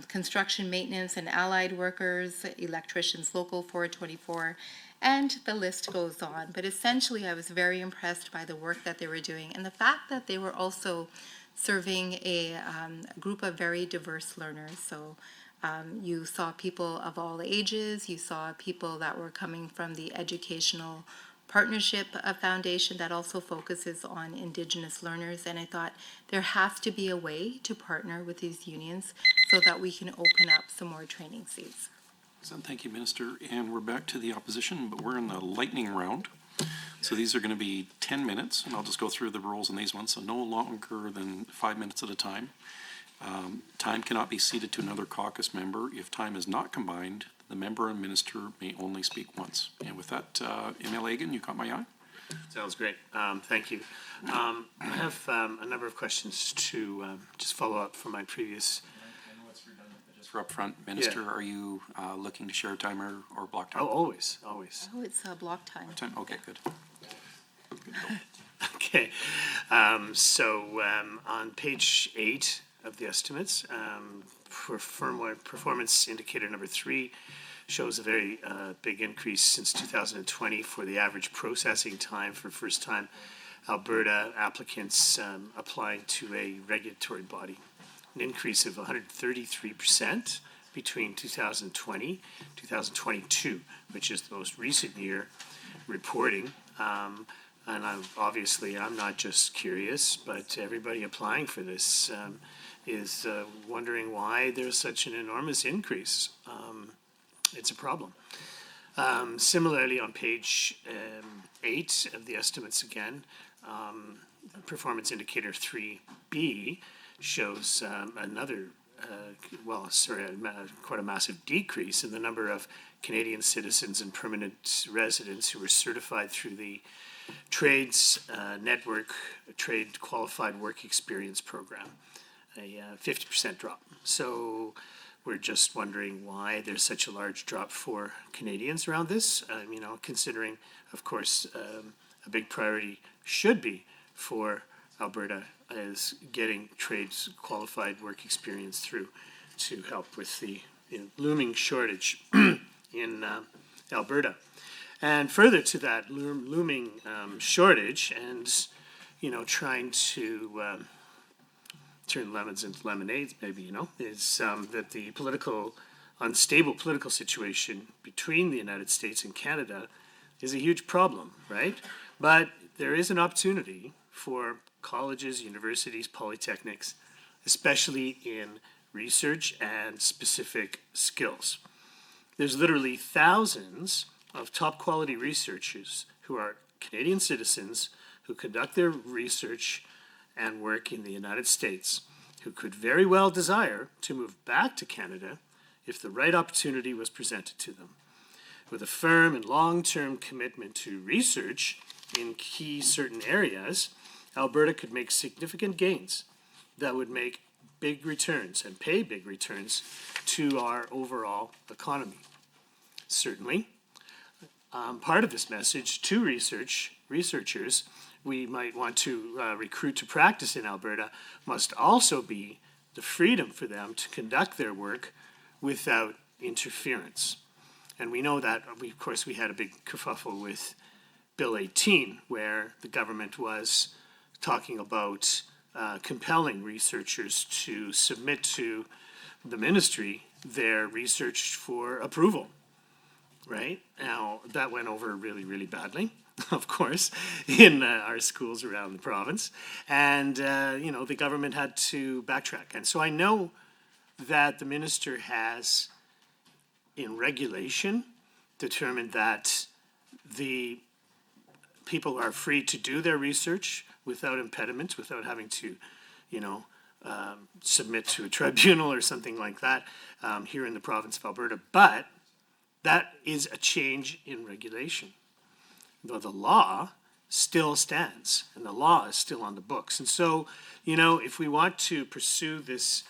construction maintenance and allied workers, electricians, Local 424, and the list goes on. But essentially, I was very impressed by the work that they were doing and the fact that they were also serving a group of very diverse learners. So you saw people of all ages, you saw people that were coming from the Educational Partnership Foundation that also focuses on Indigenous learners, and I thought there has to be a way to partner with these unions so that we can open up some more training seats. So thank you, Minister. And we're back to the opposition, but we're in the lightning round. So these are going to be 10 minutes, and I'll just go through the rules on these ones, so no longer than 5 minutes at a time. Time cannot be ceded to another caucus member. If time is not combined, the member and minister may only speak once. And with that, ML Egan, you caught my eye? Sounds great. Thank you. I have a number of questions to just follow up from my previous. Just for upfront, Minister, are you looking to share time or block time? Oh, always. Oh, it's block time. Time? Okay, good. Okay. So on page 8 of the estimates, performance indicator number 3 shows a very big increase since 2020 for the average processing time for first-time Alberta applicants applying to a regulatory body. An increase of 133% between 2020 2022, which is the most recent year reporting. and I'm not just curious, but everybody applying for this is wondering why there's such an enormous increase. It's a problem. Similarly, on page 8 of the estimates again, performance indicator 3B shows another, quite a massive decrease in the number of Canadian citizens and permanent residents who were certified through the Trades Network Trade Qualified Work Experience Program, a 50% drop. So we're just wondering why there's such a large drop for Canadians around this, considering, of course, a big priority should be for Alberta is getting trades qualified work experience through to help with the looming shortage in Alberta. And further to that looming shortage and, trying to turn lemons into lemonades, maybe, is that the unstable political situation between the United States and Canada is a huge problem, right? But there is an opportunity for colleges, universities, polytechnics, especially in research and specific skills. There's literally thousands of top quality researchers who are Canadian citizens who conduct their research and work in the United States who could very well desire to move back to Canada if the right opportunity was presented to them. With a firm and long-term commitment to research in key certain areas, Alberta could make significant gains that would make big returns and pay big returns to our overall economy. Certainly, part of this message to researchers we might want to recruit to practice in Alberta must also be the freedom for them to conduct their work without interference. And we know that, of course, we had a big kerfuffle with Bill 18, where the government was talking about compelling researchers to submit to the ministry their research for approval, right? Now, that went over really, really badly, of course, in our schools around the province. And, the government had to backtrack. And so I know that the minister has, in regulation, determined that the people are free to do their research without impediment, without having to, submit to a tribunal or something like that here in the province of Alberta. But that is a change in regulation. Though the law still stands and the law is still on the books. And so, if we want to pursue this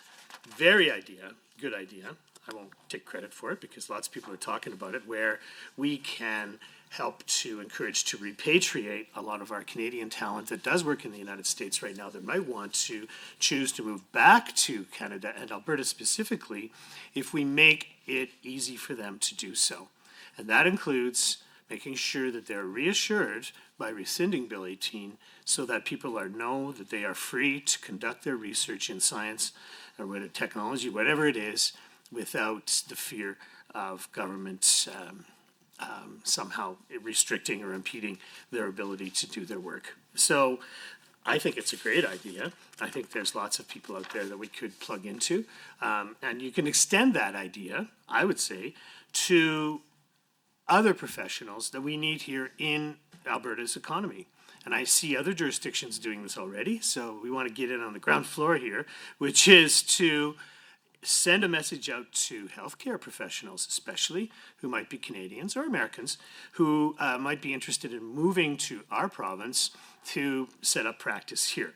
good idea, I won't take credit for it because lots of people are talking about it, where we can help to encourage to repatriate a lot of our Canadian talent that does work in the United States right now that might want to choose to move back to Canada and Alberta specifically, if we make it easy for them to do so. And that includes making sure that they're reassured by rescinding Bill 18 so that people know that they are free to conduct their research in science or technology, whatever it is, without the fear of government somehow restricting or impeding their ability to do their work. So I think it's a great idea. I think there's lots of people out there that we could plug into. And you can extend that idea, I would say, to other professionals that we need here in Alberta's economy. And I see other jurisdictions doing this already, so we want to get in on the ground floor here, which is to send a message out to healthcare professionals, especially who might be Canadians or Americans, who might be interested in moving to our province to set up practice here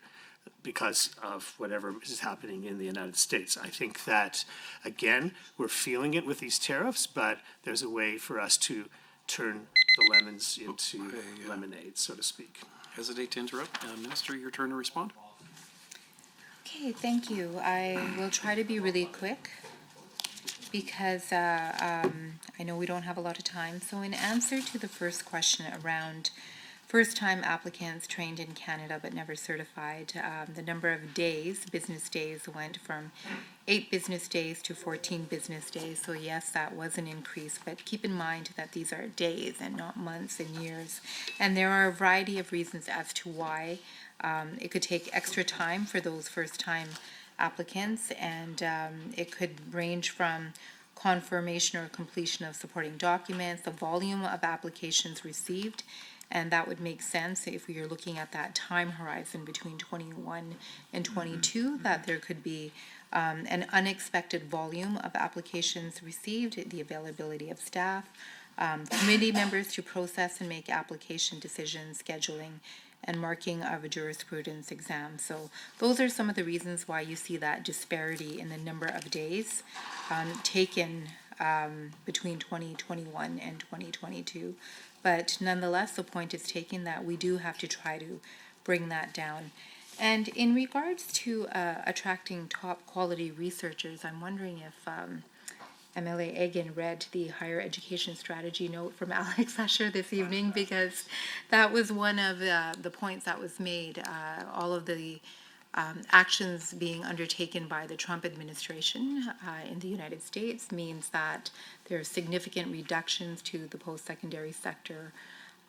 because of whatever is happening in the United States. I think that, again, we're feeling it with these tariffs, but there's a way for us to turn the lemons into lemonade, so to speak. Hesitate to interrupt. Minister, your turn to respond. Okay, thank you. I will try to be really quick because I know we don't have a lot of time. So in answer to the first question around first-time applicants trained in Canada but never certified. The number of days, business days, went from 8 business days to 14 business days. So yes, that was an increase, but keep in mind that these are days and not months and years. And there are a variety of reasons as to why it could take extra time for those first-time applicants, and it could range from confirmation or completion of supporting documents, the volume of applications received, and that would make sense if we are looking at that time horizon between 21 and 22, that there could be an unexpected volume of applications received, the availability of staff, committee members to process and make application decisions, scheduling, and marking of a jurisprudence exam. So those are some of the reasons why you see that disparity in the number of days taken between 2021 and 2022. But nonetheless, the point is taken that we do have to try to bring that down. And in regards to attracting top quality researchers, I'm wondering if MLA Egan read the higher education strategy note from Alex Usher this evening, because that was one of the points that was made. All of the actions being undertaken by the Trump administration in the United States means that there are significant reductions to the post-secondary sector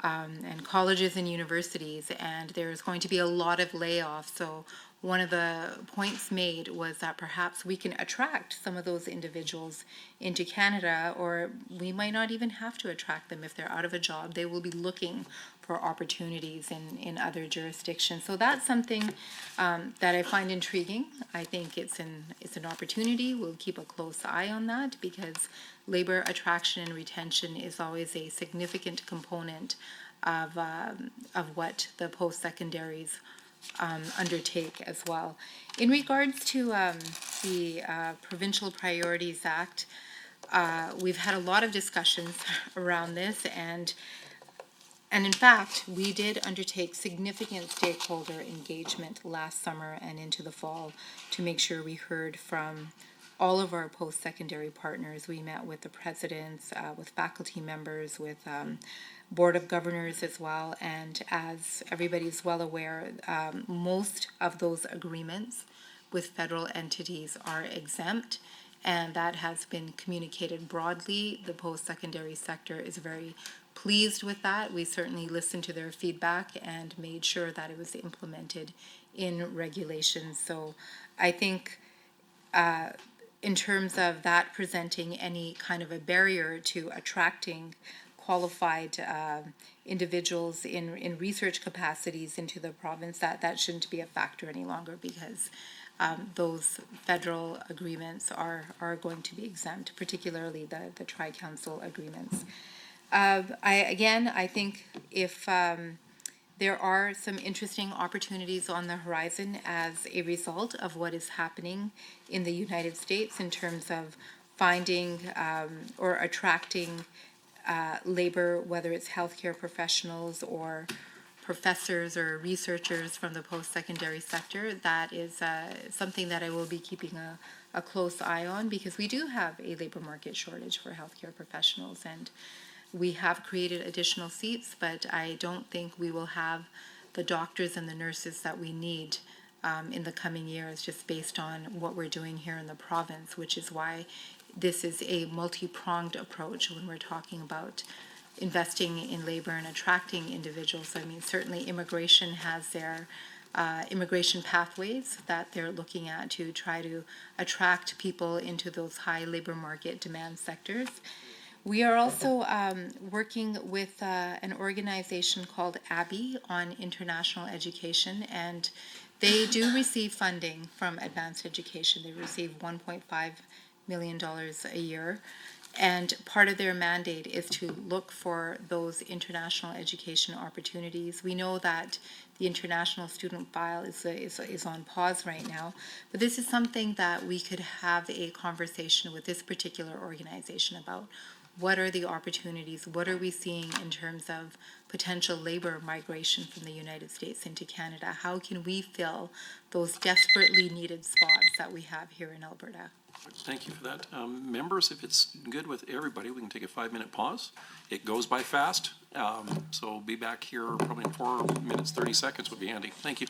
and colleges and universities, and there's going to be a lot of layoffs. So one of the points made was that perhaps we can attract some of those individuals into Canada, or we might not even have to attract them. If they're out of a job, they will be looking for opportunities in other jurisdictions. So that's something that I find intriguing. I think it's an opportunity. We'll keep a close eye on that, because labor attraction and retention is always a significant component of what the post-secondaries undertake as well. In regards to the Provincial Priorities Act, we've had a lot of discussions around this, and in fact, we did undertake significant stakeholder engagement last summer and into the fall to make sure we heard from all of our post-secondary partners. We met with the presidents, with faculty members, with Board of Governors as well, and as everybody's well aware, most of those agreements with federal entities are exempt, and that has been communicated broadly. The post-secondary sector is very pleased with that. We certainly listened to their feedback and made sure that it was implemented in regulations. So I think in terms of that presenting any kind of a barrier to attracting qualified individuals in research capacities into the province, that shouldn't be a factor any longer, because those federal agreements are going to be exempt, particularly the Tri-Council agreements. I think if there are some interesting opportunities on the horizon as a result of what is happening in the United States in terms of finding or attracting labor, whether it's healthcare professionals or professors or researchers from the post-secondary sector. That is something that I will be keeping a close eye on, because we do have a labor market shortage for healthcare professionals, and we have created additional seats, but I don't think we will have the doctors and the nurses that we need in the coming years, just based on what we're doing here in the province, which is why this is a multi-pronged approach when we're talking about investing in labor and attracting individuals. I mean, certainly immigration has their immigration pathways that they're looking at to try to attract people into those high labor market demand sectors. We are also working with an organization called ABBY on international education, and they do receive funding from advanced education. They receive $1.5 million a year, and part of their mandate is to look for those international education opportunities. We know that the international student file is on pause right now, but this is something that we could have a conversation with this particular organization about. What are the opportunities? What are we seeing in terms of potential labor migration from the United States into Canada? How can we fill those desperately needed spots that we have here in Alberta? Thank you for that. Members, if it's good with everybody, we can take a 5-minute pause. It goes by fast, so be back here probably in 4 minutes, 30 seconds would be handy. Thank you.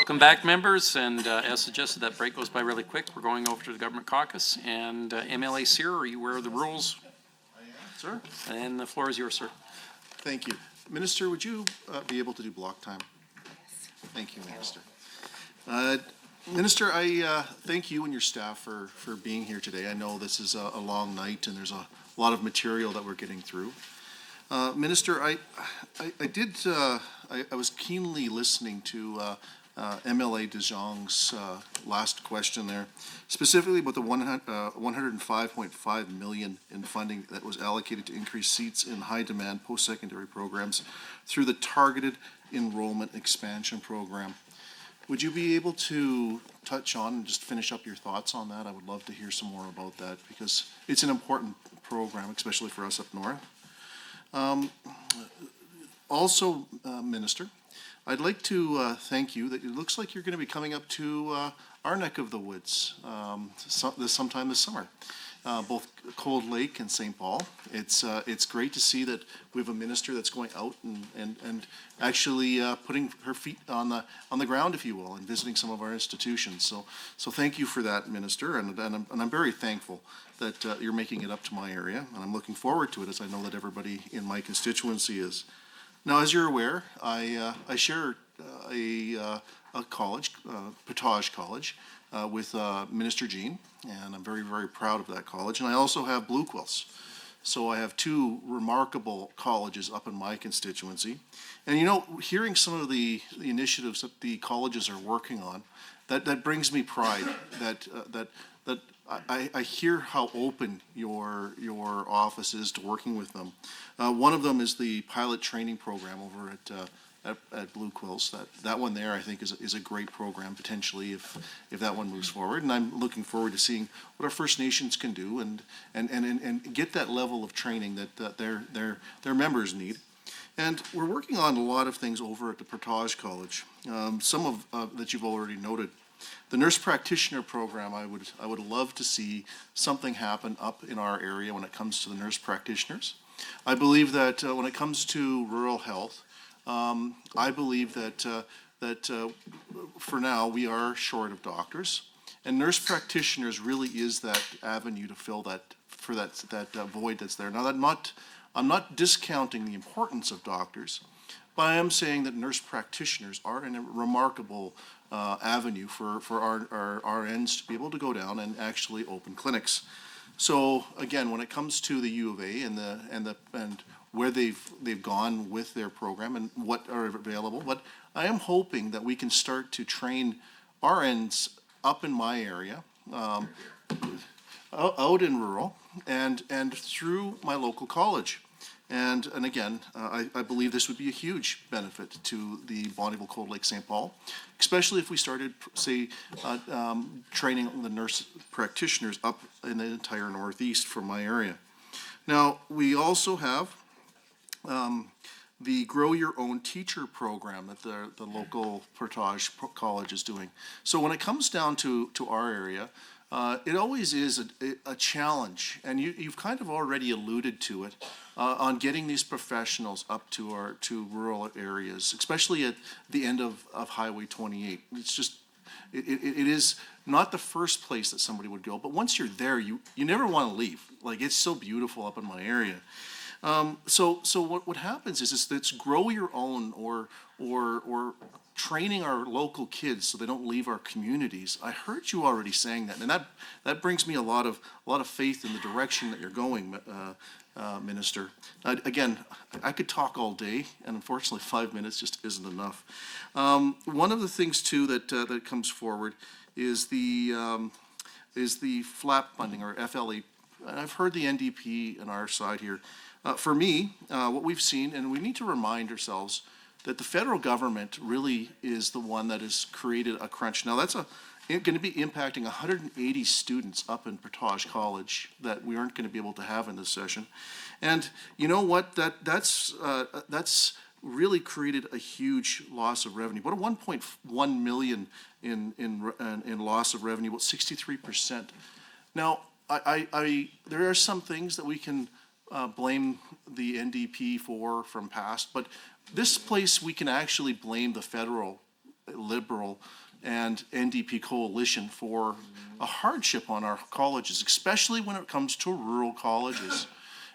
Welcome back, members, and as suggested, that break goes by really quick. We're going over to the government caucus, and MLA Sear, are you aware of the rules? Sir? And the floor is yours, sir. Thank you. Minister, would you be able to do block time? Thank you, Minister. Minister, I thank you and your staff for being here today. I know this is a long night and there's a lot of material that we're getting through. Minister, I was keenly listening to MLA De Jong's last question there, specifically about the 105.5 million in funding that was allocated to increase seats in high-demand post-secondary programs through the Targeted Enrollment Expansion Program. Would you be able to touch on and just finish up your thoughts on that? I would love to hear some more about that because it's an important program, especially for us up north. Also, Minister, I'd like to thank you that it looks like you're going to be coming up to our neck of the woods sometime this summer, both Cold Lake and St. Paul. It's great to see that we have a minister that's going out and actually putting her feet on the ground, if you will, and visiting some of our institutions. So thank you for that, Minister, and I'm very thankful that you're making it up to my area, and I'm looking forward to it, as I know that everybody in my constituency is. Now, as you're aware, I share a college, Portage College, with Minister Jean, and I'm very, very proud of that college. And I also have Blue Quills. So I have two remarkable colleges up in my constituency. And hearing some of the initiatives that the colleges are working on, that brings me pride that I hear how open your office is to working with them. One of them is the pilot training program over at Blue Quills. That one there, I think, is a great program potentially if that one moves forward. And I'm looking forward to seeing what our First Nations can do and get that level of training that their members need. And we're working on a lot of things over at the Portage College. Some of that you've already noted. The nurse practitioner program, I would love to see something happen up in our area when it comes to the nurse practitioners. I believe that when it comes to rural health, I believe that for now we are short of doctors, and nurse practitioners really is that avenue to fill that void that's there. Now, I'm not discounting the importance of doctors, but I am saying that nurse practitioners are a remarkable avenue for our RNs to be able to go down and actually open clinics. So again, when it comes to the U of A and where they've gone with their program and what are available, but I am hoping that we can start to train RNs up in my area, out in rural, and through my local college. And again, I believe this would be a huge benefit to the Bonnyville Cold Lake St. Paul, especially if we started, say, training the nurse practitioners up in the entire Northeast from my area. Now, we also have the Grow Your Own Teacher program that the local Portage College is doing. So when it comes down to our area, it always is a challenge, and you've kind of already alluded to it, on getting these professionals up to rural areas, especially at the end of Highway 28. It's just, it is not the first place that somebody would go, but once you're there, you never want to leave. Like, it's so beautiful up in my area. So what happens is it's grow your own or training our local kids so they don't leave our communities. I heard you already saying that, and that brings me a lot of faith in the direction that you're going, Minister. Again, I could talk all day, and unfortunately 5 minutes just isn't enough. One of the things too that comes forward is the FLAP funding, or FLA. I've heard the NDP on our side here. For me, what we've seen, and we need to remind ourselves that the federal government really is the one that has created a crunch. Now, that's going to be impacting 180 students up in Portage College that we aren't going to be able to have in this session. And you know what? That's really created a huge loss of revenue. About a 1.1 million in loss of revenue, about 63%. Now, there are some things that we can blame the NDP for from past, but this place we can actually blame the federal Liberal and NDP coalition for a hardship on our colleges, especially when it comes to rural colleges.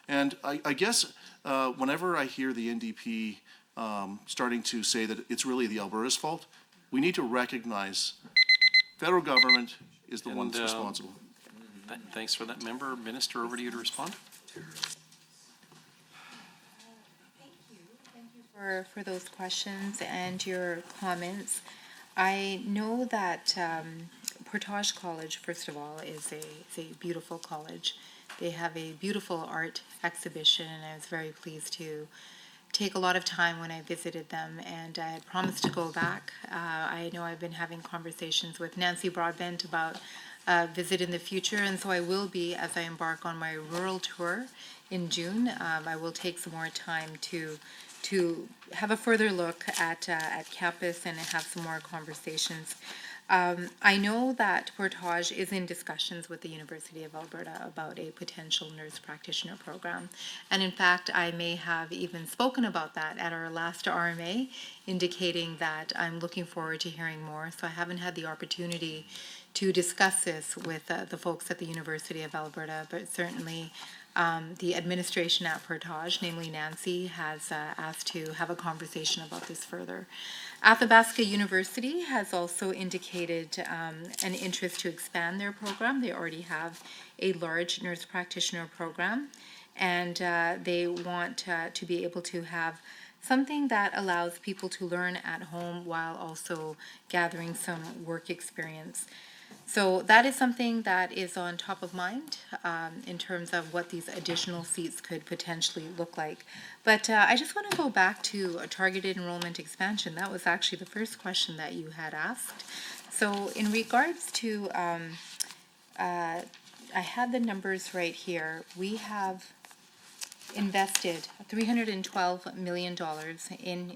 And I guess whenever I hear the NDP starting to say that it's really the Alberta's fault, we need to recognize federal government is the one that's And, responsible. Thanks for that, member. Minister, over to you to respond. For those questions and your comments. I know that Portage College, first of all, is a beautiful college. They have a beautiful art exhibition, and I was very pleased to take a lot of time when I visited them, and I had promised to go back. I know I've been having conversations with Nancy Broadbent about visit in the future, and so I will be as I embark on my rural tour in June. I will take some more time to have a further look at campus and have some more conversations. I know that Portage is in discussions with the University of Alberta about a potential nurse practitioner program. And in fact, I may have even spoken about that at our last RMA, indicating that I'm looking forward to hearing more. So I haven't had the opportunity to discuss this with the folks at the University of Alberta, but certainly the administration at Portage, namely Nancy, has asked to have a conversation about this further. Athabasca University has also indicated an interest to expand their program. They already have a large nurse practitioner program, and they want to be able to have something that allows people to learn at home while also gathering some work experience. So that is something that is on top of mind in terms of what these additional seats could potentially look like. But I just want to go back to a targeted enrollment expansion. That was actually the first question that you had asked. So in regards to, I had the numbers right here. We have invested $312 million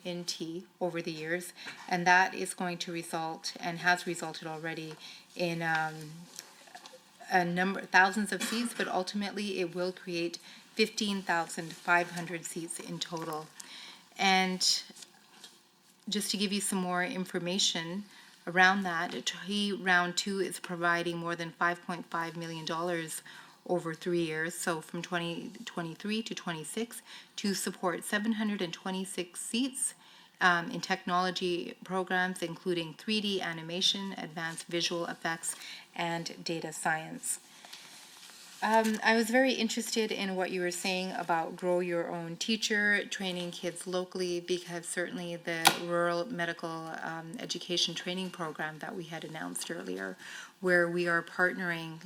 in T over the years, and that is going to result and has resulted already in thousands of seats, but ultimately it will create 15,500 seats in total. And just to give you some more information around that, Round 2 is providing more than $5.5 million over 3 years, so from 2023 to 26, to support 726 seats in technology programs, including 3D animation, advanced visual effects, and data science. I was very interested in what you were saying about grow your own teacher, training kids locally, because certainly the rural medical education training program that we had announced earlier, where we are partnering,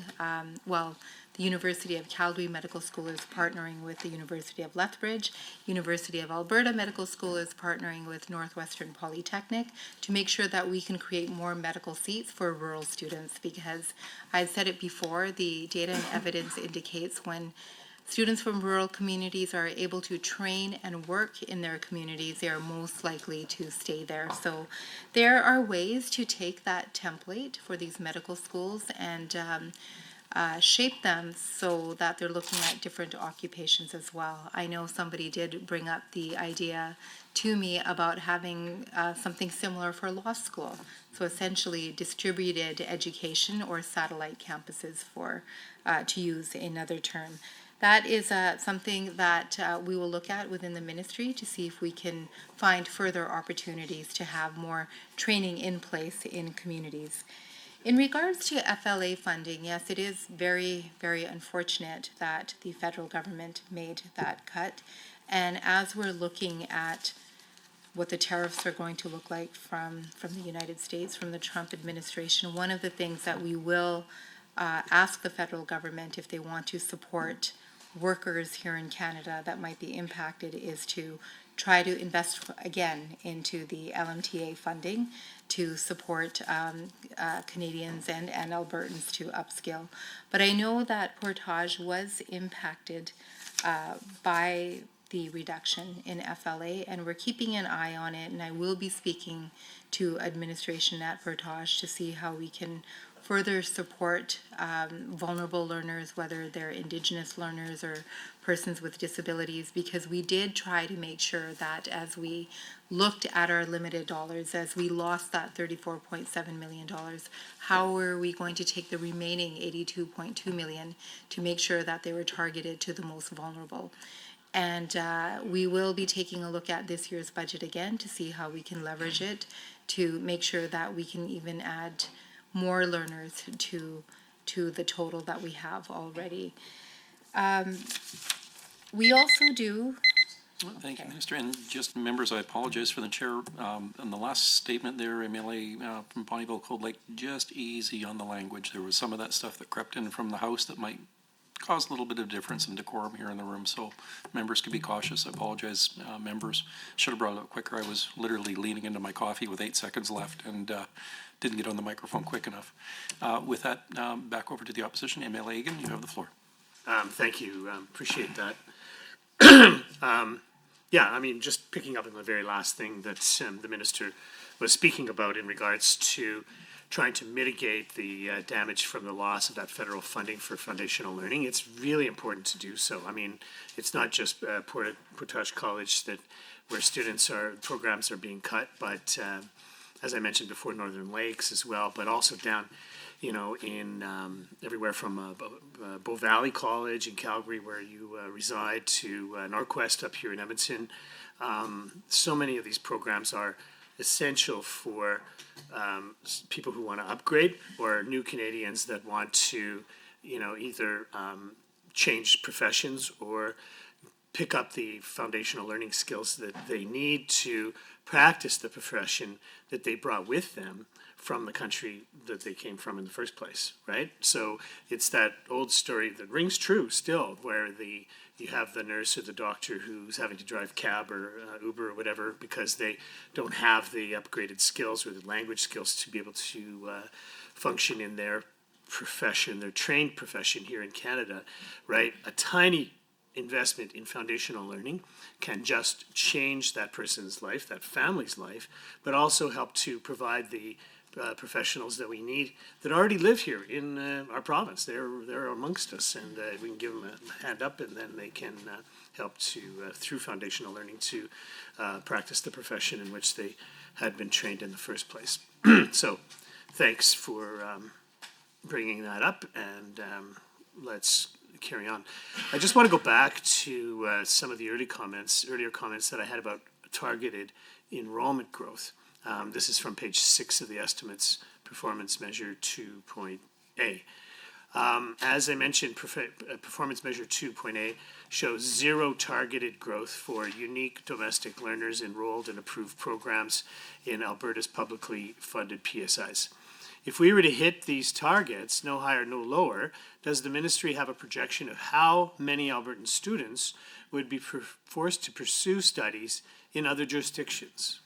the University of Calgary Medical School is partnering with the University of Lethbridge. University of Alberta Medical School is partnering with Northwestern Polytechnic to make sure that we can create more medical seats for rural students, because I've said it before, the data and evidence indicates when students from rural communities are able to train and work in their communities, they are most likely to stay there. So there are ways to take that template for these medical schools and shape them so that they're looking at different occupations as well. I know somebody did bring up the idea to me about having something similar for law school. So essentially distributed education or satellite campuses for, to use another term. That is something that we will look at within the ministry to see if we can find further opportunities to have more training in place in communities. In regards to FLA funding, yes, it is very, very unfortunate that the federal government made that cut. And as we're looking at what the tariffs are going to look like from the United States, from the Trump administration, one of the things that we will ask the federal government if they want to support workers here in Canada that might be impacted is to try to invest again into the LMTA funding to support Canadians and Albertans to upskill. But I know that Portage was impacted by the reduction in FLA, and we're keeping an eye on it, and I will be speaking to administration at Portage to see how we can further support vulnerable learners, whether they're Indigenous learners or persons with disabilities, because we did try to make sure that as we looked at our limited dollars, as we lost that $34.7 million, how were we going to take the remaining $82.2 million to make sure that they were targeted to the most vulnerable? And we will be taking a look at this year's budget again to see how we can leverage it to make sure that we can even add more learners to the total that we have already. We also do. Thank you, Minister. And just members, I apologize for the chair. On the last statement there, MLA from Bonnyville Cold Lake, just easy on the language. There was some of that stuff that crept in from the House that might cause a little bit of difference in decorum here in the room. So members could be cautious. I apologize, members. Should have brought it up quicker. I was literally leaning into my coffee with 8 seconds left and didn't get on the microphone quick enough. With that, back over to the opposition. MLA Egan, you have the floor. Thank you, appreciate that. Yeah, I mean, just picking up on the very last thing that the minister was speaking about in regards to trying to mitigate the damage from the loss of that federal funding for foundational learning. It's really important to do so. I mean, it's not just Portage College where programs are being cut, but as I mentioned before, Northern Lakes as well, but also down, in everywhere from Bow Valley College in Calgary, where you reside, to Norquest up here in Edmonton. So many of these programs are essential for people who want to upgrade or new Canadians that want to, either change professions or pick up the foundational learning skills that they need to practice the profession that they brought with them from the country that they came from in the first place, right? So it's that old story that rings true still, where you have the nurse or the doctor who's having to drive cab or Uber or whatever because they don't have the upgraded skills or the language skills to be able to function in their profession, their trained profession here in Canada, right? A tiny investment in foundational learning can just change that person's life, that family's life, but also help to provide the professionals that we need that already live here in our province. They're amongst us, and we can give them a hand up, and then they can help to, through foundational learning, to practice the profession in which they had been trained in the first place. So thanks for bringing that up, and let's carry on. I just want to go back to some of the earlier comments that I had about targeted enrollment growth. This is from page 6 of the estimates, performance measure 2.A. As I mentioned, performance measure 2.A shows 0 targeted growth for unique domestic learners enrolled in approved programs in Alberta's publicly funded PSIs. If we were to hit these targets, no higher, no lower, does the ministry have a projection of how many Albertan students would be forced to pursue studies in other jurisdictions?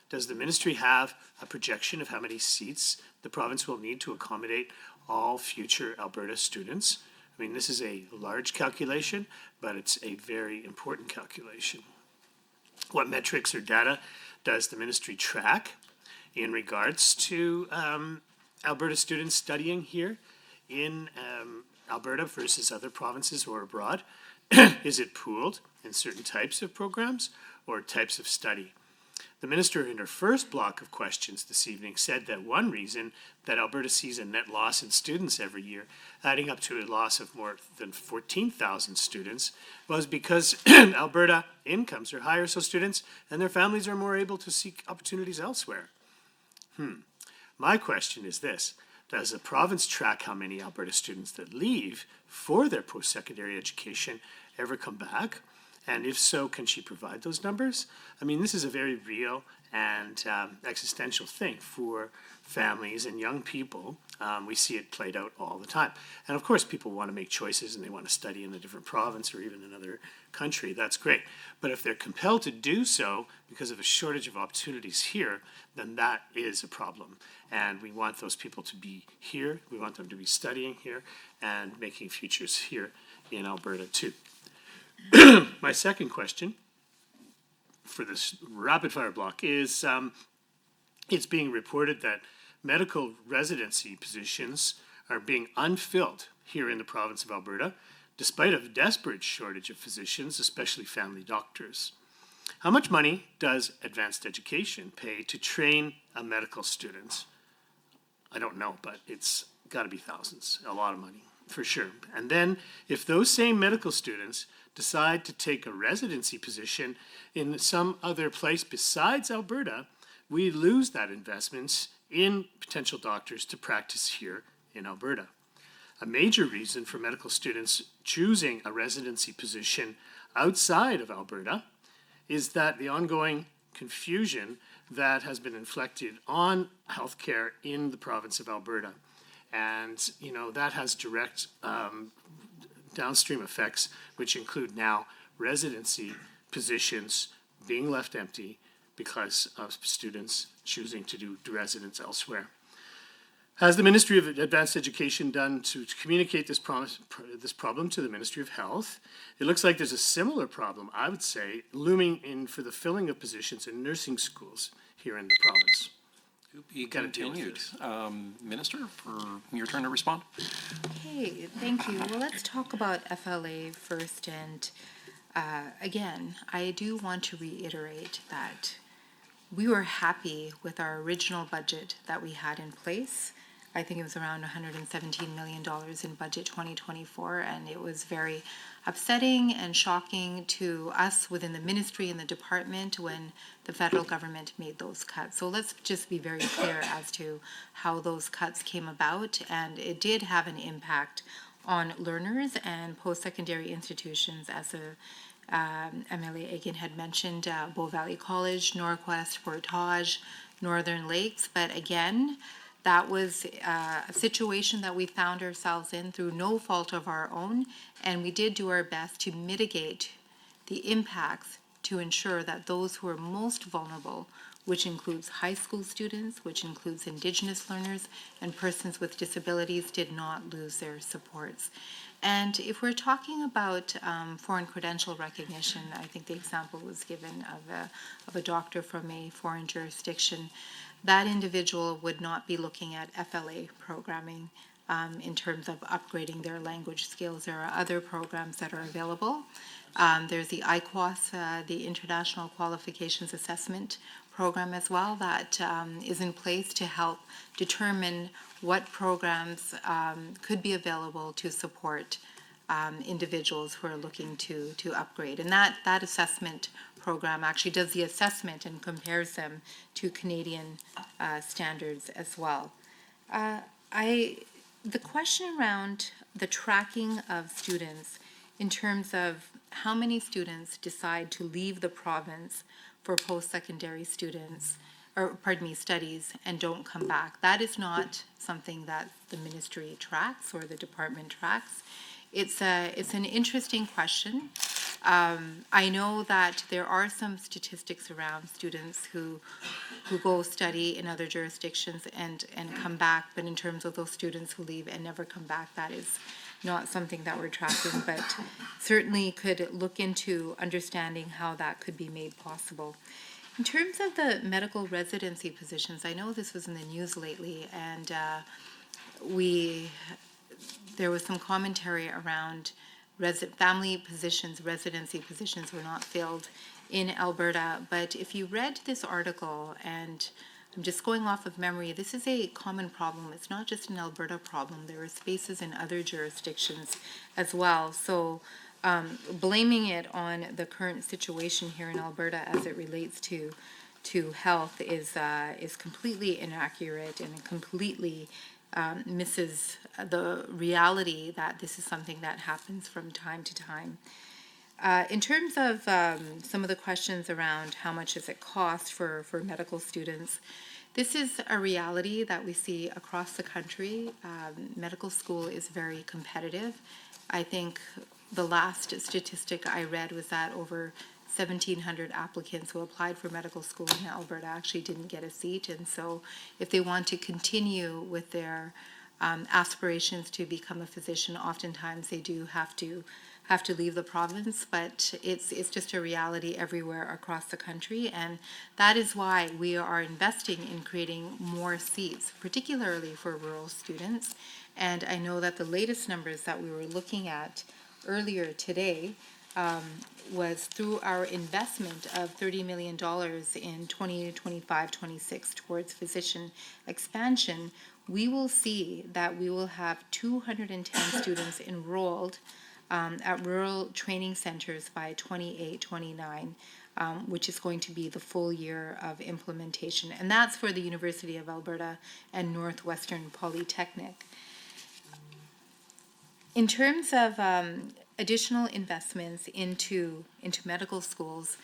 Does the ministry have a projection of how many seats the province will need to accommodate all future Alberta students? I mean, this is a large calculation, but it's a very important calculation. What metrics or data does the ministry track in regards to Alberta students studying here in Alberta versus other provinces or abroad? Is it pooled in certain types of programs or types of study? The minister, in her first block of questions this evening, said that one reason that Alberta sees a net loss in students every year, adding up to a loss of more than 14,000 students, was because Alberta incomes are higher, so students and their families are more able to seek opportunities elsewhere. My question is this: does the province track how many Alberta students that leave for their post-secondary education ever come back? And if so, can she provide those numbers? I mean, this is a very real and existential thing for families and young people. We see it played out all the time. And of course, people want to make choices and they want to study in a different province or even another country. That's great. But if they're compelled to do so because of a shortage of opportunities here, then that is a problem. And we want those people to be here. We want them to be studying here and making futures here in Alberta too. My second question for this rapid fire block is it's being reported that medical residency positions are being unfilled here in the province of Alberta, despite a desperate shortage of physicians, especially family doctors. How much money does advanced education pay to train a medical student? I don't know, but it's got to be thousands, a lot of money, for sure. And then if those same medical students decide to take a residency position in some other place besides Alberta, we lose that investment in potential doctors to practice here in Alberta. A major reason for medical students choosing a residency position outside of Alberta is that the ongoing confusion that has been inflicted on healthcare in the province of Alberta. And, you know, that has direct downstream effects, which include now residency positions being left empty because of students choosing to do residence elsewhere. Has the Ministry of Advanced Education done to communicate this problem to the Ministry of Health? It looks like there's a similar problem, I would say, looming in for the filling of positions in nursing schools here in the province. To be Gotta deal with continued. Minister, for your turn to respond. Okay, thank you. Well, let's talk about FLA first. And again, I do want to reiterate that we were happy with our original budget that we had in place. I think it was around $117 million in budget 2024, and it was very upsetting and shocking to us within the ministry and the department when the federal government made those cuts. So let's just be very clear as to how those cuts came about, and it did have an impact on learners and post-secondary institutions, as MLA Egan had mentioned, Bow Valley College, Norquest, Portage, Northern Lakes. But again, that was a situation that we found ourselves in through no fault of our own, and we did do our best to mitigate the impacts to ensure that those who are most vulnerable, which includes high school students, which includes Indigenous learners, and persons with disabilities, did not lose their supports. And if we're talking about foreign credential recognition, I think the example was given of a doctor from a foreign jurisdiction. That individual would not be looking at FLA programming in terms of upgrading their language skills. There are other programs that are available. There's the IQAS, the International Qualifications Assessment Program as well, that is in place to help determine what programs could be available to support individuals who are looking to upgrade. And that assessment program actually does the assessment and compares them to Canadian standards as well. The question around the tracking of students in terms of how many students decide to leave the province for post-secondary studies and don't come back, that is not something that the ministry tracks or the department tracks. It's an interesting question. I know that there are some statistics around students who go study in other jurisdictions and come back, but in terms of those students who leave and never come back, that is not something that we're tracking, but certainly could look into understanding how that could be made possible. In terms of the medical residency positions, I know this was in the news lately, and there was some commentary around family positions, residency positions were not filled in Alberta. But if you read this article, and I'm just going off of memory, this is a common problem. It's not just an Alberta problem. There are spaces in other jurisdictions as well. So blaming it on the current situation here in Alberta as it relates to health is completely inaccurate and completely misses the reality that this is something that happens from time to time. In terms of some of the questions around how much does it cost for medical students, this is a reality that we see across the country. Medical school is very competitive. I think the last statistic I read was that over 1,700 applicants who applied for medical school in Alberta actually didn't get a seat. And so if they want to continue with their aspirations to become a physician, oftentimes they do have to have to leave the province, but it's just a reality everywhere across the country. And that is why we are investing in creating more seats, particularly for rural students. And I know that the latest numbers that we were looking at earlier today was through our investment of $30 million in 2025-26 towards physician expansion, we will see that we will have 210 students enrolled at rural training centers by 28-29, which is going to be the full year of implementation. And that's for the University of Alberta and Northwestern Polytechnic. In terms of additional investments into medical schools,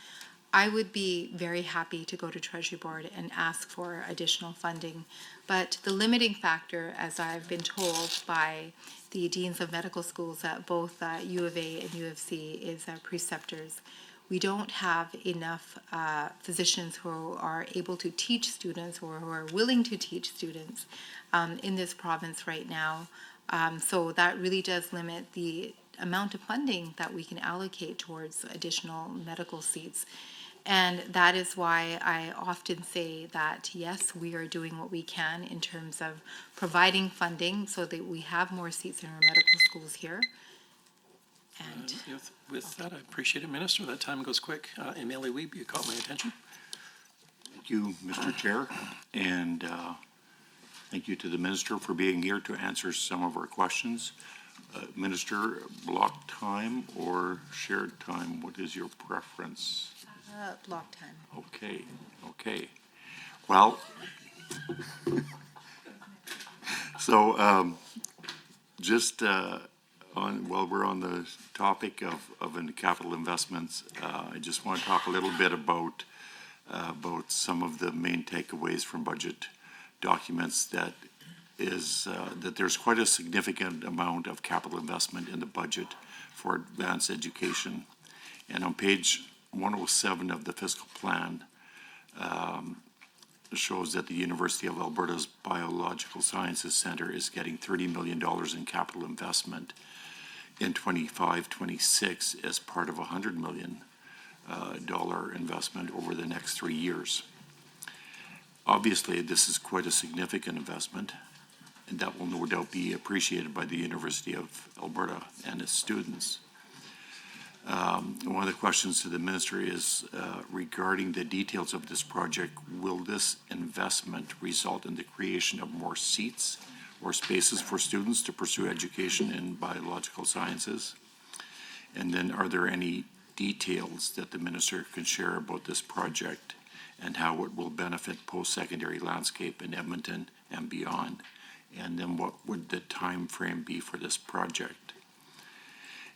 I would be very happy to go to Treasury Board and ask for additional funding. But the limiting factor, as I've been told by the deans of medical schools at both U of A and U of C, is preceptors. We don't have enough physicians who are able to teach students or who are willing to teach students in this province right now. So that really does limit the amount of funding that we can allocate towards additional medical seats. And that is why I often say that, yes, we are doing what we can in terms of providing funding so that we have more seats in our medical schools here. And With that, I appreciate it, Minister. That time goes quick. Emily Wiebe, you caught my attention. Thank you, Mr. Chair, and thank you to the Minister for being here to answer some of our questions. Minister, block time or shared time, what is your preference? block time. Okay. Well, so just while we're on the topic of capital investments, I just want to talk a little bit about some of the main takeaways from budget documents. That there's quite a significant amount of capital investment in the budget for advanced education. And on page 107 of the fiscal plan, shows that the University of Alberta's Biological Sciences Centre is getting $30 million in capital investment in 25-26 as part of a $100 million investment over the next 3 years. Obviously, this is quite a significant investment, and that will no doubt be appreciated by the University of Alberta and its students. One of the questions to the Minister is regarding the details of this project. Will this investment result in the creation of more seats or spaces for students to pursue education in biological sciences? And then are there any details that the Minister can share about this project and how it will benefit post-secondary landscape in Edmonton and beyond? And then what would the time frame be for this project?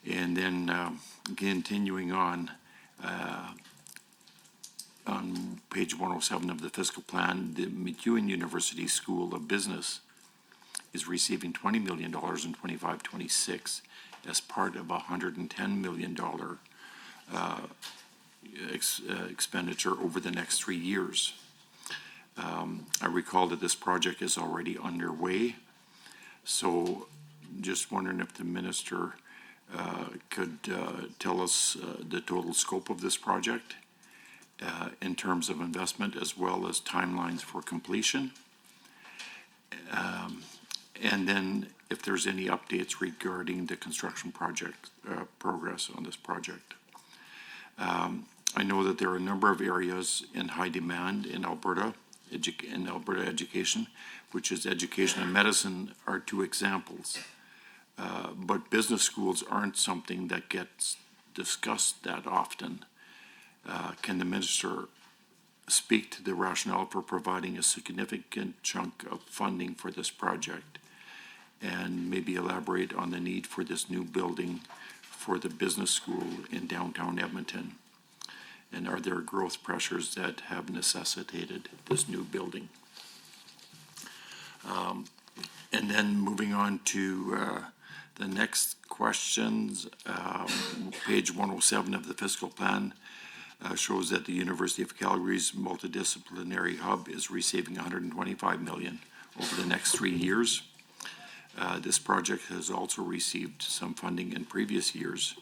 And then continuing on page 107 of the fiscal plan, the MacEwan University School of Business is receiving $20 million in 25-26 as part of a $110 million expenditure over the next 3 years. I recall that this project is already underway, so just wondering if the Minister could tell us the total scope of this project in terms of investment as well as timelines for completion. And then if there's any updates regarding the construction project progress on this project. I know that there are a number of areas in high demand in Alberta, Alberta education, which is education and medicine are two examples. But business schools aren't something that gets discussed that often. Can the Minister speak to the rationale for providing a significant chunk of funding for this project and maybe elaborate on the need for this new building for the business school in downtown Edmonton? And are there growth pressures that have necessitated this new building? And then moving on to the next questions, page 107 of the fiscal plan shows that the University of Calgary's multidisciplinary hub is receiving $125 million over the next 3 years. This project has also received some funding in previous years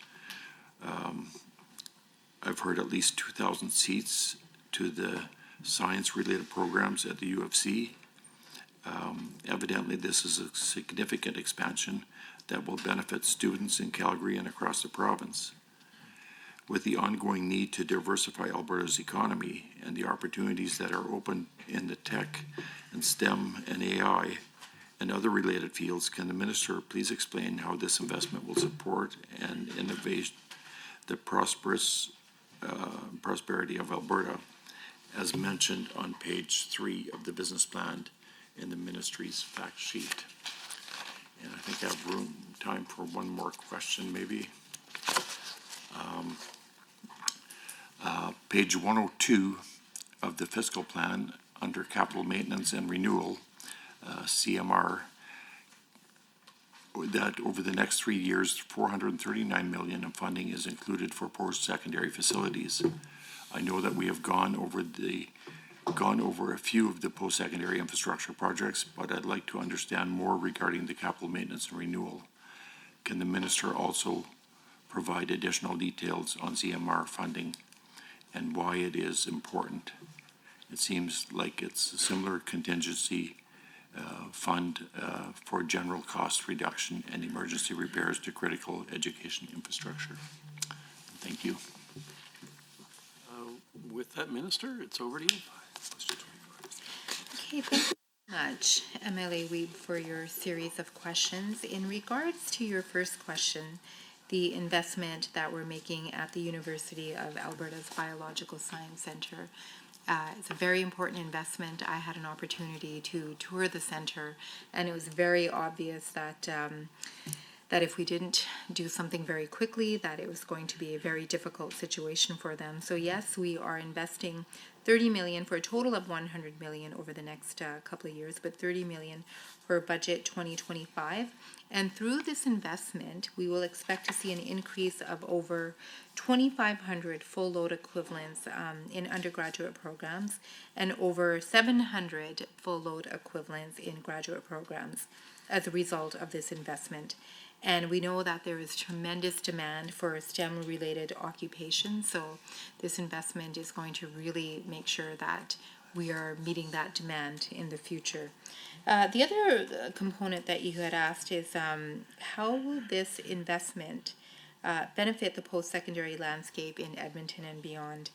I've heard at least 2,000 seats to the science-related programs at the U of C. Evidently, this is a significant expansion that will benefit students in Calgary and across the province. With the ongoing need to diversify Alberta's economy and the opportunities that are open in the tech and STEM and AI and other related fields, can the minister please explain how this investment will support and innovate the prosperity of Alberta, as mentioned on page 3 of the business plan in the ministry's fact sheet? And I think I have time for one more question, maybe. Page 102 of the fiscal plan, under capital maintenance and renewal, CMR, that over the next 3 years, 439 million in funding is included for post-secondary facilities. I know that we have gone over a few of the post-secondary infrastructure projects, but I'd like to understand more regarding the capital maintenance and renewal. Can the minister also provide additional details on CMR funding and why it is important? It seems like it's a similar contingency fund for general cost reduction and emergency repairs to critical education infrastructure. Thank you. With that, Minister, it's over to you. Okay, thank you very much, MLA Weeb, for your series of questions. In regards to your first question, the investment that we're making at the University of Alberta's Biological Science Centre, it's a very important investment. I had an opportunity to tour the center, and it was very obvious that that if we didn't do something very quickly, that it was going to be a very difficult situation for them. So yes, we are investing 30 million for a total of 100 million over the next couple of years, but 30 million for budget 2025. And through this investment, we will expect to see an increase of over 2,500 full load equivalents in undergraduate programs and over 700 full load equivalents in graduate programs as a result of this investment. And we know that there is tremendous demand for STEM-related occupations, so this investment is going to really make sure that we are meeting that demand in the future. The other component that you had asked is how will this investment benefit the post-secondary landscape in Edmonton and beyond?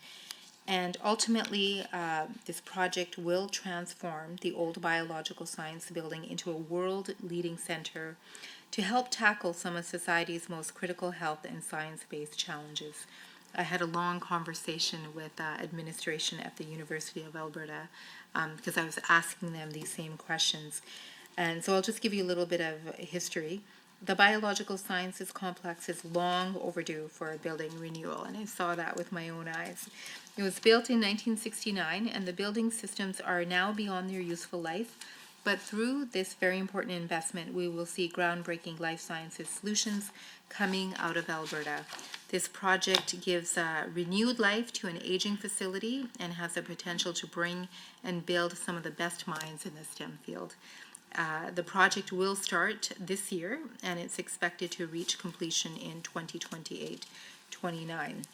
And ultimately, this project will transform the old biological science building into a world-leading center to help tackle some of society's most critical health and science-based challenges. I had a long conversation with administration at the University of Alberta because I was asking them these same questions. And so I'll just give you a little bit of history. The biological sciences complex is long overdue for a building renewal, and I saw that with my own eyes. It was built in 1969, and the building systems are now beyond their useful life. But through this very important investment, we will see groundbreaking life sciences solutions coming out of Alberta. This project gives renewed life to an aging facility and has the potential to bring and build some of the best minds in the STEM field. The project will start this year, and it's expected to reach completion in 2028-29.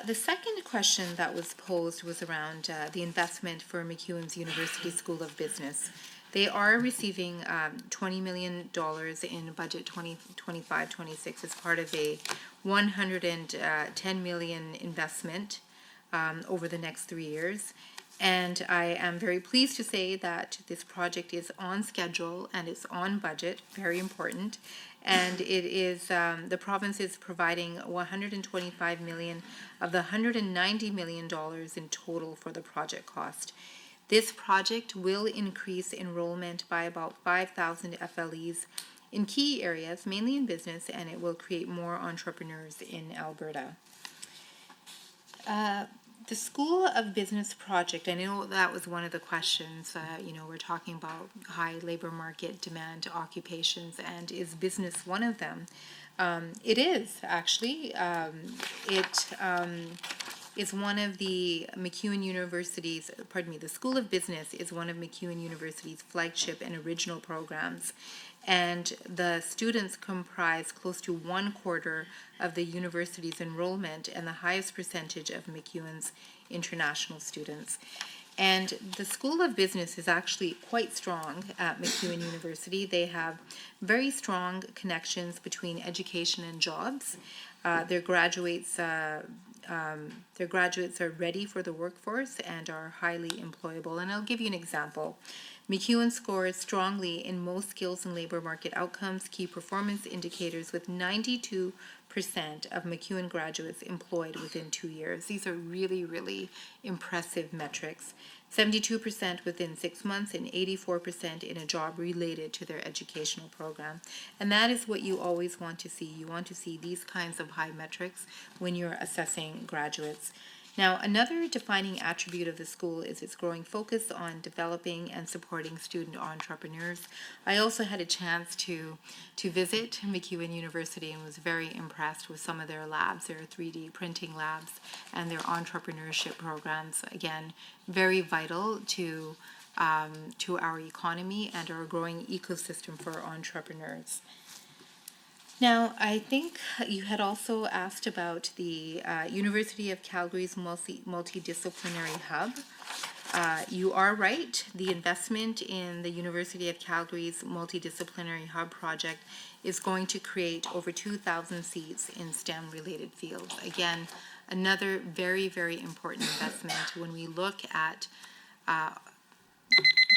The second question that was posed was around the investment for MacEwan's University School of Business. They are receiving $20 million in budget 2025-26 as part of a $110 million investment over the next 3 years. And I am very pleased to say that this project is on schedule and it's on budget, very important. And it is, the province is providing $125 million of the $190 million in total for the project cost. This project will increase enrollment by about 5,000 FLEs in key areas, mainly in business, and it will create more entrepreneurs in Alberta. The School of Business project, I know that was one of the questions. We're talking about high labor market demand occupations, and is business one of them? It is, actually. is one of the MacEwan University's, the School of Business is one of MacEwan University's flagship and original programs. And the students comprise close to 1/4 of the university's enrollment and the highest percentage of MacEwan's international students. And the School of Business is actually quite strong at MacEwan University. They have very strong connections between education and jobs. Their graduates are ready for the workforce and are highly employable. And I'll give you an example. MacEwan scores strongly in most skills and labor market outcomes, key performance indicators, with 92% of MacEwan graduates employed within 2 years. These are really, really impressive metrics. 72% within 6 months and 84% in a job related to their educational program. And that is what you always want to see. You want to see these kinds of high metrics when you're assessing graduates. Now, another defining attribute of the school is its growing focus on developing and supporting student entrepreneurs. I also had a chance to visit MacEwan University and was very impressed with some of their labs, their 3D printing labs, and their entrepreneurship programs. Again, very vital to our economy and our growing ecosystem for entrepreneurs. Now, I think you had also asked about the University of Calgary's multidisciplinary hub. You are right. The investment in the University of Calgary's multidisciplinary hub project is going to create over 2,000 seats in STEM-related fields. Again, another very, very important investment when we look at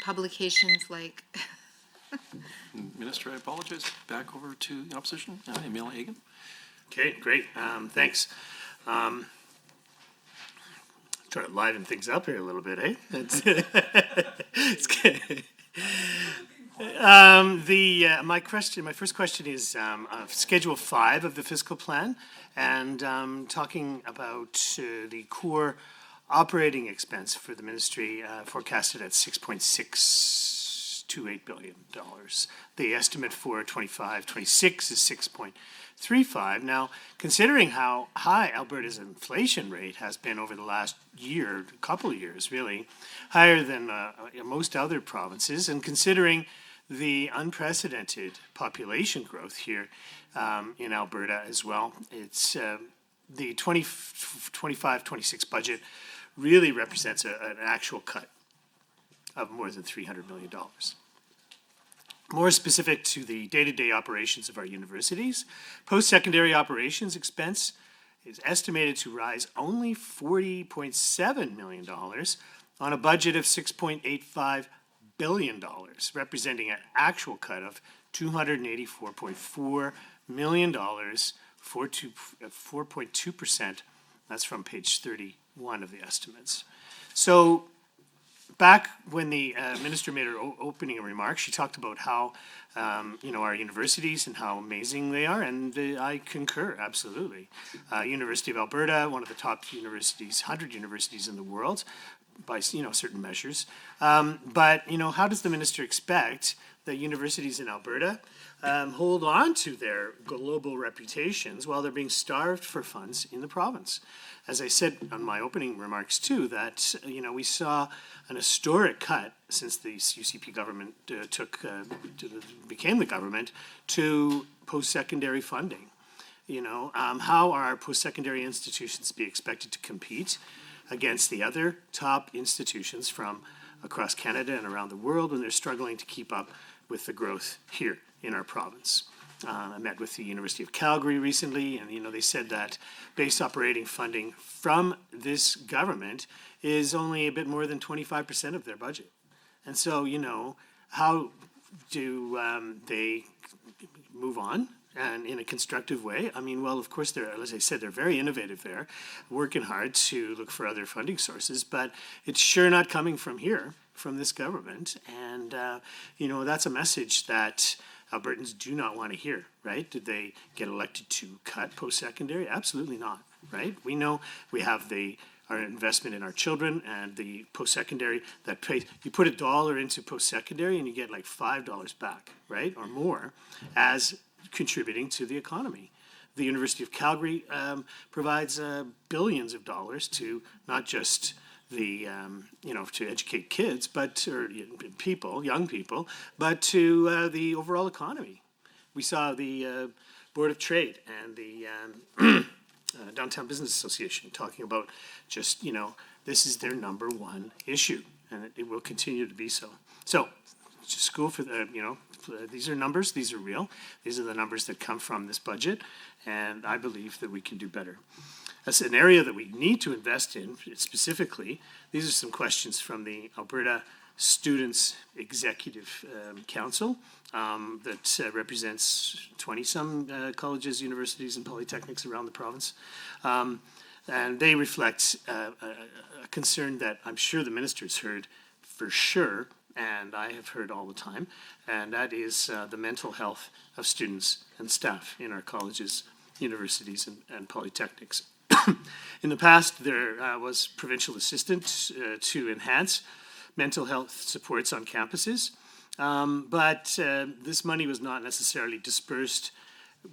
publications like Minister, I apologize. Back over to the opposition. Emil Hagan. Okay, great. Thanks. Try to liven things up here a little bit, eh? It's good. My first question is Schedule 5 of the fiscal plan, and talking about the core operating expense for the ministry forecasted at $6.628 billion. The estimate for 25-26 is 6.35. Now, considering how high Alberta's inflation rate has been over the last year, couple of years really, higher than most other provinces, and considering the unprecedented population growth here in Alberta as well, it's the 25-26 budget really represents an actual cut of more than $300 million. More specific to the day-to-day operations of our universities, post-secondary operations expense is estimated to rise only $40.7 million on a budget of $6.85 billion, representing an actual cut of $284.4 million, 4.2%. That's from page 31 of the estimates. So back when the minister made her opening remarks, she talked about how, our universities and how amazing they are, and I concur, absolutely. University of Alberta, one of the top universities, 100 universities in the world, by, certain measures. But, how does the minister expect that universities in Alberta hold on to their global reputations while they're being starved for funds in the province? As I said on my opening remarks too, that we saw an historic cut since the UCP government became the government to post-secondary funding. How are our post-secondary institutions be expected to compete against the other top institutions from across Canada and around the world when they're struggling to keep up with the growth here in our province? I met with the University of Calgary recently, and they said that base operating funding from this government is only a bit more than 25% of their budget. And so, how do they move on and in a constructive way? Of course, as I said, they're very innovative there, working hard to look for other funding sources, but it's sure not coming from here, from this government. And, that's a message that Albertans do not want to hear, right? Did they get elected to cut post-secondary? Absolutely not, right? We know we have our investment in our children and the post-secondary that pays. You put $1 into post-secondary and you get like $5 back, right, or more, as contributing to the economy. the University of Calgary provides billions of dollars to not just the, to educate kids, or people, young people, but to the overall economy. We saw the Board of Trade and the Downtown Business Association talking about just, this is their number one issue, and it will continue to be so. So, just school for the, these are numbers, these are real. These are the numbers that come from this budget, and I believe that we can do better. That's an area that we need to invest in specifically. These are some questions from the Alberta Students Executive Council that represents 20-some colleges, universities, and polytechnics around the province. And they reflect a concern that I'm sure the minister's heard for sure, and I have heard all the time, and that is the mental health of students and staff in our colleges, universities, and polytechnics. In the past, there was provincial assistance to enhance mental health supports on campuses, but this money was not necessarily dispersed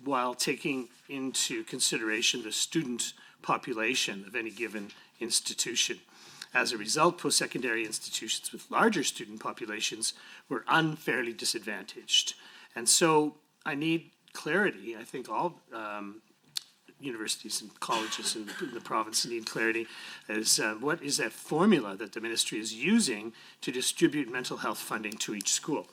while taking into consideration the student population of any given institution. As a result, post-secondary institutions with larger student populations were unfairly disadvantaged. And so I need clarity. I think all universities and colleges in the province need clarity as what is that formula that the ministry is using to distribute mental health funding to each school.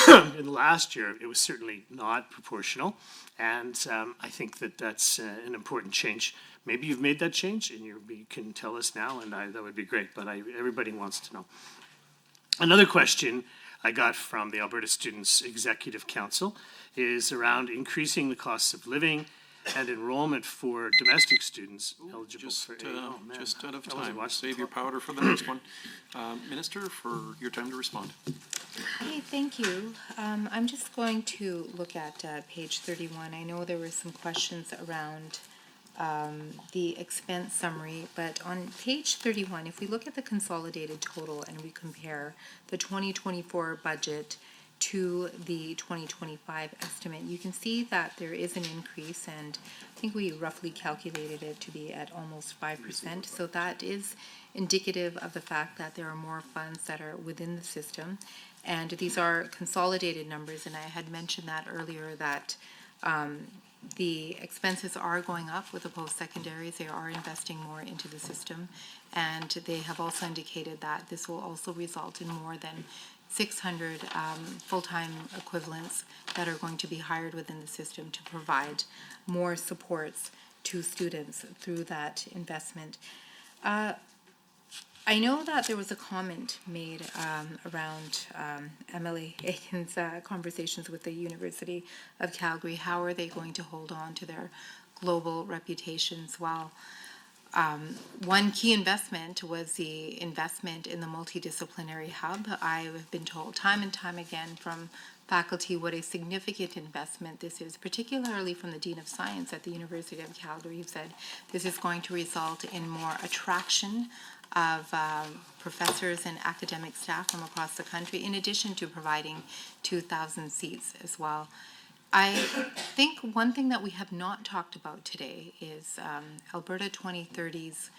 In the last year, it was certainly not proportional, and I think that that's an important change. Maybe you've made that change, and you can tell us now, and that would be great, but everybody wants to know. Another question I got from the Alberta Students Executive Council is around increasing the costs of living and enrollment for domestic students eligible for aid. Just out of I wasn't time. watching Save the your clock. powder for the next one. Minister, for your time to respond. Hey, thank you. I'm just going to look at page 31. I know there were some questions around the expense summary, but on page 31, if we look at the consolidated total and we compare the 2024 budget to the 2025 estimate, you can see that there is an increase, and I think we roughly calculated it to be at almost 5%. So that is indicative of the fact that there are more funds that are within the system. And these are consolidated numbers, and I had mentioned that earlier, that the expenses are going up with the post-secondaries. They are investing more into the system, and they have also indicated that this will also result in more than 600 full-time equivalents that are going to be hired within the system to provide more supports to students through that investment. I know that there was a comment made around MLA Aiken's conversations with the University of Calgary. How are they going to hold on to their global reputations while one key investment was the investment in the multidisciplinary hub. I have been told time and time again from faculty what a significant investment this is, particularly from the Dean of Science at the University of Calgary, who said this is going to result in more attraction of professors and academic staff from across the country, in addition to providing 2,000 seats as well. I think one thing that we have not talked about today is Alberta 2030's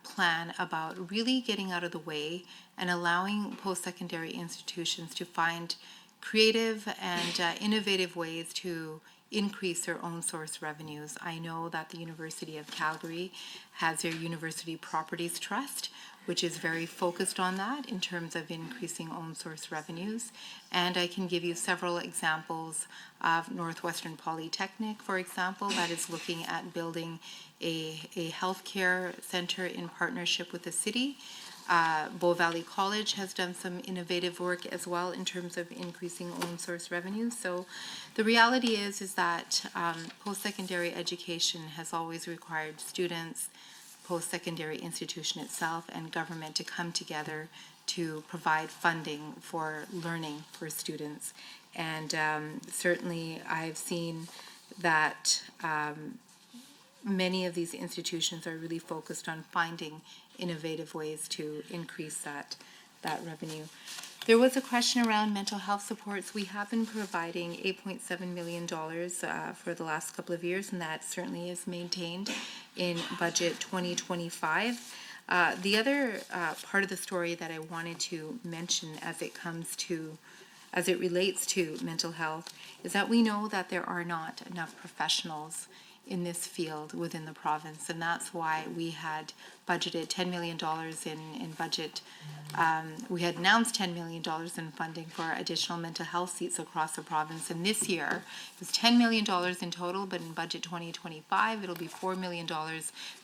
plan about really getting out of the way and allowing post-secondary institutions to find creative and innovative ways to increase their own source revenues. I know that the University of Calgary has their University Properties Trust, which is very focused on that in terms of increasing own source revenues. And I can give you several examples of Northwestern Polytechnic, for example, that is looking at building a healthcare center in partnership with the city. Bow Valley College has done some innovative work as well in terms of increasing own source revenues. So the reality is that post-secondary education has always required students, post-secondary institution itself, and government to come together to provide funding for learning for students. And certainly I've seen that many of these institutions are really focused on finding innovative ways to increase that revenue. There was a question around mental health supports. We have been providing $8.7 million for the last couple of years, and that certainly is maintained in budget 2025. The other part of the story that I wanted to mention as it relates to mental health is that we know that there are not enough professionals in this field within the province, and that's why we had budgeted $10 million in budget. We had announced $10 million in funding for additional mental health seats across the province, and this year it was $10 million in total, but in budget 2025 it'll be $4 million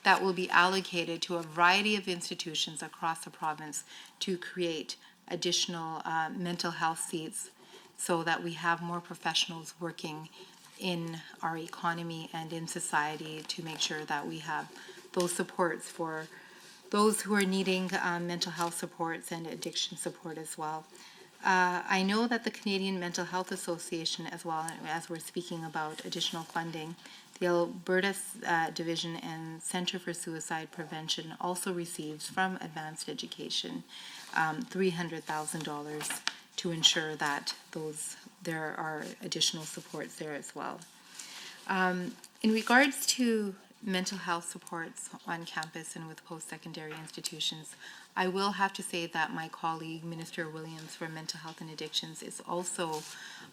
that will be allocated to a variety of institutions across the province to create additional mental health seats so that we have more professionals working in our economy and in society to make sure that we have those supports for those who are needing mental health supports and addiction support as well. I know that the Canadian Mental Health Association, as well as we're speaking about additional funding, the Alberta Division and Centre for Suicide Prevention also receives from Advanced Education $300,000 to ensure that there are additional supports there as well. In regards to mental health supports on campus and with post-secondary institutions, I will have to say that my colleague, Minister Williams for Mental Health and Addictions, is also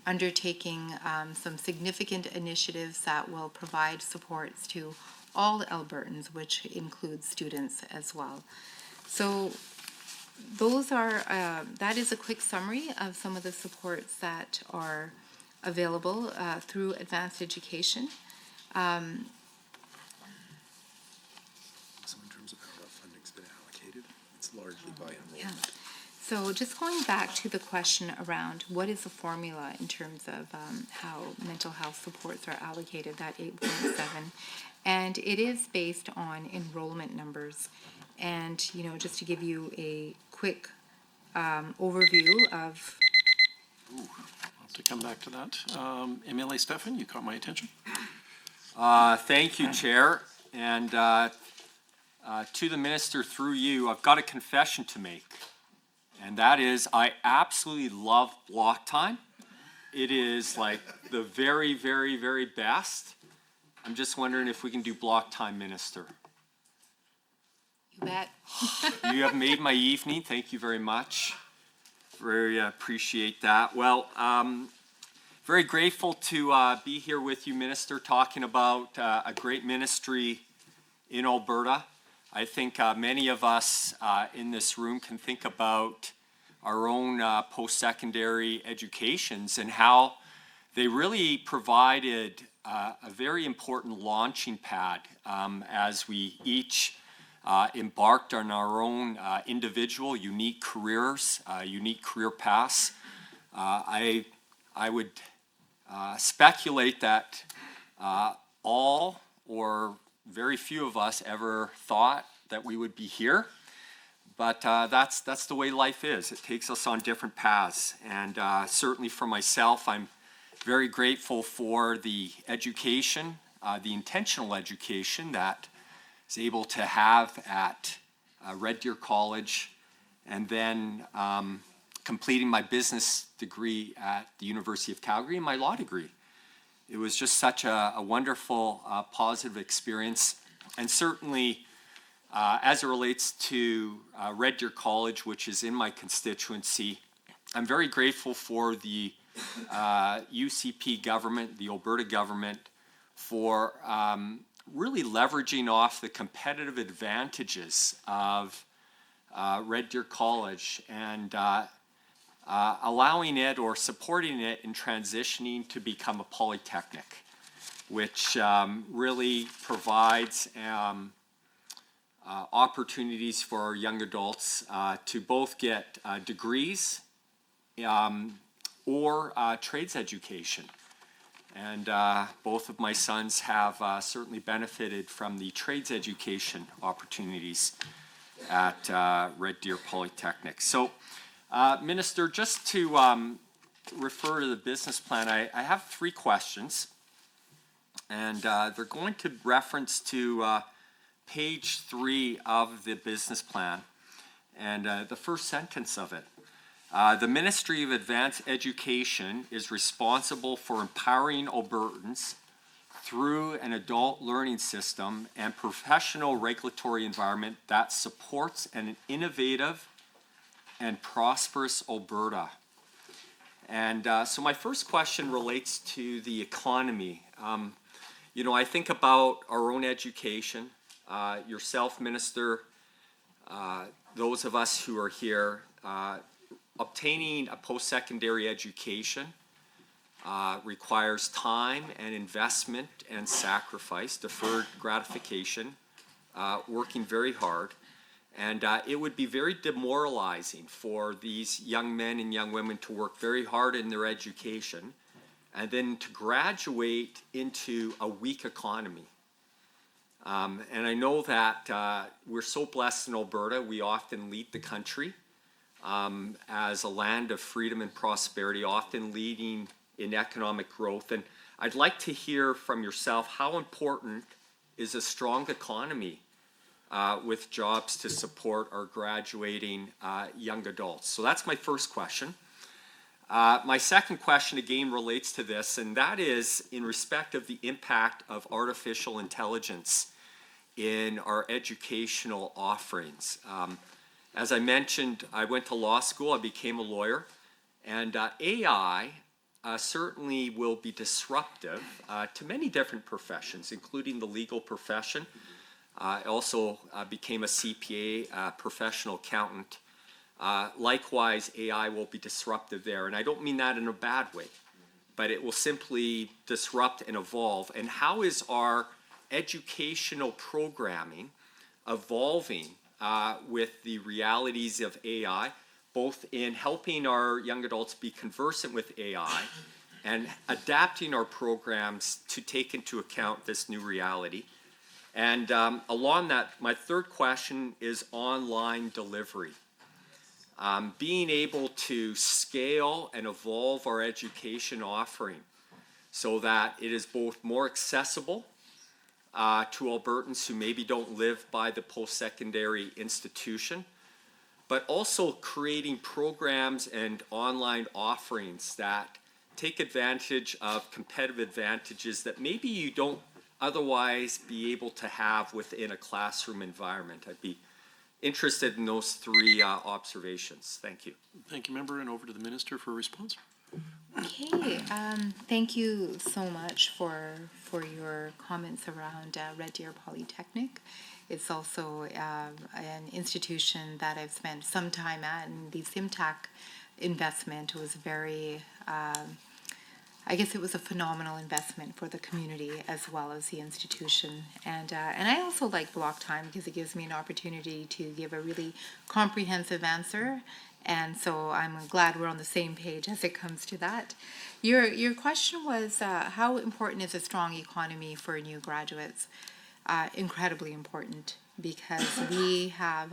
undertaking some significant initiatives that will provide supports to all Albertans, which includes students as well. So that is a quick summary of some of the supports that are available through Advanced Education. So in terms of how that funding's been allocated, it's largely by enrollment. Yeah. So just going back to the question around what is the formula in terms of how mental health supports are allocated, that 8.7, and it is based on enrollment numbers. And, just to give you a quick overview of... I'll have to come back to that. MLA Stefan, you caught my attention. Thank you, Chair. And to the Minister, through you, I've got a confession to make. And that is, I absolutely love block time. It is like the very, very, very best. I'm just wondering if we can do block time, Minister. You bet. You have made my evening. Thank you very much. Very appreciate that. Well, very grateful to be here with you, Minister, talking about a great ministry in Alberta. I think many of us in this room can think about our own post-secondary educations and how they really provided a very important launching pad as we each embarked on our own individual, unique careers, unique career paths. I would speculate that all or very few of us ever thought that we would be here, but that's the way life is. It takes us on different paths, and certainly for myself, I'm very grateful for the education, the intentional education that I was able to have at Red Deer College, and then completing my business degree at the University of Calgary and my law degree. It was just such a wonderful, positive experience. And certainly, as it relates to Red Deer College, which is in my constituency, I'm very grateful for the UCP government, the Alberta government, for really leveraging off the competitive advantages of Red Deer College and allowing it or supporting it in transitioning to become a polytechnic, which really provides opportunities for our young adults to both get degrees or trades education. And both of my sons have certainly benefited from the trades education opportunities at Red Deer Polytechnic. So, Minister, just to refer to the business plan, I have 3 questions, and they're going to reference to page 3 of the business plan, and the first sentence of it. The Ministry of Advanced Education is responsible for empowering Albertans through an adult learning system and professional regulatory environment that supports an innovative and prosperous Alberta. And so my first question relates to the economy. You know, I think about our own education, yourself, Minister, those of us who are here, obtaining a post-secondary education requires time and investment and sacrifice, deferred gratification, working very hard. And it would be very demoralizing for these young men and young women to work very hard in their education and then to graduate into a weak economy. And I know that we're so blessed in Alberta, we often lead the country as a land of freedom and prosperity, often leading in economic growth. And I'd like to hear from yourself, how important is a strong economy with jobs to support our graduating young adults? So that's my first question. My second question again relates to this, and that is in respect of the impact of artificial intelligence in our educational offerings. As I mentioned, I went to law school, I became a lawyer, and AI certainly will be disruptive to many different professions, including the legal profession. I also became a CPA, professional accountant. Likewise, AI will be disruptive there, and I don't mean that in a bad way, but it will simply disrupt and evolve. And how is our educational programming evolving with the realities of AI, both in helping our young adults be conversant with AI and adapting our programs to take into account this new reality? And along that, my third question is online delivery. Being able to scale and evolve our education offering so that it is both more accessible to Albertans who maybe don't live by the post-secondary institution, but also creating programs and online offerings that take advantage of competitive advantages that maybe you don't otherwise be able to have within a classroom environment. I'd be interested in those three observations. Thank you. Thank you, member, and over to the minister for a response. Okay, thank you so much for your comments around Red Deer Polytechnic. It's also an institution that I've spent some time at, and the SIMTAC investment was very, I guess it was a phenomenal investment for the community as well as the institution. And I also like block time because it gives me an opportunity to give a really comprehensive answer. And so I'm glad we're on the same page as it comes to that. Your question was how important is a strong economy for new graduates? Incredibly important, because we have,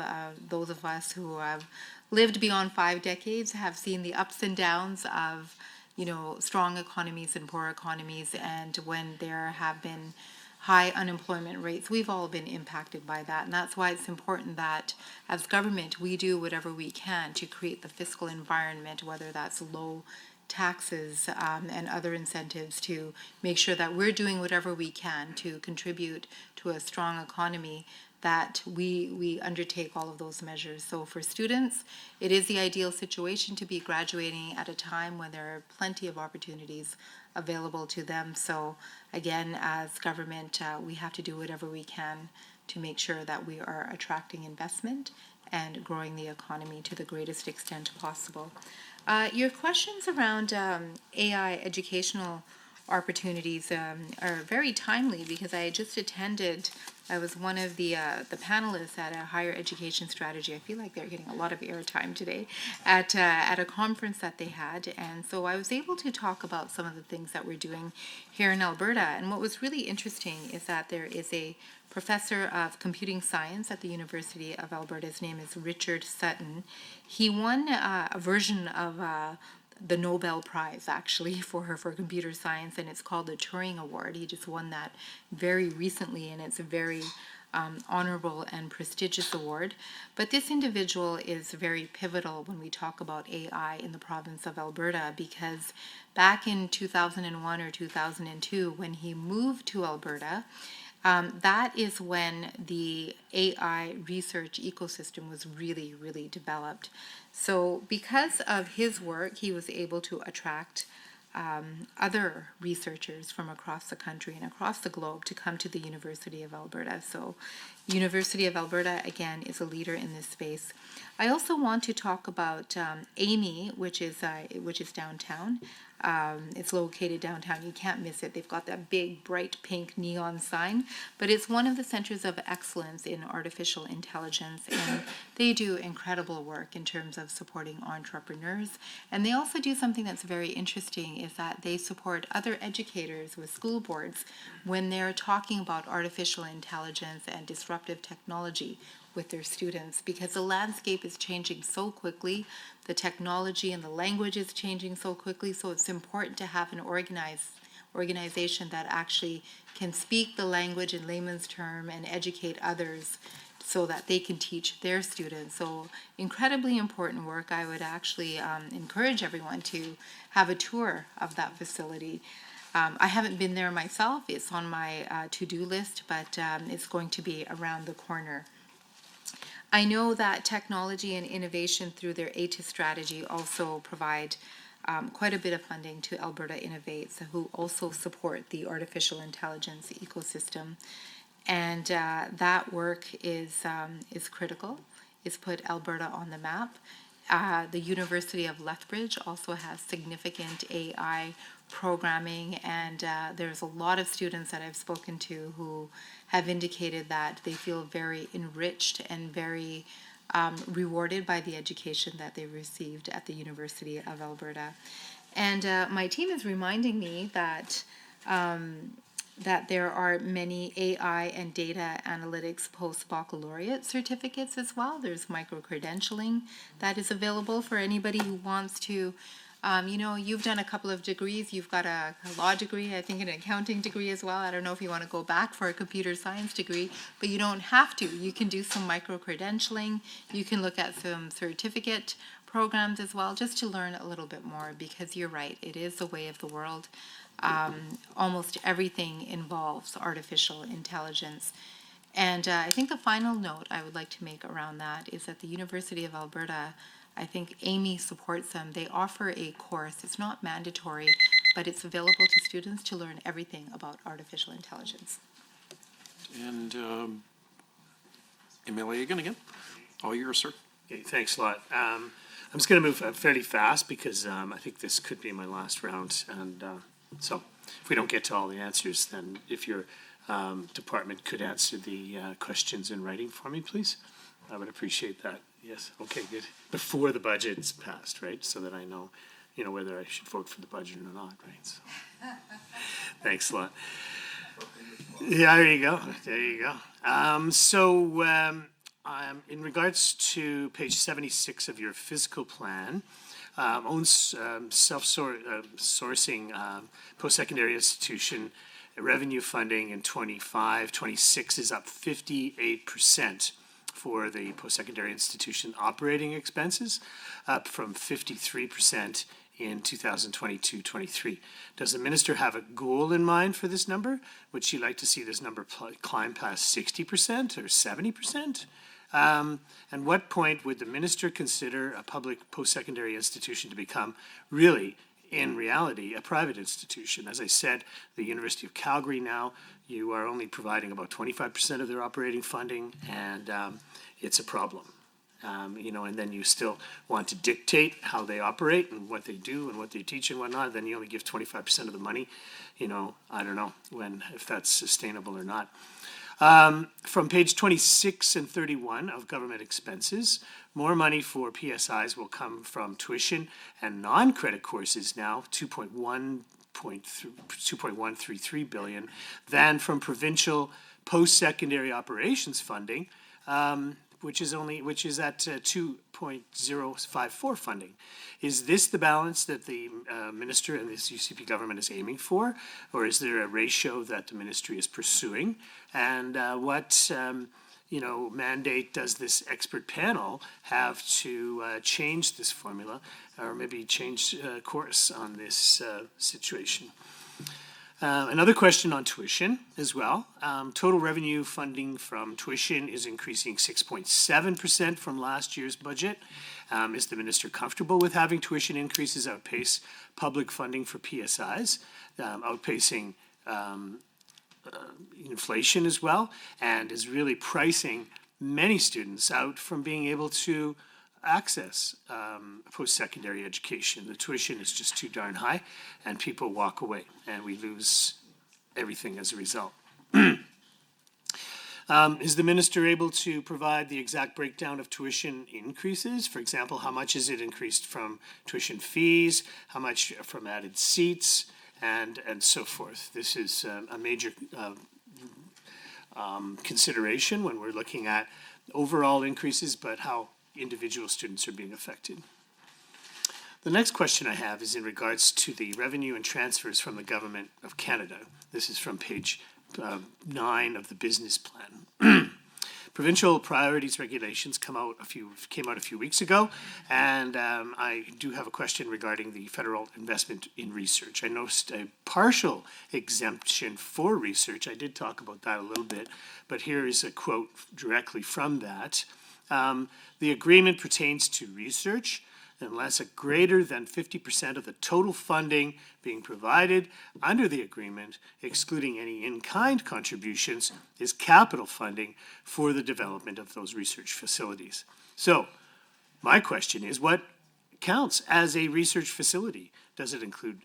those of us who have lived beyond 5 decades have seen the ups and downs of, you know, strong economies and poor economies. And when there have been high unemployment rates, we've all been impacted by that. And that's why it's important that as government, we do whatever we can to create the fiscal environment, whether that's low taxes and other incentives, to make sure that we're doing whatever we can to contribute to a strong economy, that we undertake all of those measures. So for students, it is the ideal situation to be graduating at a time when there are plenty of opportunities available to them. So again, as government, we have to do whatever we can to make sure that we are attracting investment and growing the economy to the greatest extent possible. Your questions around AI educational opportunities are very timely, because I just attended, I was one of the panelists at a higher education strategy. I feel like they're getting a lot of airtime today at a conference that they had. And so I was able to talk about some of the things that we're doing here in Alberta. And what was really interesting is that there is a professor of computing science at the University of Alberta. His name is Richard Sutton. He won a version of the Nobel Prize, actually, for computer science, and it's called the Turing Award. He just won that very recently, and it's a very honorable and prestigious award. But this individual is very pivotal when we talk about AI in the province of Alberta, because back in 2001 or 2002, when he moved to Alberta, that is when the AI research ecosystem was really, really developed. So because of his work, he was able to attract other researchers from across the country and across the globe to come to the University of Alberta. So University of Alberta, again, is a leader in this space. I also want to talk about Amy, which is downtown. It's located downtown. You can't miss it. They've got that big, bright pink neon sign. But it's one of the centers of excellence in artificial intelligence. And they do incredible work in terms of supporting entrepreneurs. And they also do something that's very interesting, is that they support other educators with school boards when they're talking about artificial intelligence and disruptive technology with their students, because the landscape is changing so quickly, the technology and the language is changing so quickly, so it's important to have an organization that actually can speak the language in layman's term and educate others so that they can teach their students. So incredibly important work. I would actually encourage everyone to have a tour of that facility. I haven't been there myself. It's on my to-do list, but it's going to be around the corner. I know that technology and innovation through their ATIS strategy also provide quite a bit of funding to Alberta Innovates, who also support the artificial intelligence ecosystem. And that work is critical. It's put Alberta on the map. The University of Lethbridge also has significant AI programming, and there's a lot of students that I've spoken to who have indicated that they feel very enriched and very rewarded by the education that they received at the University of Alberta. And my team is reminding me that that there are many AI and data analytics post-baccalaureate certificates as well. There's micro-credentialing that is available for anybody who wants to. You've done a couple of degrees. You've got a law degree, I think an accounting degree as well. I don't know if you want to go back for a computer science degree, but you don't have to. You can do some micro-credentialing. You can look at some certificate programs as well, just to learn a little bit more, because you're right, it is the way of the world. Almost everything involves artificial intelligence. And I think the final note I would like to make around that is that the University of Alberta, I think Amy supports them. They offer a course. It's not mandatory, but it's available to students to learn everything about artificial intelligence. And MLA again. All yours, sir. Okay, thanks a lot. I'm just going to move fairly fast because I think this could be my last round. And so if we don't get to all the answers, then if your department could answer the questions in writing for me, please, I would appreciate that. Yes, okay, good. Before the budget's passed, right? So that I know, whether I should vote for the budget or not, right? So, thanks a lot. Yeah, there you go. There you go. In regards to page 76 of your fiscal plan, owns self-sourcing post-secondary institution revenue funding in 26 is up 58% for the post-secondary institution operating expenses, up from 53% in 2022-23. Does the minister have a goal in mind for this number? Would she like to see this number climb past 60% or 70%? And what point would the minister consider a public post-secondary institution to become really, in reality, a private institution? As I said, the University of Calgary now, you are only providing about 25% of their operating funding, and it's a problem. And then you still want to dictate how they operate and what they do and what they teach and whatnot, then you only give 25% of the money. I don't know if that's sustainable or not. From page 26 and 31 of government expenses, more money for PSIs will come from tuition and non-credit courses now, 2.133 billion, than from provincial post-secondary operations funding, which is at 2.054 funding. Is this the balance that the minister and this UCP government is aiming for, or is there a ratio that the ministry is pursuing? And what mandate does this expert panel have to change this formula, or maybe change course on this situation? Another question on tuition as well. Total revenue funding from tuition is increasing 6.7% from last year's budget. Is the minister comfortable with having tuition increases outpace public funding for PSIs, outpacing inflation as well, and is really pricing many students out from being able to access post-secondary education? The tuition is just too darn high, and people walk away, and we lose everything as a result. Is the minister able to provide the exact breakdown of tuition increases? For example, how much is it increased from tuition fees, how much from added seats, and so forth? This is a major consideration when we're looking at overall increases, but how individual students are being affected. The next question I have is in regards to the revenue and transfers from the Government of Canada. This is from page 9 of the business plan. Provincial priorities regulations came out a few weeks ago, and I do have a question regarding the federal investment in research. I noticed a partial exemption for research. I did talk about that a little bit, but here is a quote directly from that. The agreement pertains to research unless a greater than 50% of the total funding being provided under the agreement, excluding any in-kind contributions, is capital funding for the development of those research facilities. So, my question is, what counts as a research facility? Does it include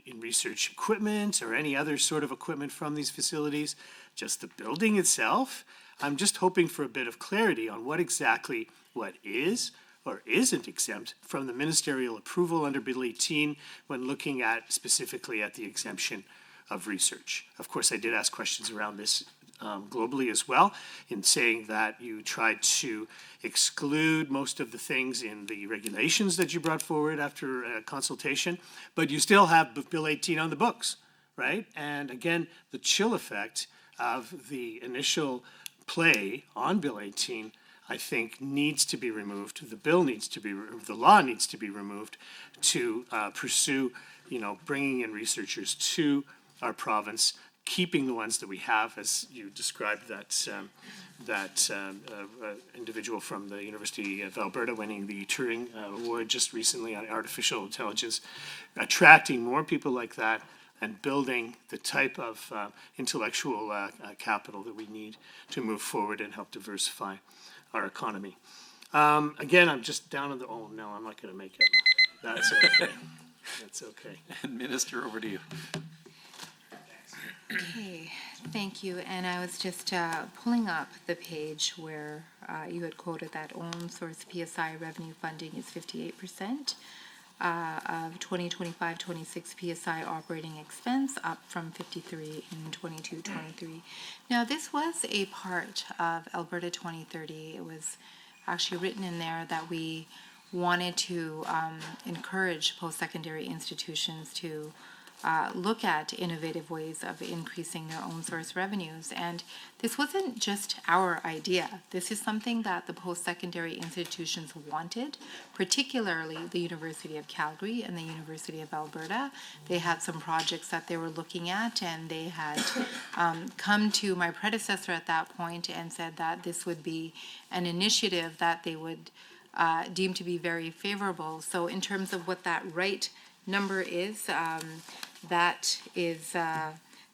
in research equipment or any other sort of equipment from these facilities? Just the building itself? I'm just hoping for a bit of clarity on what exactly what is or isn't exempt from the ministerial approval under Bill 18 when looking at specifically at the exemption of research. Of course, I did ask questions around this globally as well, in saying that you tried to exclude most of the things in the regulations that you brought forward after consultation, but you still have Bill 18 on the books, right? And again, the chill effect of the initial play on Bill 18, I think, needs to be removed. The bill needs to be removed. The law needs to be removed to pursue, bringing in researchers to our province, keeping the ones that we have, as you described that individual from the University of Alberta winning the Turing Award just recently on artificial intelligence, attracting more people like that and building the type of intellectual capital that we need to move forward and help diversify our economy. Again, I'm just down on the, no, I'm not going to make it. That's okay. That's okay. Minister, over to you. Okay, thank you. And I was just pulling up the page where you had quoted that own source PSI revenue funding is 58% of 2025-26 PSI operating expense, up from 53 in 22-23. Now, this was a part of Alberta 2030. It was actually written in there that we wanted to encourage post-secondary institutions to look at innovative ways of increasing their own source revenues. And this wasn't just our idea. This is something that the post-secondary institutions wanted, particularly the University of Calgary and the University of Alberta. They had some projects that they were looking at, and they had come to my predecessor at that point and said that this would be an initiative that they would deem to be very favorable. So in terms of what that right number is, that is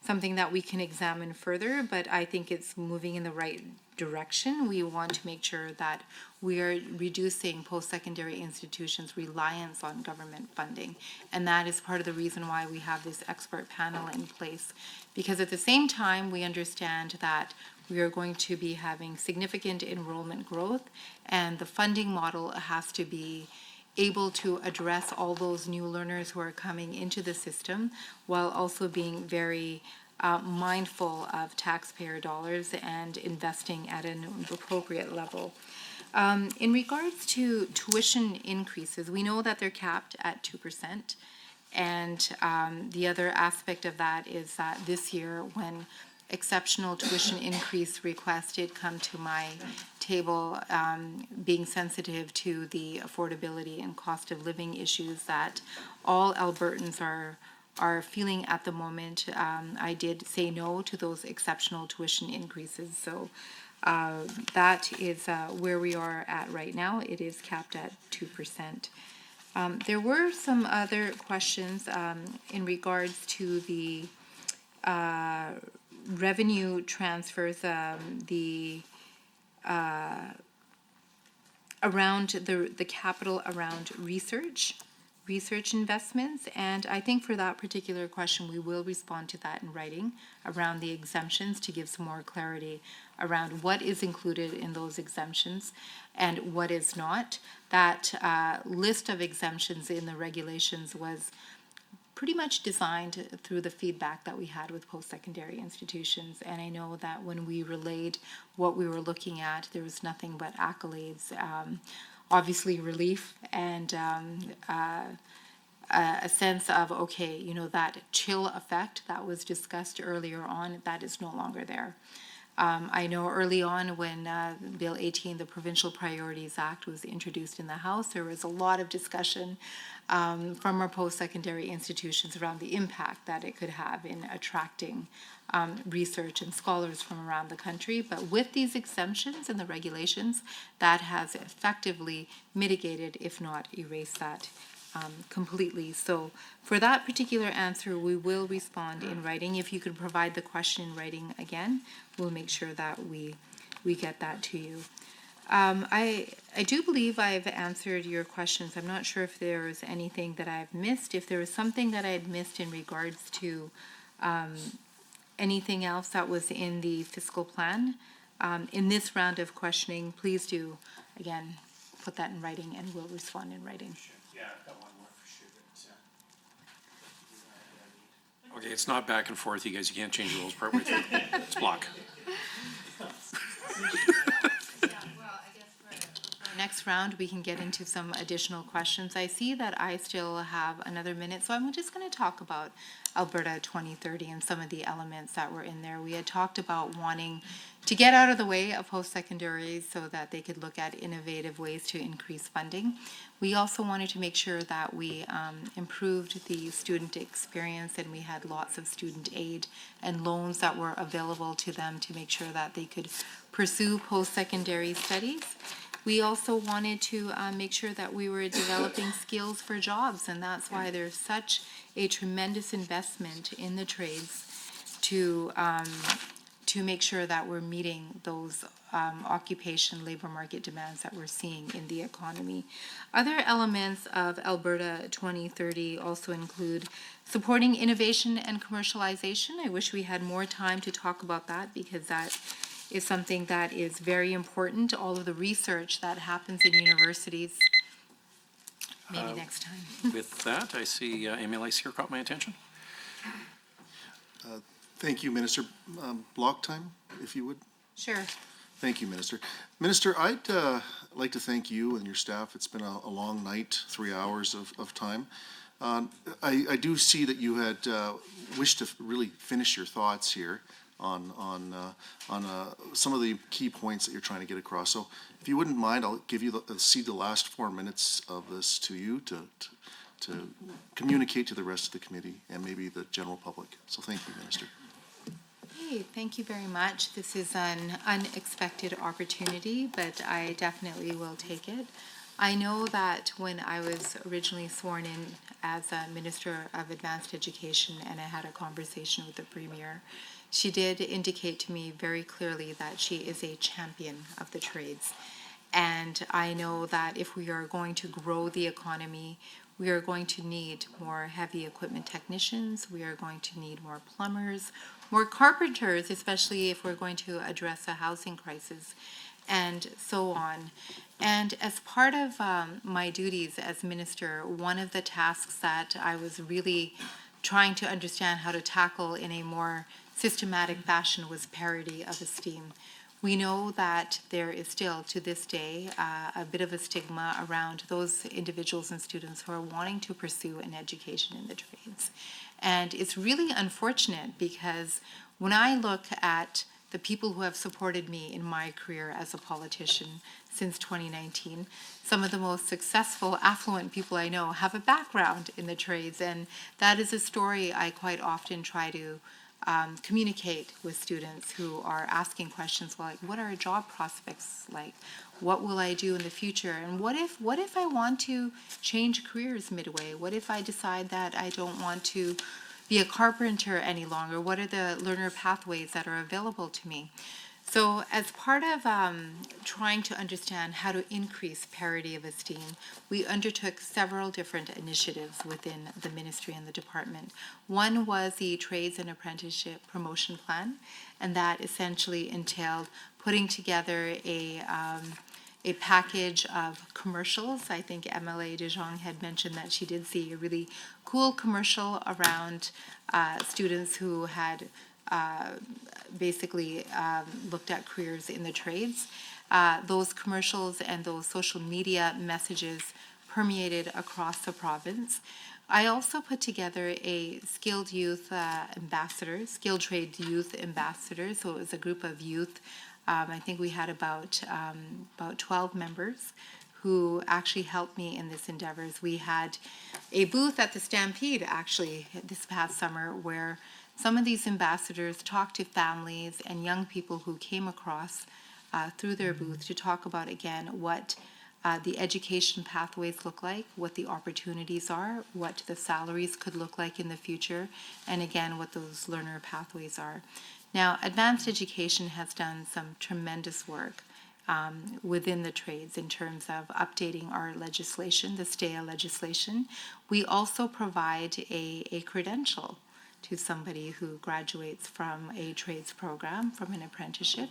something that we can examine further, but I think it's moving in the right direction. We want to make sure that we are reducing post-secondary institutions' reliance on government funding. And that is part of the reason why we have this expert panel in place. Because at the same time, we understand that we are going to be having significant enrollment growth, and the funding model has to be able to address all those new learners who are coming into the system, while also being very mindful of taxpayer dollars and investing at an appropriate level. In regards to tuition increases, we know that they're capped at 2%. And the other aspect of that is that this year, when exceptional tuition increase requests did come to my table, being sensitive to the affordability and cost of living issues that all Albertans are feeling at the moment, I did say no to those exceptional tuition increases. So that is where we are at right now. It is capped at 2%. There were some other questions in regards to the revenue transfers, around the capital around research investments. And I think for that particular question, we will respond to that in writing around the exemptions to give some more clarity around what is included in those exemptions and what is not. That list of exemptions in the regulations was pretty much designed through the feedback that we had with post-secondary institutions. And I know that when we relayed what we were looking at, there was nothing but accolades, obviously relief, and a sense of, okay, you know, that chill effect that was discussed earlier on, that is no longer there. I know early on when Bill 18, the Provincial Priorities Act, was introduced in the House, there was a lot of discussion from our post-secondary institutions around the impact that it could have in attracting research and scholars from around the country. But with these exemptions and the regulations, that has effectively mitigated, if not erased that completely. So for that particular answer, we will respond in writing. If you could provide the question in writing again, we'll make sure that we get that to you. I do believe I've answered your questions. I'm not sure if there's anything that I've missed. If there was something that I had missed in regards to anything else that was in the fiscal plan, in this round of questioning, please do, again, put that in writing and we'll respond in writing. Yeah, I've got one more for sure. Okay, it's not back and forth, you guys, you can't change the rules partway through. It's block. Next round, we can get into some additional questions. I see that I still have another minute, so I'm just going to talk about Alberta 2030 and some of the elements that were in there. We had talked about wanting to get out of the way of post-secondary so that they could look at innovative ways to increase funding. We also wanted to make sure that we improved the student experience, and we had lots of student aid and loans that were available to them to make sure that they could pursue post-secondary studies. We also wanted to make sure that we were developing skills for jobs, and that's why there's such a tremendous investment in the trades to make sure that we're meeting those occupation labor market demands that we're seeing in the economy. Other elements of Alberta 2030 also include supporting innovation and commercialization. I wish we had more time to talk about that because that is something that is very important. All of the research that happens in universities, maybe next time. With that, I see MLA here caught my attention. Thank you, Minister. Block time, if you would. Sure. Thank you, Minister. Minister, I'd like to thank you and your staff. It's been a long night, 3 hours of time. I do see that you had wished to really finish your thoughts here on some of the key points that you're trying to get across. So if you wouldn't mind, I'll give you cede the last 4 minutes of this to you to communicate to the rest of the committee and maybe the general public. So thank you, Minister. Hey, thank you very much. This is an unexpected opportunity, but I definitely will take it. I know that when I was originally sworn in as a Minister of Advanced Education and I had a conversation with the Premier, she did indicate to me very clearly that she is a champion of the trades. And I know that if we are going to grow the economy, we are going to need more heavy equipment technicians, we are going to need more plumbers, more carpenters, especially if we're going to address a housing crisis, and so on. And as part of my duties as minister, one of the tasks that I was really trying to understand how to tackle in a more systematic fashion was parity of esteem. We know that there is still, to this day, a bit of a stigma around those individuals and students who are wanting to pursue an education in the trades. And it's really unfortunate because when I look at the people who have supported me in my career as a politician since 2019, some of the most successful, affluent people I know have a background in the trades, and that is a story I quite often try to communicate with students who are asking questions like, what are job prospects like? What will I do in the future? And what if I want to change careers midway? What if I decide that I don't want to be a carpenter any longer? What are the learner pathways that are available to me? So as part of trying to understand how to increase parity of esteem, we undertook several different initiatives within the ministry and the department. One was the Trades and Apprenticeship Promotion Plan, and that essentially entailed putting together a package of commercials. I think MLA DeJong had mentioned that she did see a really cool commercial around students who had basically looked at careers in the trades. Those commercials and those social media messages permeated across the province. I also put together a skilled youth ambassadors, skilled trade youth ambassadors. So it was a group of youth. I think we had about 12 members who actually helped me in this endeavors. We had a booth at the Stampede actually this past summer where some of these ambassadors talked to families and young people who came across through their booth to talk about, again, what the education pathways look like, what the opportunities are, what the salaries could look like in the future, and again, what those learner pathways are. Now, advanced education has done some tremendous work within the trades in terms of updating our legislation, the STEA legislation. We also provide a credential to somebody who graduates from a trades program, from an apprenticeship,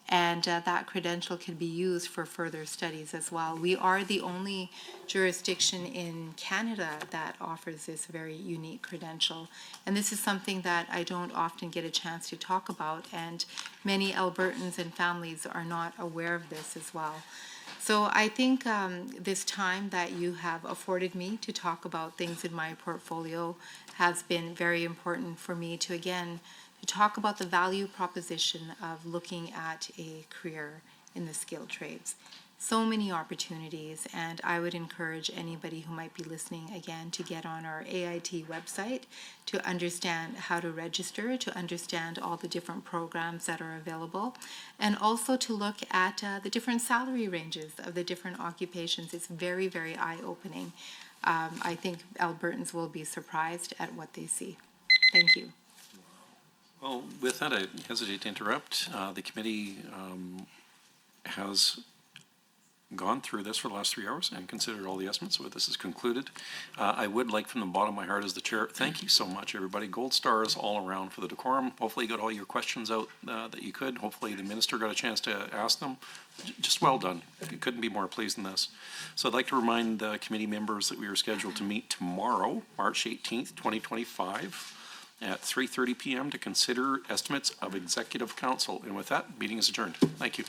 and that credential can be used for further studies as well. We are the only jurisdiction in Canada that offers this very unique credential, and this is something that I don't often get a chance to talk about, and many Albertans and families are not aware of this as well. So I think this time that you have afforded me to talk about things in my portfolio has been very important for me to, again, to talk about the value proposition of looking at a career in the skilled trades. So many opportunities, and I would encourage anybody who might be listening again to get on our AIT website to understand how to register, to understand all the different programs that are available, and also to look at the different salary ranges of the different occupations. It's very, very eye-opening. I think Albertans will be surprised at what they see. Thank you. Well, with that, I hesitate to interrupt. The committee has gone through this for the last 3 hours and considered all the estimates, so this is concluded. I would like, from the bottom of my heart as the chair, thank you so much, everybody. Gold stars all around for the decorum. Hopefully you got all your questions out that you could. Hopefully the minister got a chance to ask them. Just well done. You couldn't be more pleased than this. So I'd like to remind committee members that we are scheduled to meet tomorrow, March 18th, 2025, at 3:30 p.m. to consider estimates of executive council. And with that, meeting is adjourned. Thank you.